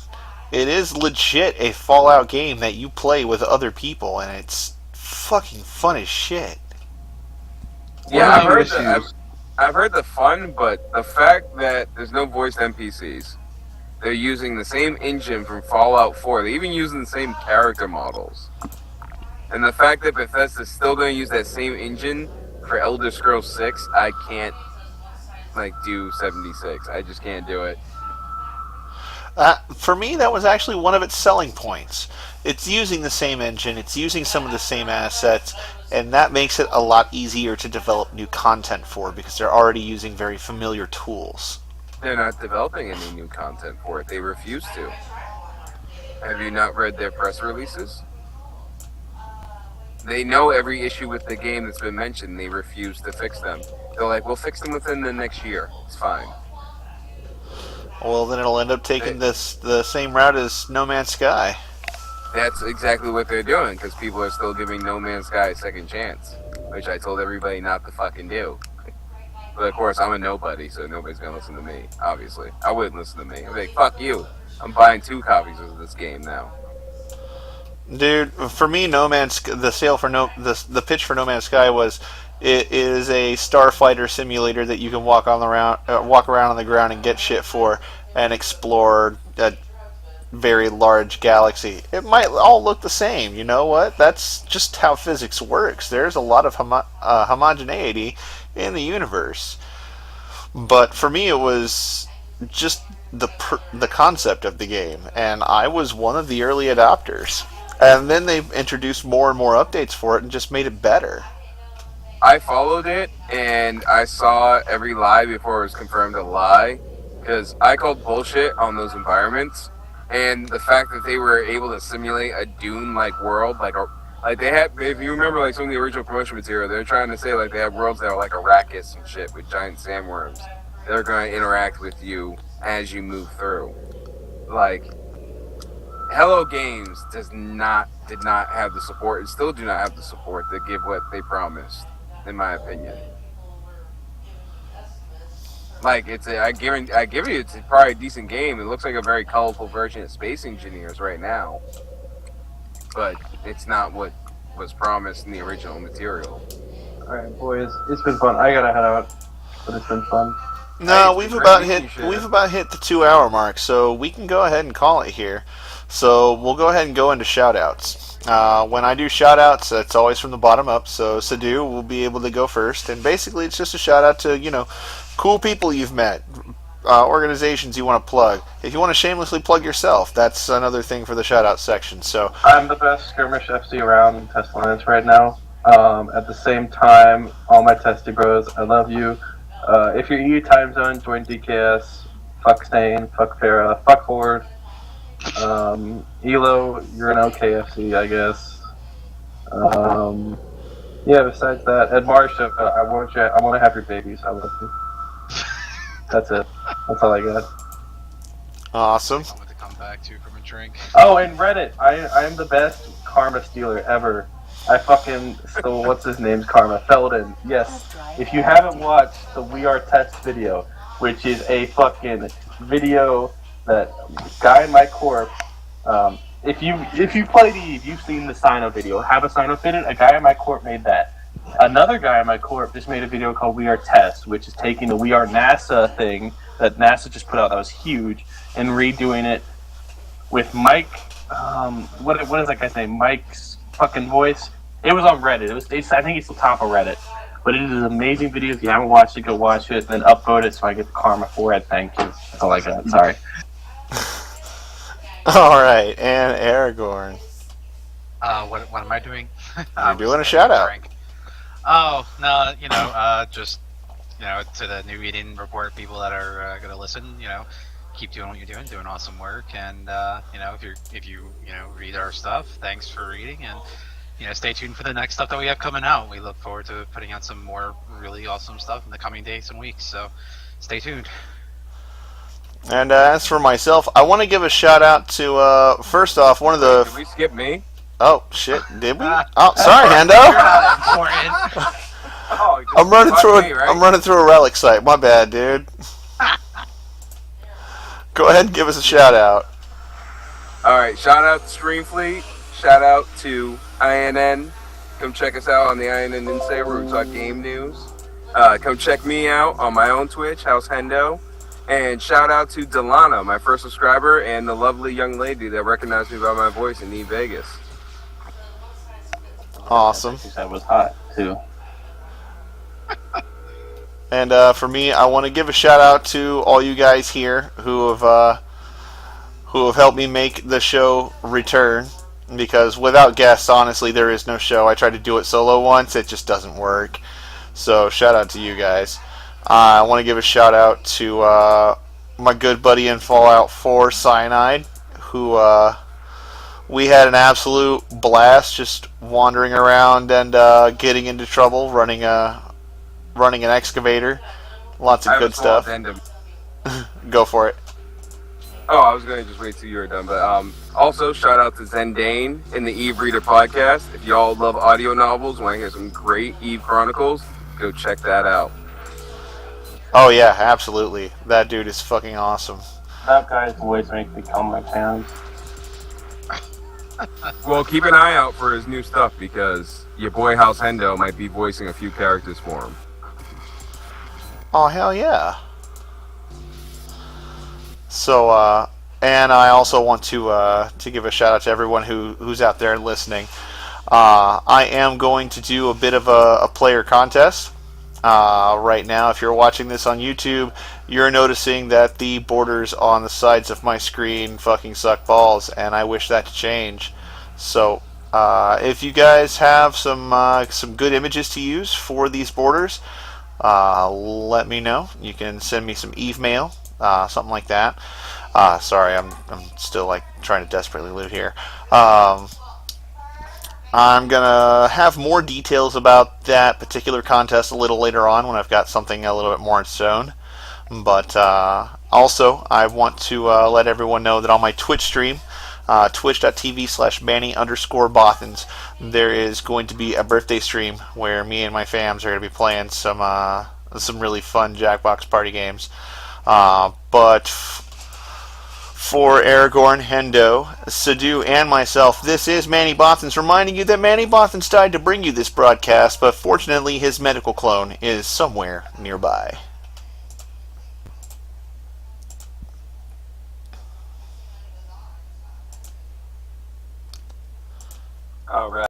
It is legit a Fallout game that you play with other people, and it's fucking fun as shit. Yeah, What are the issues? I've heard the fun, but the fact that there's no voiced NPCs, they're using the same engine from Fallout 4. They're even using the same character models. And the fact that Bethesda's still going to use that same engine for Elder Scrolls 6, I can't, do 76. I just can't do it. For me, that was actually one of its selling points. It's using the same engine, it's using some of the same assets, and that makes it a lot easier to develop new content for because they're already using very familiar tools. They're not developing any new content for it. They refuse to. Have you not read their press releases? they know every issue with the game that's been mentioned. They refuse to fix them. They're like, we'll fix them within the next year. It's fine. Well, then it'll end up taking the same route as No Man's Sky. That's exactly what they're doing, because people are still giving No Man's Sky a second chance, which I told everybody not to fucking do. But of course, I'm a nobody, so nobody's gonna listen to me, obviously. I wouldn't listen to me. I'm like, fuck you. I'm buying 2 copies of this game now. Dude, for me, the pitch for No Man's Sky was it is a starfighter simulator that you can walk around on the ground and get shit for and explore a very large galaxy. It might all look the same. You know what? That's just how physics works. There's a lot of homogeneity in the universe. But for me, it was just the concept of the game, and I was one of the early adopters. And then they introduced more and more updates for it and just made it better. I followed it, and I saw every lie before it was confirmed a lie, because I called bullshit on those environments, and the fact that they were able to simulate a Dune-like world, like they had, if you remember like some of the original promotion material, they're trying to say like they have worlds that are like Arrakis and shit with giant sandworms. They're going to interact with you as you move through. Like, Hello Games did not have the support, and still do not have the support to give what they promised, in my opinion. Like, I give you, it's probably a decent game. It looks like a very colorful version of Space Engineers right now, but it's not what was promised in the original material. All right, boys, it's been fun. I gotta head out, but it's been fun. No, Hey, we've about hit the 2-hour mark, so we can go ahead and call it here. So we'll go ahead and go into shoutouts. When I do shoutouts, it's always from the bottom up. So Seddow will be able to go first, and basically it's just a shout out to cool people you've met, organizations you want to plug. If you want to shamelessly plug yourself, that's another thing for the shout out section. So I'm the best skirmish FC around in Test Alliance right now. At the same time, all my Testy bros, I love you. If you're EU time zone, join DKS. Fuck Stain, fuck Farah, fuck Horde. Elo, you're an OKFC, I guess. Yeah, besides that, Ed Marsha, I want to have your babies. I love you. That's it. That's all I got. awesome. I want to come back to from a drink. Oh, and Reddit, I am the best karma stealer ever. I fucking stole what's his name's karma. Felden. Yes. If you haven't watched the We Are Test video, which is a fucking video that guy in my corp. If you played Eve, you've seen the Sino video. Have a Sino fitted. A guy in my corp made that. Another guy in my corp just made a video called We Are Test, which is taking the We Are NASA thing that NASA just put out that was huge and redoing it with Mike. What is that guy's name? Mike's fucking voice. It was on Reddit. I think it's the top of Reddit. But it is an amazing video. If you haven't watched it, go watch it. Then upvote it so I get the karma for it. Thank you. That's all I got. Sorry. All right, and Aragorn. What am I doing? You're doing a shout out. Oh no, just to the new reading report people that are gonna listen, keep doing what you're doing awesome work, and if you read our stuff, thanks for reading, and stay tuned for the next stuff that we have coming out. We look forward to putting out some more really awesome stuff in the coming days and weeks. So stay tuned. And as for myself, I want to give a shout out to first off one of the. Did we skip me? Oh shit! Did we? Oh, sorry, You're Hendo. not important. Oh, I'm running through me, right? I'm running through a relic site. My bad, dude. Go ahead and give us a shout out. Alright, shout out to Streamfleet. Shout out to INN. Come check us out on the INN Insider where we talk game news. Come check me out on my own Twitch, House Henoe. And shout out to Delana, my first subscriber, and the lovely young lady that recognized me by my voice in Eve Vegas. Awesome. That was hot too. And for me, I want to give a shout out to all you guys here who have helped me make the show return. Because without guests, honestly, there is no show. I tried to do it solo once; it just doesn't work. So shout out to you guys. I want to give a shout out to my good buddy in Fallout 4, Cyanide, who We had an absolute blast just wandering around and getting into trouble, running an excavator. Lots I of have a good small stuff. addendum. Go for it. Oh, I was gonna just wait till you were done, but also shout out to Zendane in the Eve Reader podcast. If y'all love audio novels, want to hear some great Eve Chronicles, go check that out. Oh yeah, absolutely. That dude is fucking awesome. That guy's voice makes me calm my pants. Well, keep an eye out for his new stuff because your boy House Hendo might be voicing a few characters for him. Oh hell yeah. So, and I also want to give a shout out to everyone who's out there listening. I am going to do a bit of a player contest right now. If you're watching this on YouTube, you're noticing that the borders on the sides of my screen fucking suck balls, and I wish that to change. So, if you guys have some good images to use for these borders, let me know. You can send me some Eve mail, something like that. Sorry, I'm still like trying to desperately loot here. I'm gonna have more details about that particular contest a little later on when I've got something a little bit more in stone. But also, I want to let everyone know that on my Twitch stream, twitch.tv/Manny_Bothans, there is going to be a birthday stream where me and my fams are going to be playing some really fun Jackbox party games. But for Aragon, Henoe, Seddow, and myself, this is Manny Bothans reminding you that Manny Bothans died to bring you this broadcast, but fortunately his medical clone is somewhere nearby. All right.